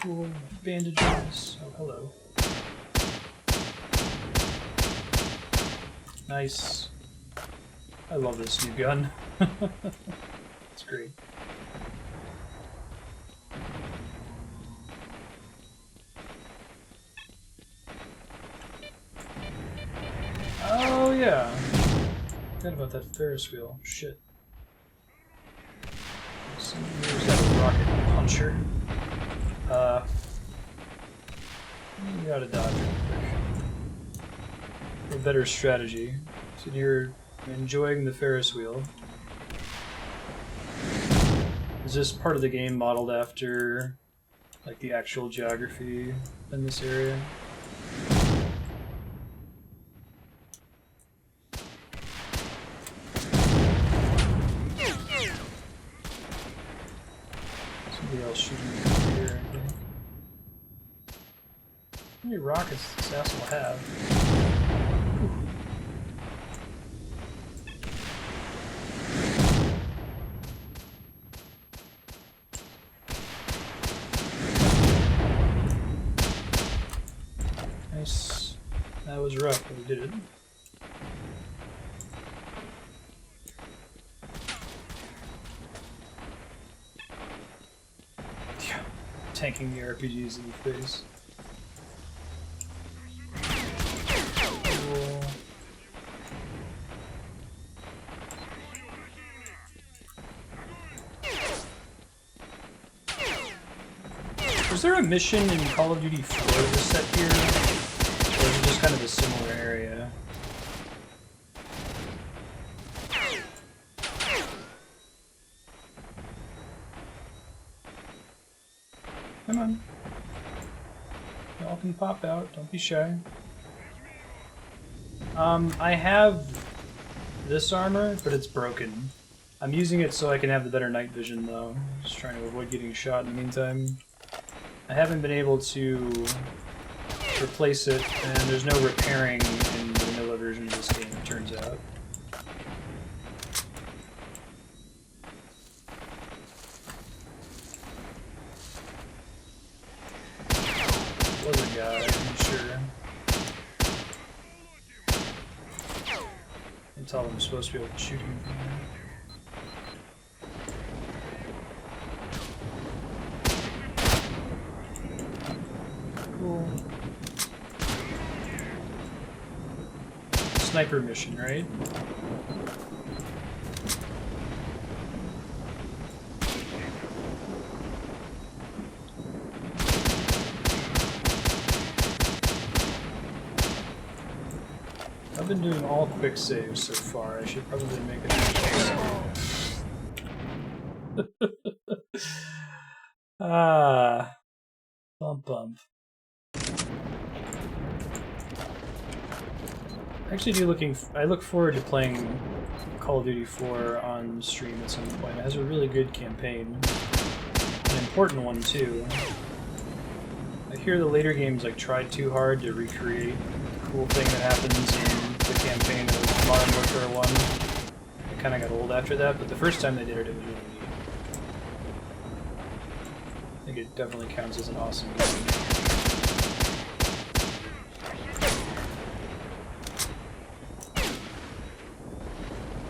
Cool bandages. Oh, hello. Nice. I love this new gun. It's great. Oh yeah. Forgot about that Ferris wheel. Shit. There's that rocket puncher. You gotta dodge real quick. A better strategy. So you're enjoying the Ferris wheel. Is this part of the game modeled after like the actual geography in this area? Somebody else shooting me over here, I think. How many rockets does this asshole have? That was rough, but we did it. Yeah, tanking the RPGs in the face. Cool. Was there a mission in Call of Duty 4 that was set here? Or is it just kind of a similar area? Come on. Y'all can pop out, don't be shy. I have this armor, but it's broken. I'm using it so I can have the better night vision though. Just trying to avoid getting shot in the meantime. I haven't been able to replace it, and there's no repairing in the vanilla version of this game, it turns out. Was a guy, I'm sure. I can tell I'm supposed to be able to shoot him from there. Cool. Sniper mission, right? I've been doing all quick saves so far. I should probably make it. Ah, bump bump. Actually, I look forward to playing Call of Duty 4 on stream at some point. It has a really good campaign, an important one too. I hear the later games like tried too hard to recreate the cool thing that happens in the campaign of Modern Warfare 1. It kind of got old after that, but the first time they did it, it was really neat. I think it definitely counts as an awesome game.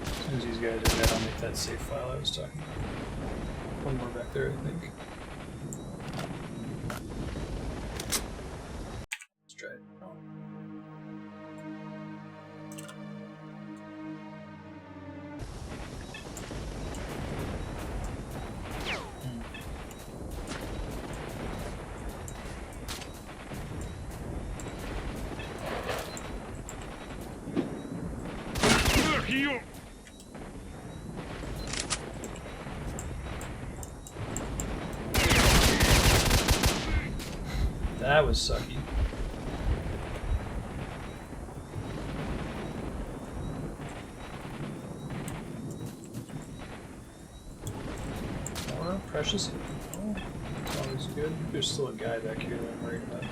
As soon as these guys are dead, I'll make that save file I was talking about. One more back there, I think. Let's try it. Oh. That was sucky. More precious info. That's always good. There's still a guy back here that I'm worried about.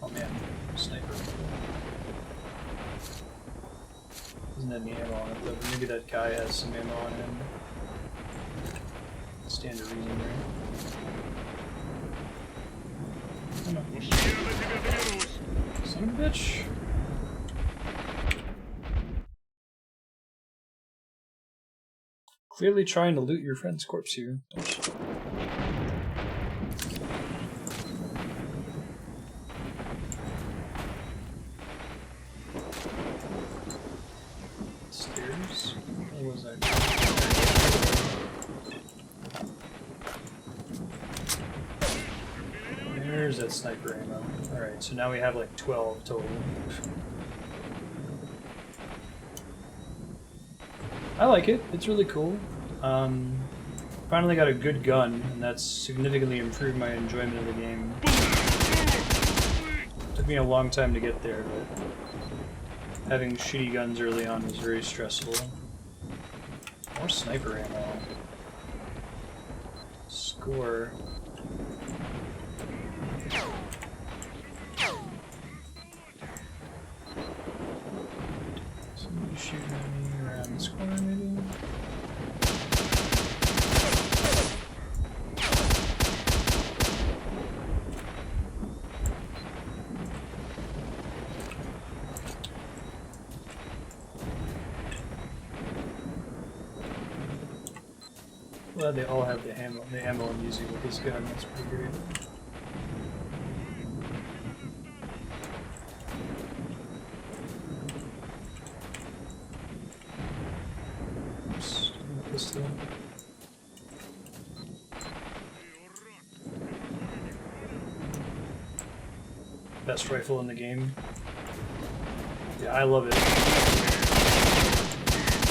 Oh man, sniper. Doesn't have any ammo on it though, but maybe that guy has some ammo on him. Stand to reason, right? Son of a bitch. Clearly trying to loot your friend's corpse here, don't you? Stairs? Where was I? There's that sniper ammo. Alright, so now we have like 12 total. I like it. It's really cool. Finally got a good gun, and that's significantly improved my enjoyment of the game. Took me a long time to get there, but having shitty guns early on was very stressful. More sniper ammo. Score. Somebody shooting at me around this corner, maybe? Glad they all have the ammo I'm using with this gun. That's pretty great. Oops, pistol. Best rifle in the game. Yeah, I love it.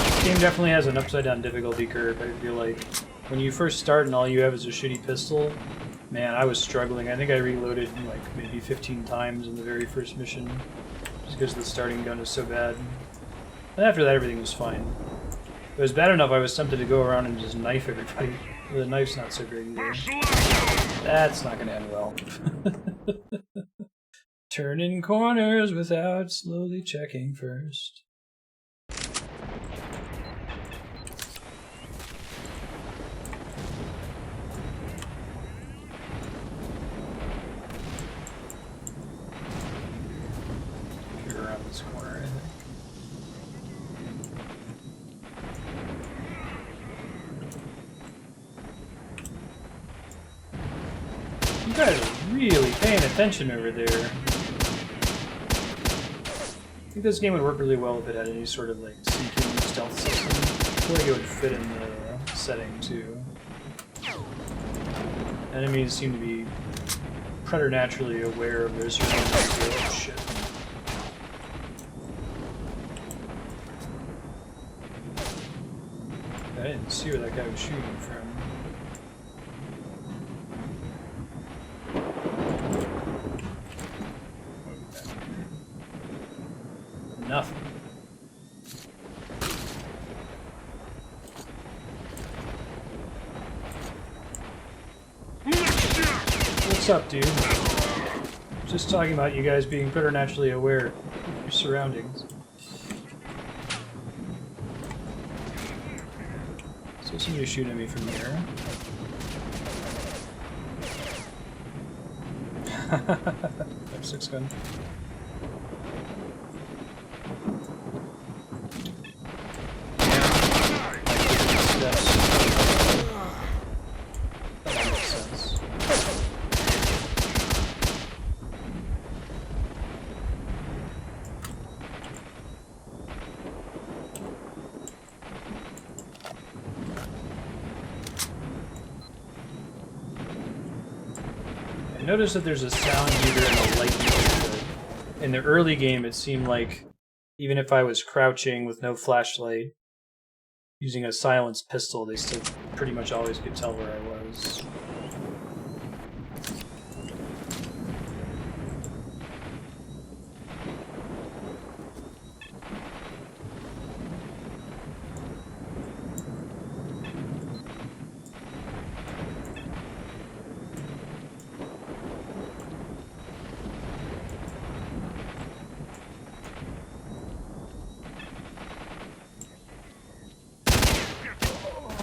This game definitely has an upside down difficulty curve. I feel like when you first start and all you have is a shitty pistol, man, I was struggling. I think I reloaded like maybe 15 times in the very first mission, just because the starting gun is so bad. And after that, everything was fine. It was bad enough I was tempted to go around and just knife everybody. The knife's not so great either. That's not going to end well. Turning corners without slowly checking first. You're around this corner, I think. You guys are really paying attention over there. I think this game would work really well if it had any sort of like sneaking stealth system. I feel like it would fit in the setting too. Enemies seem to be preternaturally aware of their surroundings. Oh shit. I didn't see where that guy was shooting from. Nothing. What's up, dude? Just talking about you guys being preternaturally aware of your surroundings. So somebody's shooting at me from here. F6 gun. Notice that there's a sound meter and a light meter. In the early game, it seemed like even if I was crouching with no flashlight, using a silenced pistol, they still pretty much always could tell where I was.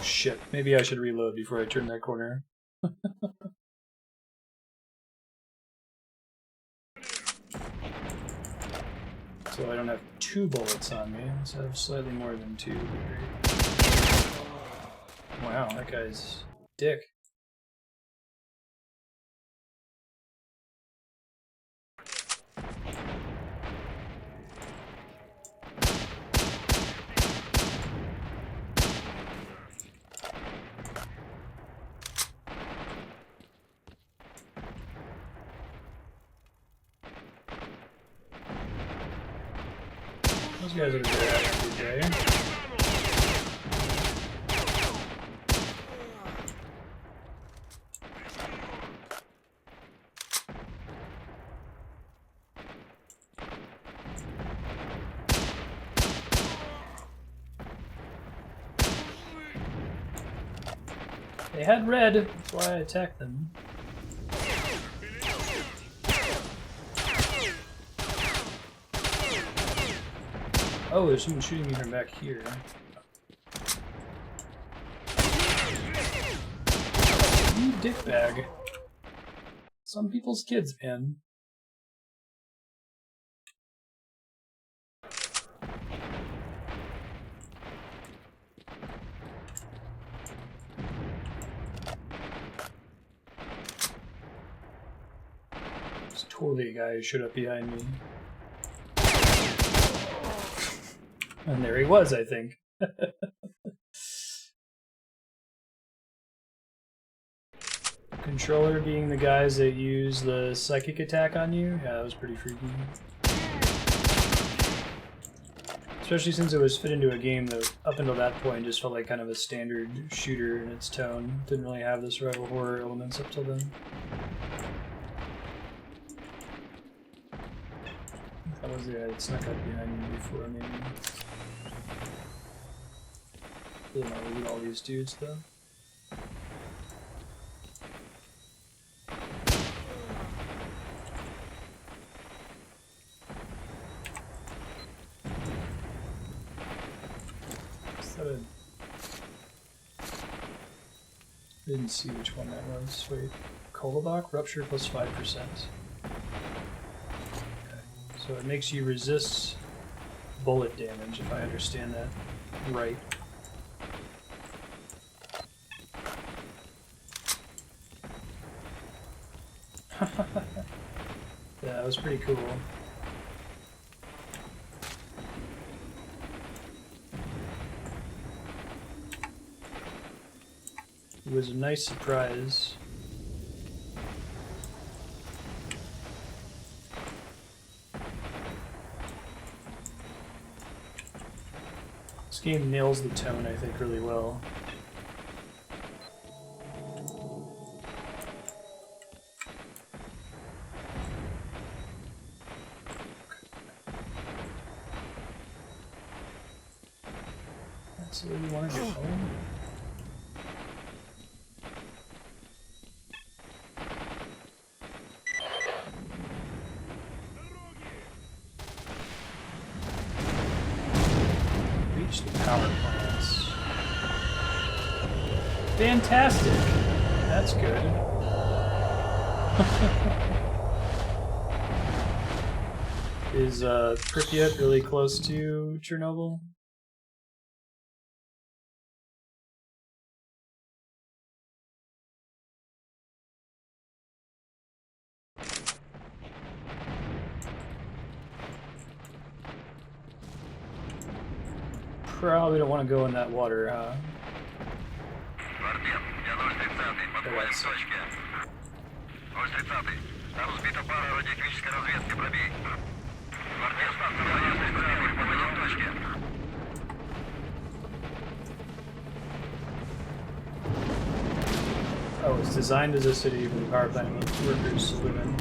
Shit, maybe I should reload before I turn that corner. So I don't have 2 bullets on me, so I have slightly more than 2. Wow, that guy's dick. Those guys are there every day. They had red, that's why I attacked them. Oh, there's someone shooting me from back here. You dickbag. Some people's kids, man. It's totally a guy who showed up behind me. And there he was, I think. Controller being the guys that use the psychic attack on you? Yeah, that was pretty freaky. Especially since it was fit into a game that, up until that point, just felt like kind of a standard shooter in its tone. Didn't really have the survival horror elements up till then. That was the guy that snuck up behind me before, maybe. Really want to loot all these dudes, though. Didn't see which one that was. Wait, Kolobok? Rupture plus 5%. Okay. So it makes you resist bullet damage, if I understand that right. Yeah, that was pretty cool. It was a nice surprise. This game nails the tone, I think, really well. That's where we want to get home. Reach the power plants. Fantastic! That's good. Is Pripyat really close to Chernobyl? Probably don't want to go in that water, huh? Oh, it's designed as a city for the power plant workers to live in.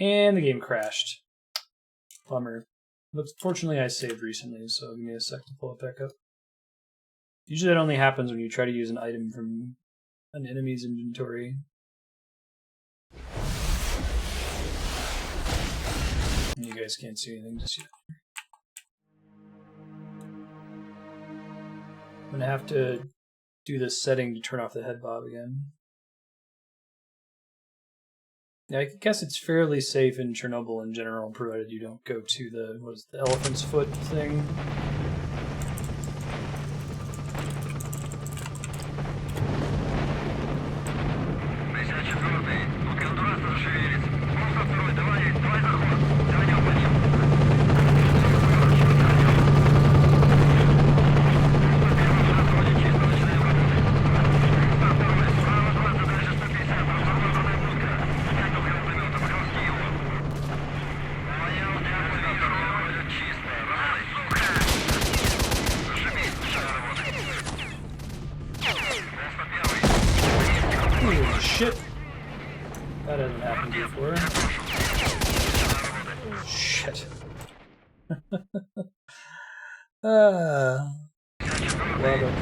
And the game crashed. Bummer. But fortunately I saved recently, so give me a sec to pull it back up. Usually that only happens when you try to use an item from an enemy's inventory. And you guys can't see anything just yet. I'm gonna have to do this setting to turn off the head bob again. Yeah, I guess it's fairly safe in Chernobyl in general, provided you don't go to the, what is it, the elephant's foot thing. Holy shit! That hasn't happened before. Shit. Love it.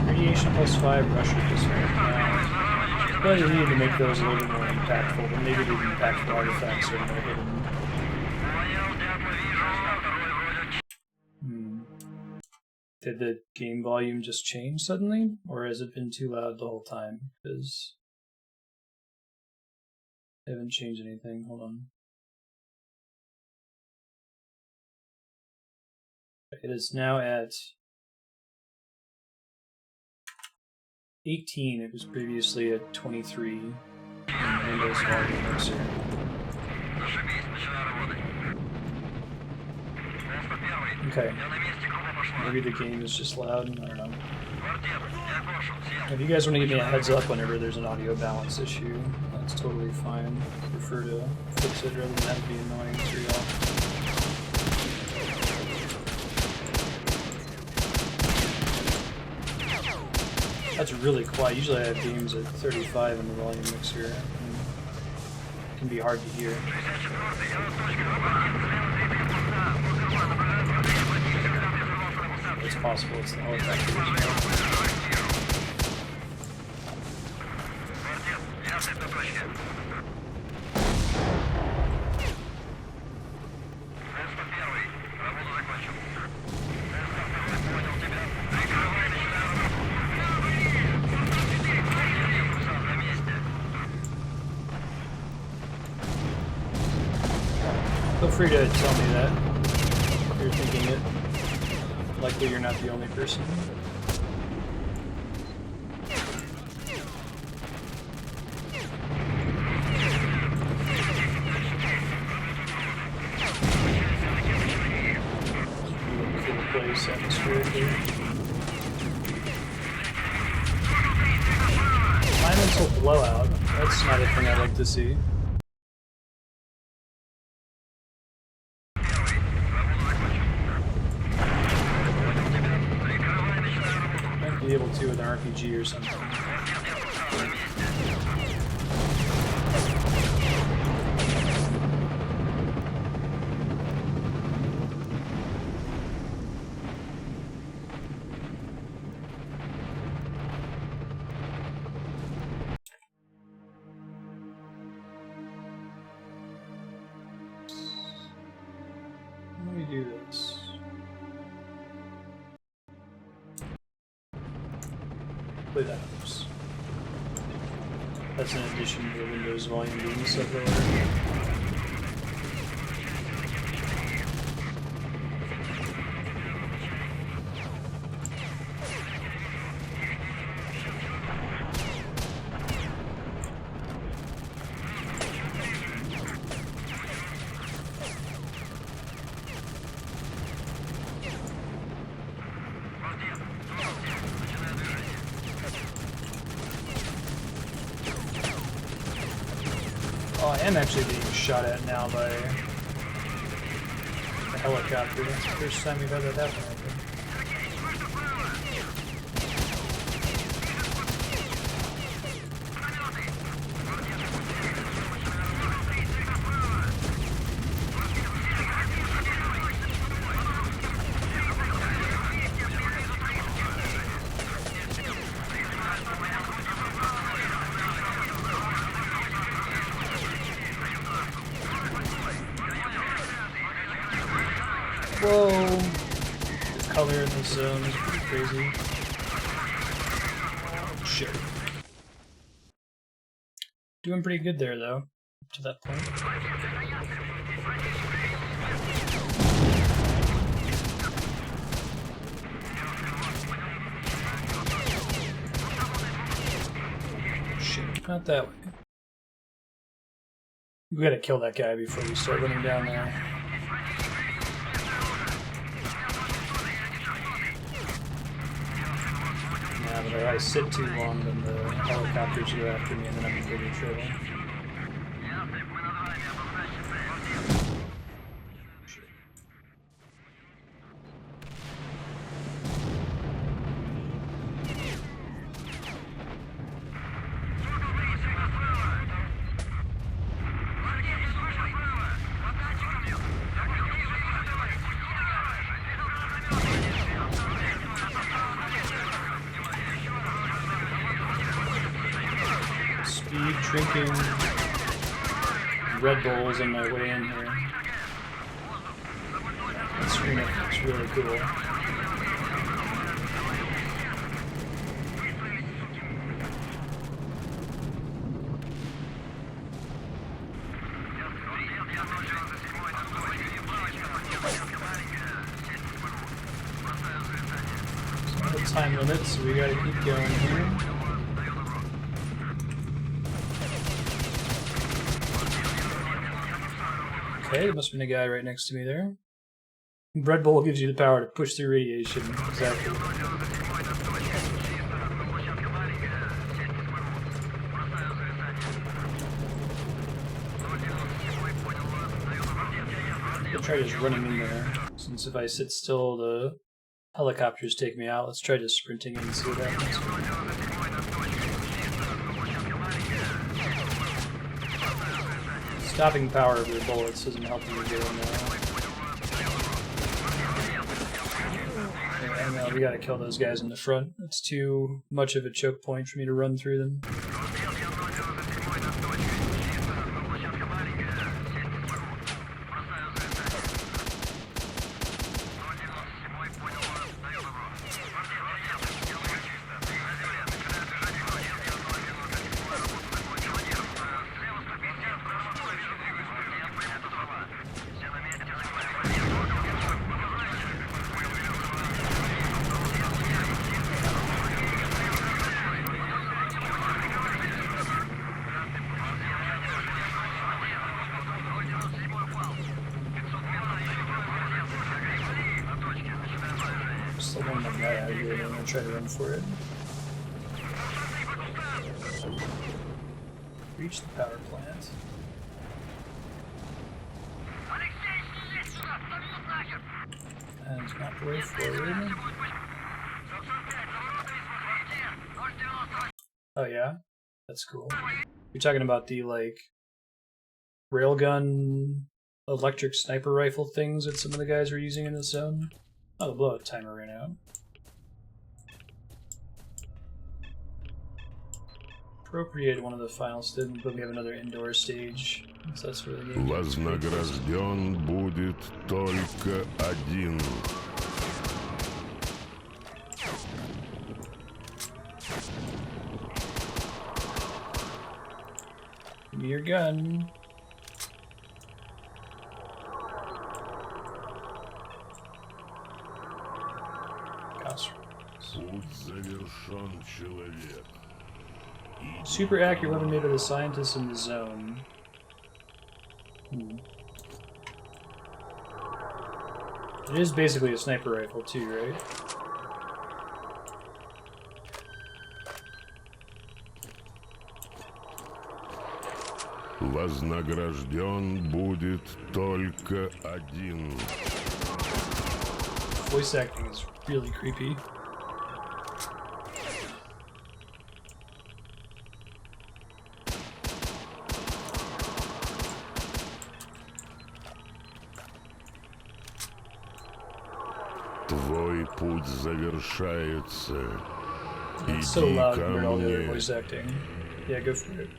Radiation plus 5, Russia plus 5. But you need to make those a little bit more impactful, but maybe the impactful artifacts are more hidden. Did the game volume just change suddenly? Or has it been too loud the whole time? Because They haven't changed anything. Hold on. It is now at 18. It was previously at 23 in Windows volume mixer. Okay. Maybe the game is just loud. I don't know. If you guys want to give me a heads up whenever there's an audio balance issue, that's totally fine. I prefer to fix it rather than have it be annoying for y'all. That's really quiet. Usually I have games at 35 in the volume mixer. It can be hard to hear. It's possible it's the helicopter. Feel free to tell me that if you're thinking it. Likely you're not the only person. For the place atmospherically. Environmental blowout. That's not a thing I'd like to see. Be able to with an RPG or something. Let me do this. Play that helps. That's in addition to the Windows volume being set lower. Oh, I am actually being shot at now by a helicopter. That's the first time we've had that happen, I think. Whoa! The color in this zone is pretty crazy. Shit. Doing pretty good there, though, up to that point. Shit, not that way. We gotta kill that guy before we start running down there. Yeah, but if I sit too long, then the helicopters go after me, and then I'm in bigger trouble. Speed drinking Red Bulls on my way in here. That screen looks really cool. time limit, so we gotta keep going here. Okay, there must have been a guy right next to me there. Red Bull gives you the power to push through radiation. Exactly. I'll try just running in there, since if I sit still, the helicopters take me out. Let's try just sprinting in and see what happens. Stopping power of your bullets isn't helping you get in there. Yeah, no, we gotta kill those guys in the front. It's too much of a choke point for me to run through them. Still don't have that out of here, I'm gonna try to run for it. Reach the power plant. And not the way forward. Oh yeah? That's cool. You're talking about the, like, railgun electric sniper rifle things that some of the guys were using in this zone? Oh, the blowout timer ran out. Appropriated one of the final students, but we have another indoor stage. So that's where the game gets Вознагражден будет только один. Give me your gun. Путь завершен, человек. Super accurate weapon made by the scientists in the zone. It is basically a sniper rifle too, right? Вознагражден будет только один. Voice acting is really creepy. Твой путь завершается. It's so Иди loud ко compared to all the other мне. voice acting. Yeah, go for it.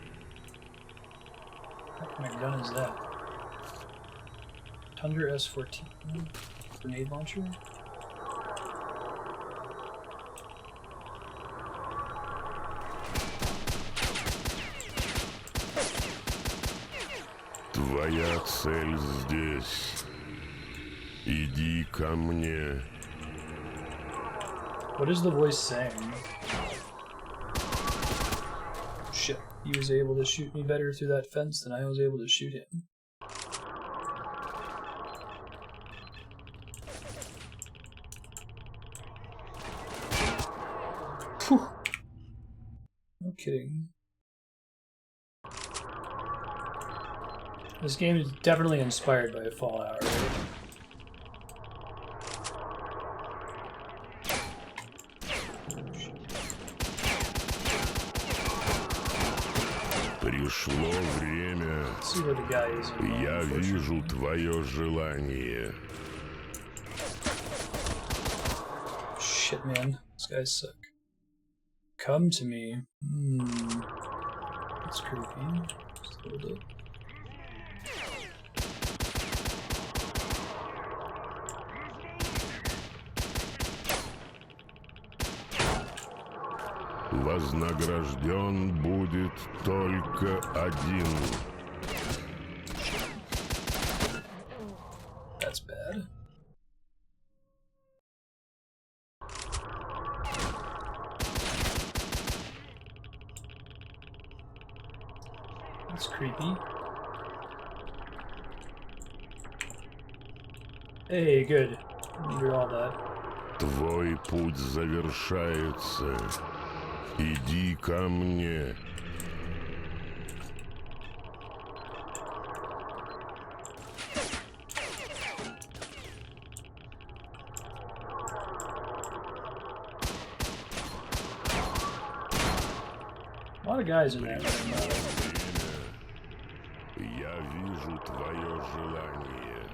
What kind of gun is that? Tundra S14. Grenade launcher? Твоя цель здесь. Иди ко мне. What is the voice saying? Shit, he was able to shoot me better through that fence than I was able to shoot him. Whew. No kidding. This game is definitely inspired by Fallout, right? Пришло время. See where the guy is. Я вижу твое желание. Shit, man. These guys suck. Come to me. That's creepy. Just a little bit. Вознагражден будет только один. That's bad. That's creepy. Hey, good. Needed all that. Твой путь завершается. Иди ко мне. A lot of guys in that room. Я вижу твое желание.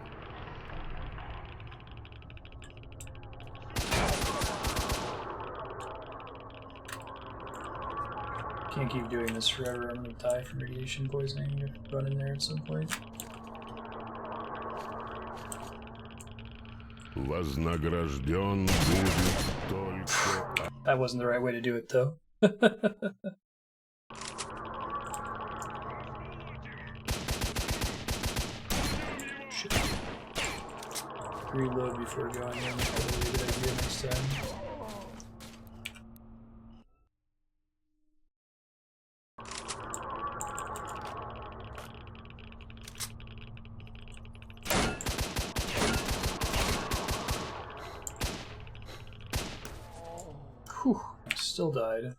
Can't keep doing this forever. I'm gonna die from radiation poisoning if I run in there at some point. Вознагражден будет только... That wasn't the right way to do it, though. Shit. Reload before going in. Probably a good idea next time. Whew, I still died.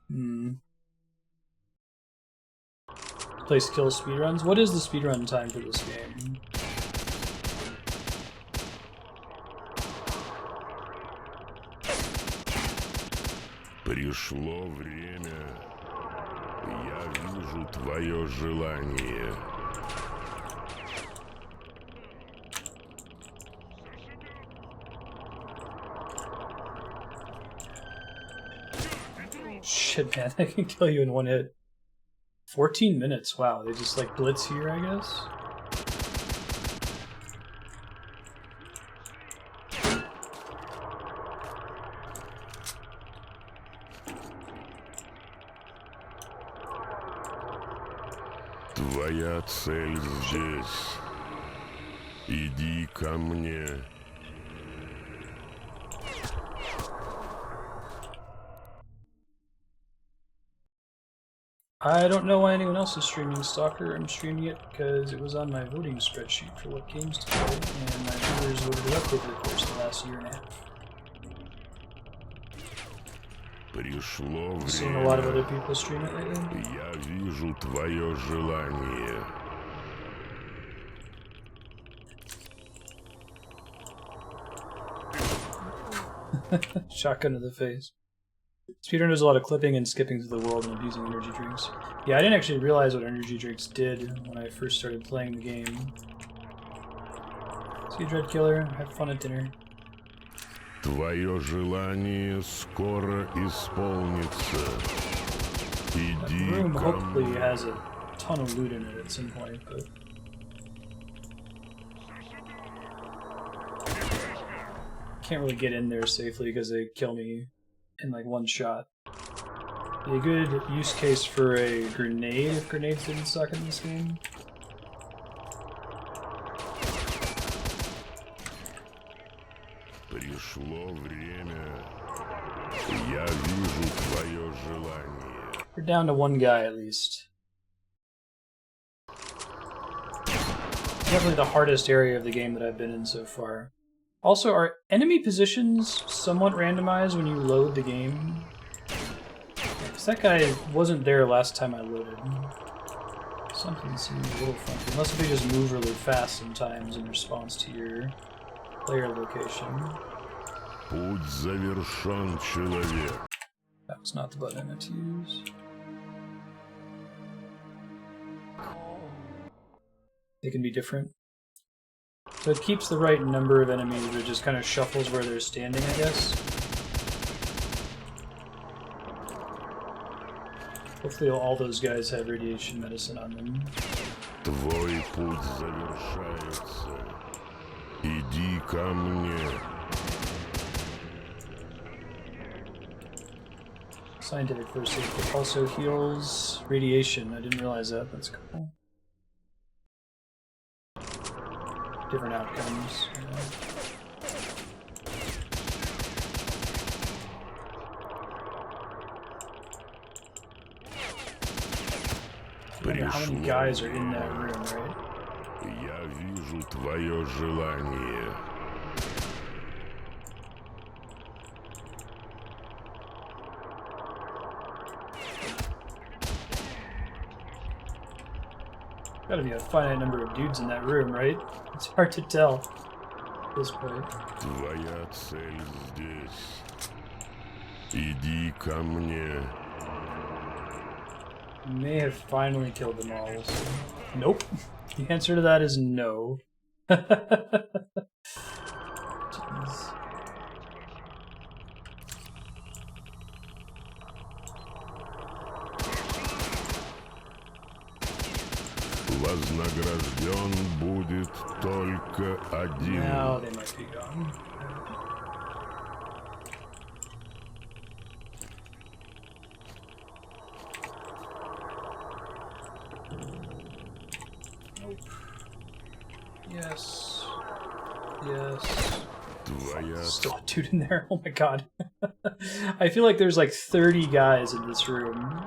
Play skill speedruns? What is the speedrun time for this game? Пришло время. Я вижу твое желание. Shit, man, I can kill you in one hit. 14 minutes, wow, they just like blitz here, I guess? Твоя цель здесь. Иди ко мне. I don't know why anyone else is streaming S.T.A.L.K.E.R. I'm streaming it because it was on my voting spreadsheet for what games to play, and my viewers voted it up over the course of the last year and a half. Пришло время. Seen a lot of other people stream it lately. Я вижу твое желание. Shotgun to the face. Speedrun does a lot of clipping and skipping through the world and abusing energy drinks. Yeah, I didn't actually realize what energy drinks did when I first started playing the game. See you, Dread Killer. Have fun at dinner. Твое желание скоро исполнится. That Иди room ко hopefully мне. has a ton of loot in it at some point, but... Can't really get in there safely because they kill me in like one shot. Be a good use case for a grenade if grenades didn't suck in this game. Пришло время. Я вижу твое желание. We're down to one guy at least. Definitely the hardest area of the game that I've been in so far. Also, are enemy positions somewhat randomized when you load the game? Because that guy wasn't there last time I loaded. Something seems a little funky. Unless they just move really fast sometimes in response to your player location. Путь завершен, человек. That was not the button I meant to use. They can be different. So it keeps the right number of enemies, but it just kind of shuffles where they're standing, I guess. Hopefully all those guys have radiation medicine on them. Твой путь завершается. Иди ко мне. Scientific first aid kit also heals radiation. I didn't realize that. That's cool. Different outcomes. Yeah. wonder how many guys are in that room, right? Я вижу твое желание. Gotta be a finite number of dudes in that room, right? It's hard to tell at this point. Твоя цель здесь. Иди ко мне. May have finally killed them all. So. Nope. The answer to that is no. Jeez. Вознагражден будет только один. Now they might be gone. Nope. Yes. Yes. Still a dude in there. Oh my god. I feel like there's like 30 guys in this room.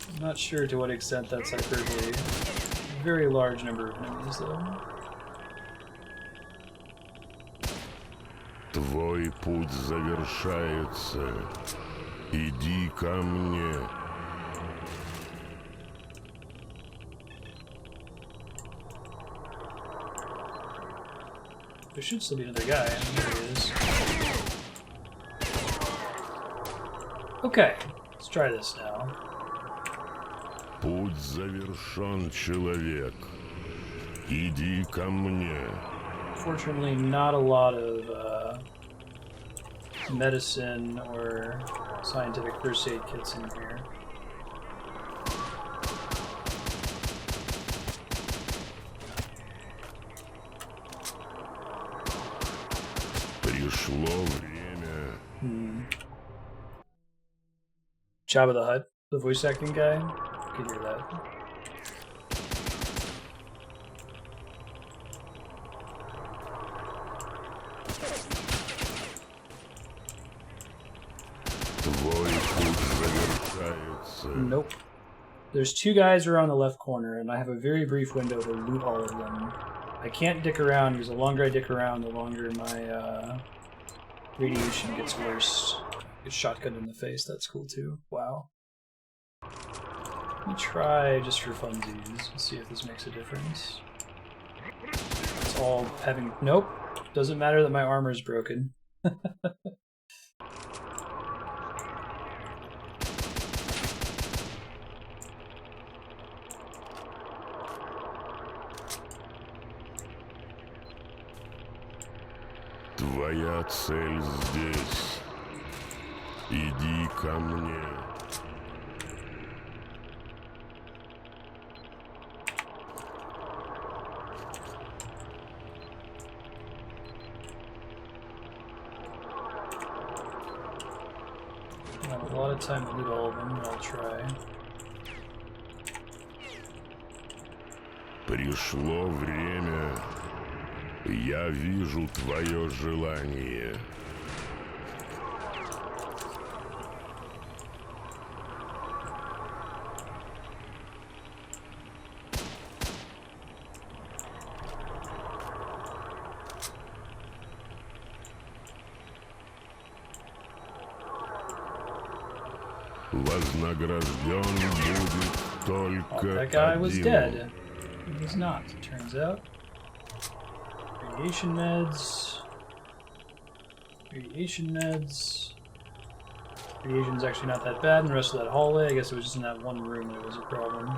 I'm not sure to what extent that's hyperbole. Very large number of enemies, though. Твой путь завершается. Иди ко мне. There should still be another guy. There he is. Okay, let's try this now. Путь завершен, человек. Иди ко мне. Fortunately, not a lot of medicine or scientific first aid kits in here. Пришло время. Jabba the Hutt, the voice acting guy. I could hear that. Твой путь завершается. Nope. There's two guys around the left corner, and I have a very brief window to loot all of them. I can't dick around, because the longer I dick around, the longer my radiation gets worse. Get shotgunned in the face, that's cool too. Wow. Let me try just for funsies, and see if this makes a difference. It's all having... Nope. Doesn't matter that my armor's broken. Твоя цель здесь. Иди ко мне. I have a lot of time to loot all of them, but I'll try. Пришло время. Я вижу твое желание. Вознагражден будет только That guy was один. dead. He was not, it turns out. Radiation meds. Radiation meds. Radiation's actually not that bad in the rest of that hallway. I guess it was just in that one room that was a problem.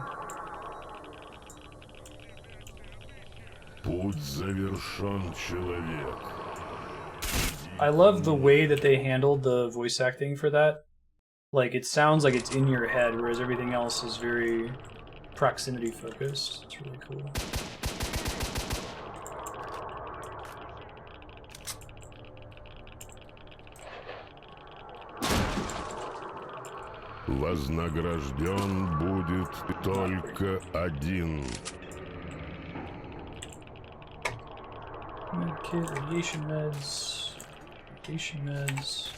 Путь завершен, человек. I love the way that they handled the voice acting for that. Like, it sounds like it's in your head, whereas everything else is very proximity focused. It's really cool. Вознагражден будет только один. Medkit, radiation meds. Radiation meds.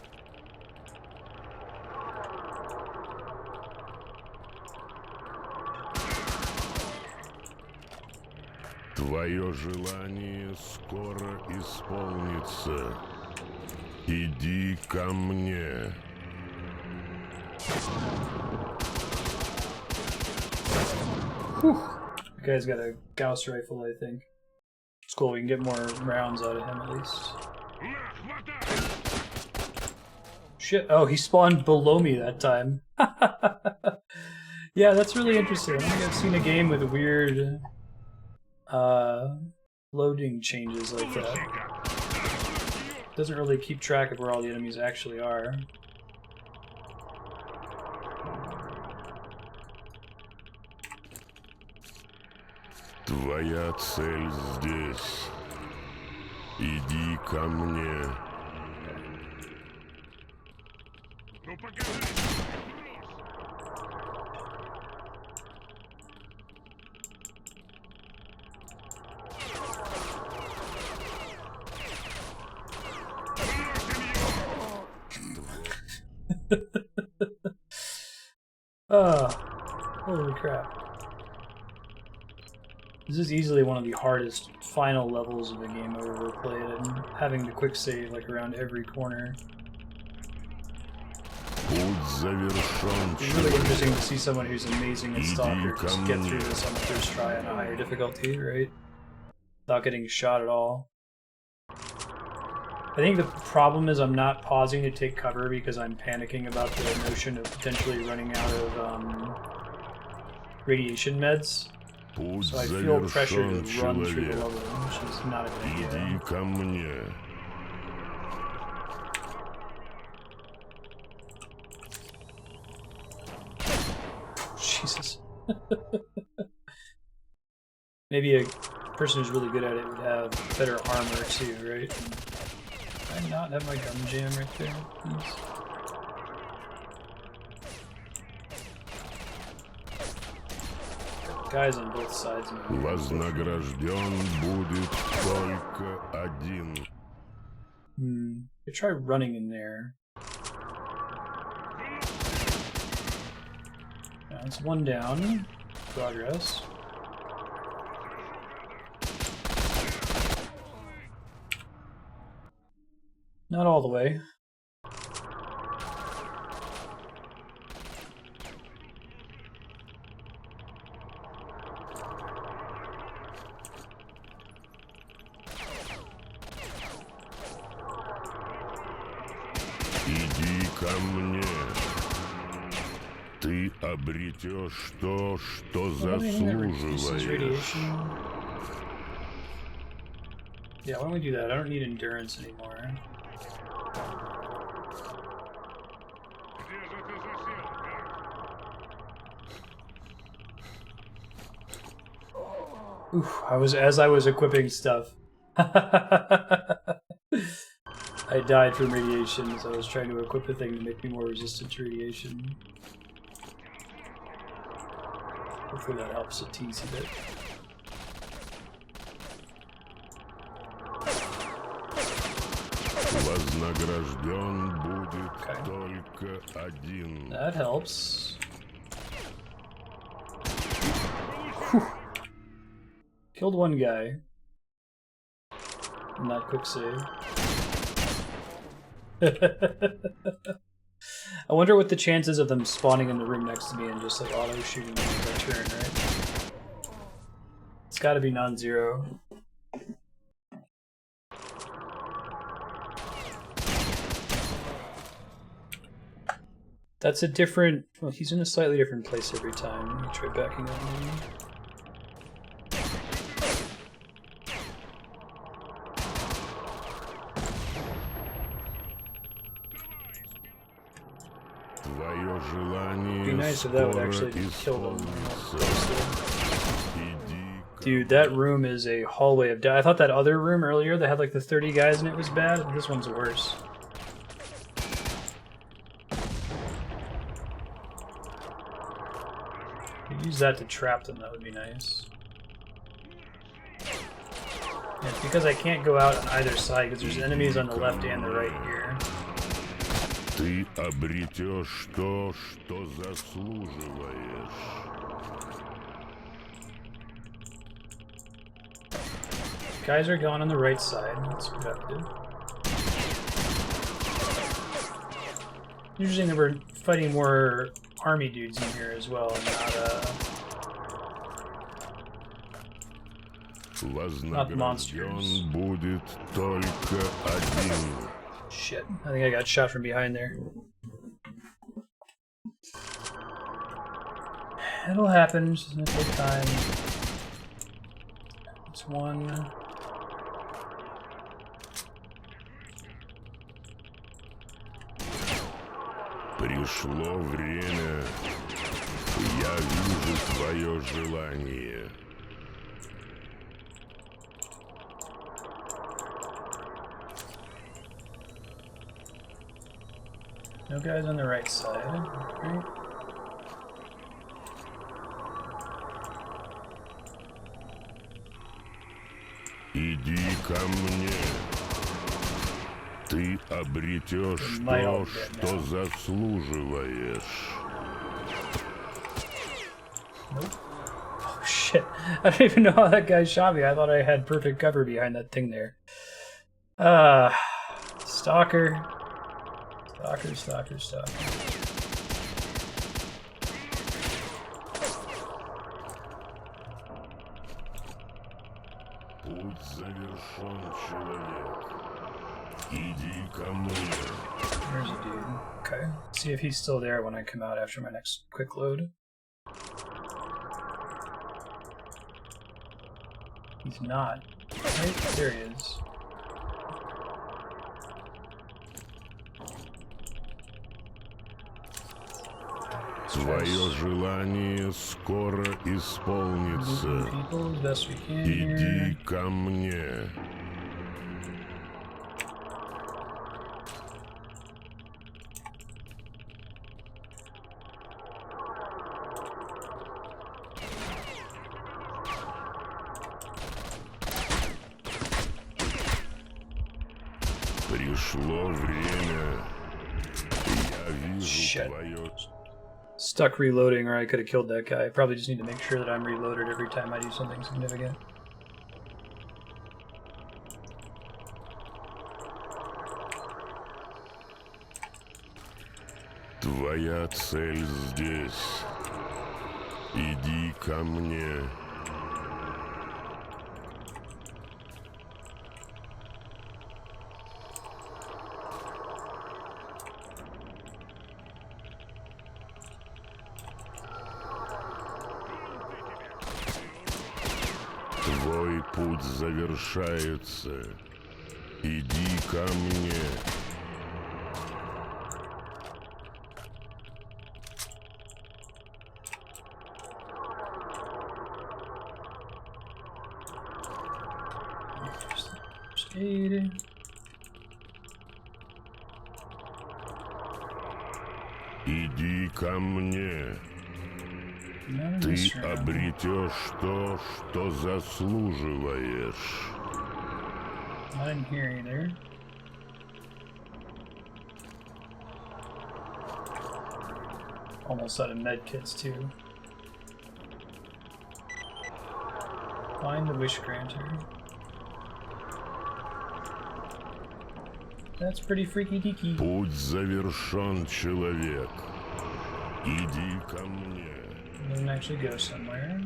Твое желание скоро исполнится. Иди ко мне. Whew. The guy's got a Gauss rifle, I think. It's cool, we can get more rounds out of him at least. Shit, oh, he spawned below me that time. Yeah, that's really interesting. I don't think I've seen a game with weird loading changes like that. Doesn't really keep track of where all the enemies actually are. Твоя цель здесь. Иди ко мне. Ну покажи. Oh, holy crap. This is easily one of the hardest final levels of the game I've ever played, and having the quick save like around every corner. It's really interesting to see someone who's amazing at S.T.A.L.K.E.R just get through this on the first try on a higher difficulty, right? Without getting shot at all. I think the problem is I'm not pausing to take cover because I'm panicking about the notion of potentially running out of radiation meds. So I feel pressure to run through the level, which is not a good idea. Jesus. Maybe a person who's really good at it would have better armor too, right? Did I not have my gun jam right there? Please. Guys on both sides of me. Вознагражден будет только один. I try running in there. That's one down. Progress. Not all the way. Иди ко мне. Ты обретешь то, что заслуживаешь. Yeah, why don't we do that? I don't need endurance anymore. Oof, as I was equipping stuff. I died from radiation, so I was trying to equip the thing to make me more resistant to radiation. Hopefully that helps a teensy bit. Вознагражден будет только один. That helps. Whew. Killed one guy. Not quick save. I wonder what the chances of them spawning in the room next to me and just like auto shooting me as I turn, right? It's gotta be non-zero. That's a different... Well, he's in a slightly different place every time. Let me try backing up maybe. It'd be nice if that would actually kill them. Dude, that room is a hallway of death. I thought that other room earlier that had like the 30 guys in it was bad. This one's worse. Use that to trap them, that would be nice. Yeah, it's because I can't go out on either side because there's enemies on the left and the right here. Ты обретешь то, что заслуживаешь. Guys are going on the right side. That's productive. Usually we're fighting more army dudes in here as well, and not monsters. Будет только один. Shit, I think I got shot from behind there. It'll happen, it's just gonna take time. It's one. Пришло время. Я вижу твое желание. No guys on the right side, right? Иди ко мне. Ты обретешь то, что заслуживаешь. Nope. Oh shit. I don't even know how that guy shot me. I thought I had perfect cover behind that thing there. Stalker. Stalker. Путь завершен, человек. Иди ко мне. There's a dude. Okay. See if he's still there when I come out after my next quick load. He's not. Right? There he is. Твое желание скоро исполнится. Иди ко мне. Пришло время. Я вижу твое... Stuck reloading, or I could have killed that guy. I probably just need to make sure that I'm reloaded every time I do something significant. Твоя цель здесь. Иди ко мне. Твой путь завершается. Иди ко мне. Иди ко мне. Ты обретешь то, что заслуживаешь. Not in here either. Almost out of med kits too. Find the wish granter. That's pretty freaky deaky. Путь завершен, человек. Иди ко мне. Doesn't actually go somewhere.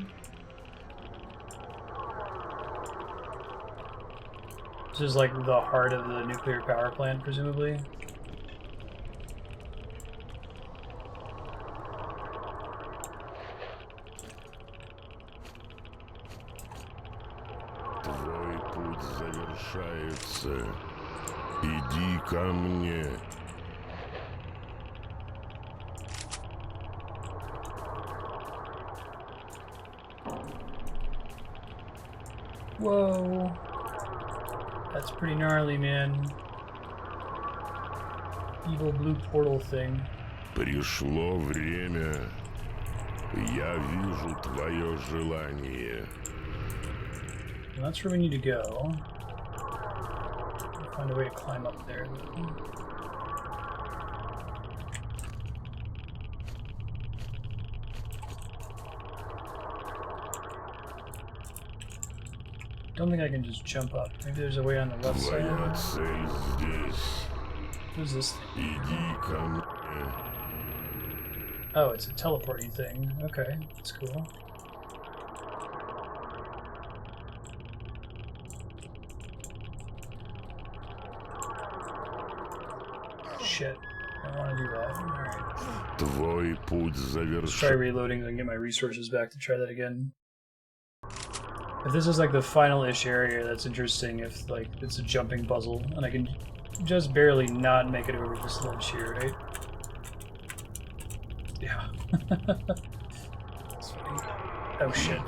This is like the heart of the nuclear power plant, presumably. Твой путь завершается. Иди ко мне. Whoa. That's pretty gnarly, man. Evil blue portal thing. Пришло время. Я вижу твое желание. Well, that's where we need to go. Find a way to climb up there. don't think I can just jump up. Maybe there's a way on the left side. Who's this thing? Oh, it's a teleporting thing. Okay, that's cool. Shit. I don't want to do that. Alright. Let's try reloading and get my resources back to try that again. If this is like the final-ish area, that's interesting if like it's a jumping puzzle and I can just barely not make it over this ledge here, right? Yeah. That's funny. Oh shit.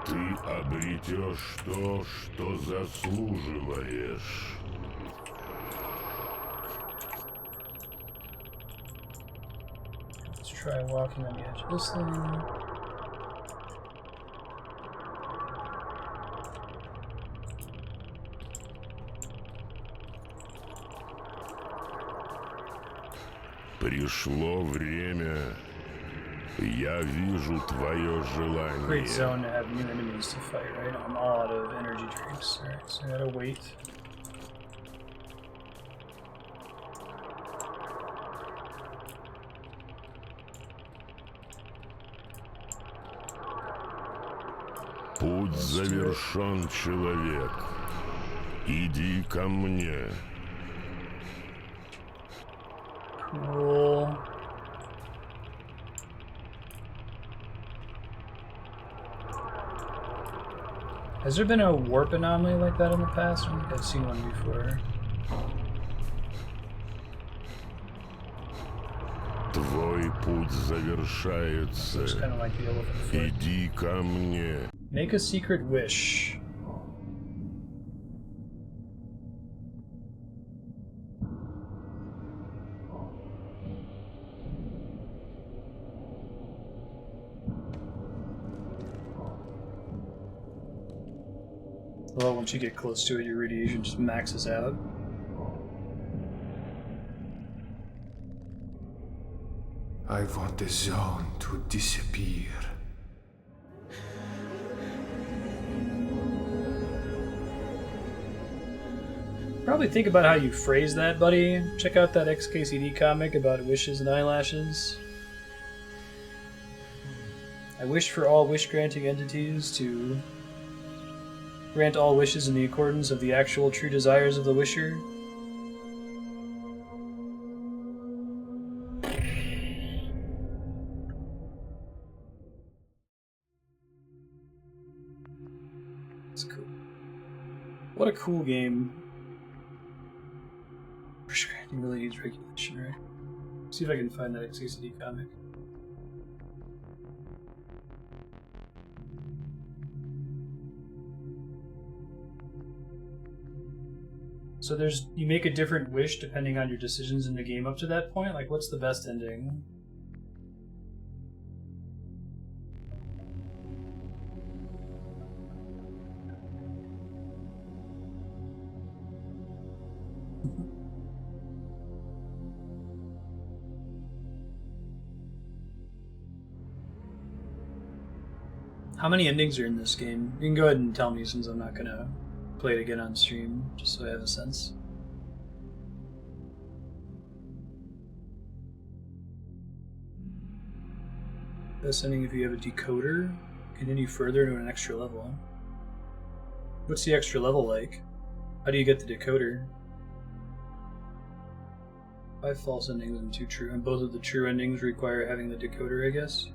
Ты обретешь то, что заслуживаешь. Let's try walking on the edge of this thing. Пришло время. Я вижу твое желание. Great zone to have new enemies to fight, right? I'm all out of energy drinks. Alright, so I gotta wait. Путь завершен, человек. Иди ко мне. Cool. Has there been a warp anomaly like that in the past? I think I've seen one before. Твой путь завершается. Looks kind of like the elephant foot. Иди ко мне. Make a secret wish. Well, once you get close to it, your radiation just maxes out. I want the zone to disappear. Probably think about how you phrase that, buddy. Check out that XKCD comic about wishes and eyelashes. I wish for all wish-granting entities to grant all wishes in the accordance of the actual true desires of the wisher. That's cool. What a cool game. Wish-granting really needs regulation, right? See if I can find that XKCD comic. So you make a different wish depending on your decisions in the game up to that point? Like, what's the best ending? How many endings are in this game? You can go ahead and tell me since I'm not gonna play it again on stream, just so I have a sense. Best ending if you have a decoder. Continue further to an extra level. What's the extra level like? How do you get the decoder? 5 false endings and 2 true, and both of the true endings require having the decoder, I guess?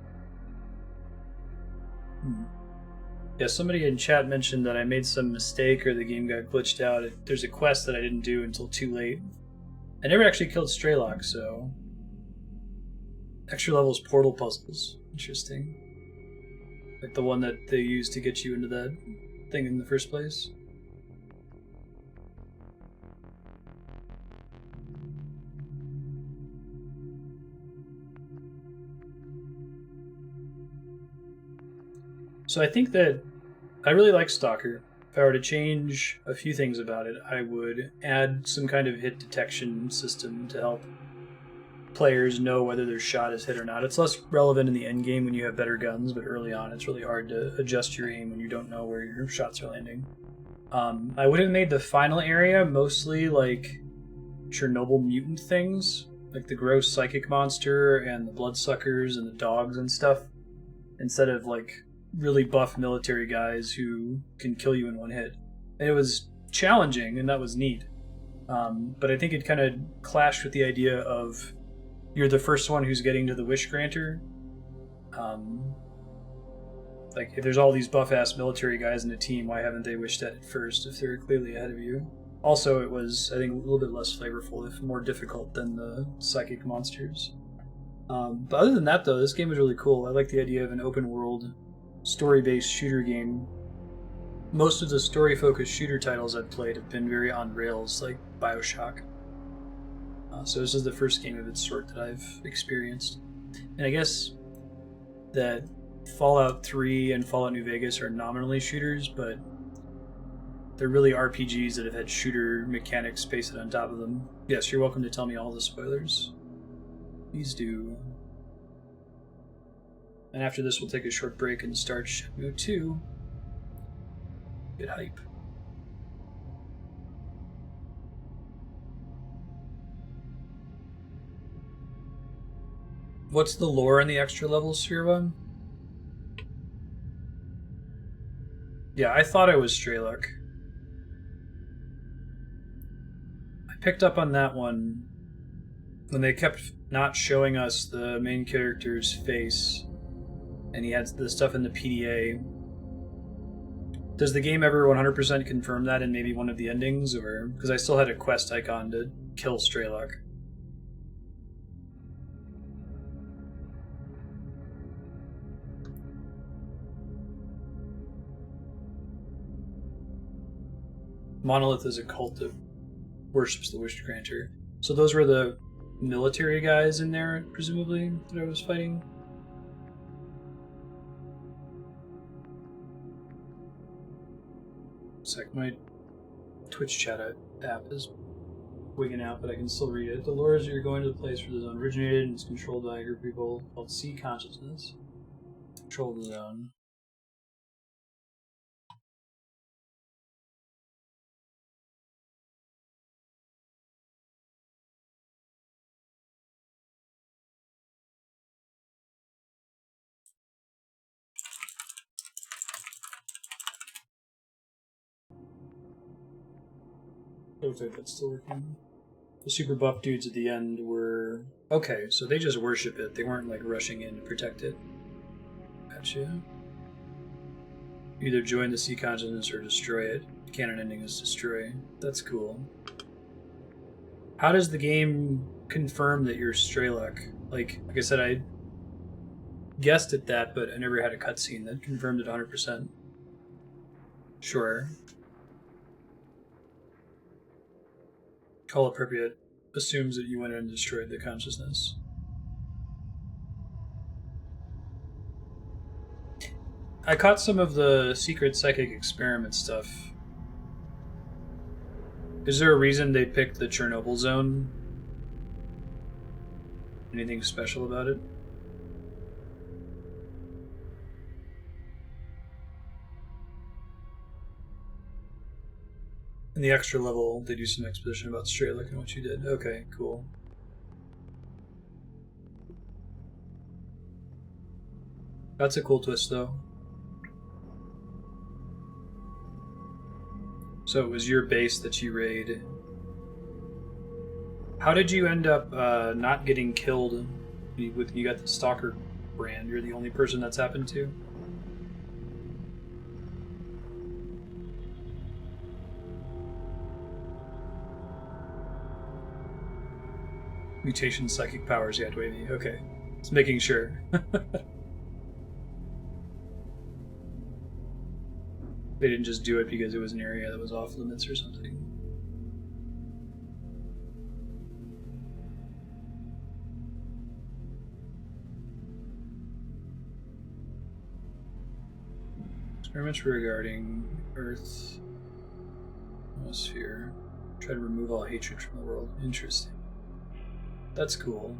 Yeah, somebody in chat mentioned that I made some mistake or the game got glitched out. There's a quest that I didn't do until too late. I never actually killed S.T.A.L.K.E.R, so... Extra levels portal puzzles. Interesting. Like the one that they used to get you into that thing in the first place. So I think that I really like S.T.A.L.K.E.R. If I were to change a few things about it, I would add some kind of hit detection system to help players know whether their shot is hit or not. It's less relevant in the end game when you have better guns, but early on it's really hard to adjust your aim when you don't know where your shots are landing. I would have made the final area mostly like Chernobyl mutant things, like the gross psychic monster and the bloodsuckers and the dogs and stuff, instead of like really buff military guys who can kill you in one hit. And it was challenging, and that was neat. But I think it kind of clashed with the idea of you're the first one who's getting to the wish granter. Like, if there's all these buff-ass military guys in a team, why haven't they wished at it first if they're clearly ahead of you? Also, it was, I think, a little bit less flavorful, if more difficult than the psychic monsters. But other than that, though, this game was really cool. I like the idea of an open-world, story-based shooter game. Most of the story-focused shooter titles I've played have been very on rails, like BioShock. So this is the first game of its sort that I've experienced. And I guess that Fallout 3 and Fallout New Vegas are nominally shooters, but they're really RPGs that have had shooter mechanics pasted on top of them. Yes, you're welcome to tell me all the spoilers. Please do. And after this, we'll take a short break and start Shenmue 2. Get hype. What's the lore in the extra levels, Sphira? Yeah, I thought I was S.T.A.L.K.E.R. I picked up on that one when they kept not showing us the main character's face, and he had the stuff in the PDA. Does the game ever 100% confirm that in maybe one of the endings, or because I still had a quest icon to kill S.T.A.L.K.E.R. Monolith is a cult that worships the Wish Granter. So those were the military guys in there, presumably, that I was fighting? It's like my Twitch chat app is wigging out, but I can still read it. The lore is you're going to the place where the zone originated and is controlled by a group of people called C Consciousness. Control the zone. Okay, that's still working. The super buff dudes at the end were... Okay, so they just worship it. They weren't, like, rushing in to protect it. Gotcha. Either join the sea consciousness or destroy it. Canon ending is destroy. That's cool. How does the game confirm that you're S.T.A.L.K.E.R.? Like I said, I guessed at that, but I never had a cutscene that confirmed it 100%. Sure. Call appropriate assumes that you went in and destroyed the consciousness. I caught some of the secret psychic experiment stuff. Is there a reason they picked the Chernobyl zone? Anything special about it? In the extra level, they do some exposition about S.T.A.L.K.E.R. and what you did. Okay, cool. That's a cool twist, though. So it was your base that you raid. How did you end up not getting killed with you got the S.T.A.L.K.E.R. brand? You're the only person that's happened to? Mutation psychic powers, yeah, wavy. Okay. Just making sure. They didn't just do it because it was an area that was off limits or something. Experiments regarding Earth atmosphere. Try to remove all hatred from the world. Interesting. That's cool.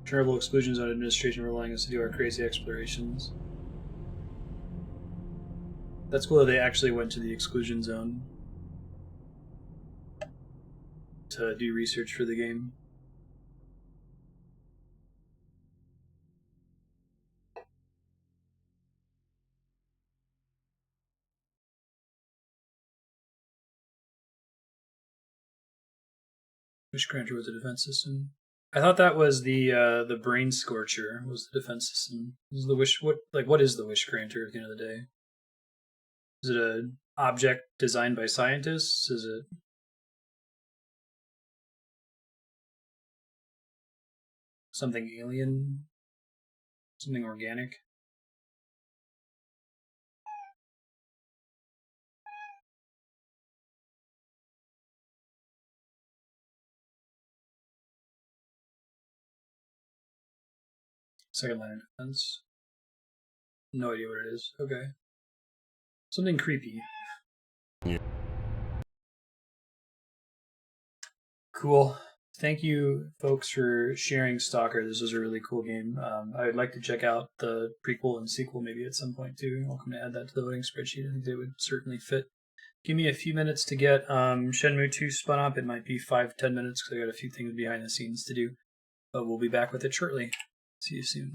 Chernobyl exclusion zone administration relying us to do our crazy explorations. That's cool that they actually went to the exclusion zone to do research for the game. Wish Granter was a defense system. I thought that was the Brain Scorcher was the defense system. Is the wish what is the Wish Granter at the end of the day? Is it an object designed by scientists? Is it something alien? Something organic? Second line of defense. No idea what it is. Okay. Something creepy. Yeah. Cool. Thank you, folks, for sharing S.T.A.L.K.E.R. This was a really cool game. I would like to check out the prequel and sequel maybe at some point too. I'm welcome to add that to the voting spreadsheet. I think they would certainly fit. Give me a few minutes to get Shenmue 2 spun up. It might be 5-10 minutes because I got a few things behind the scenes to do. But we'll be back with it shortly. See you soon.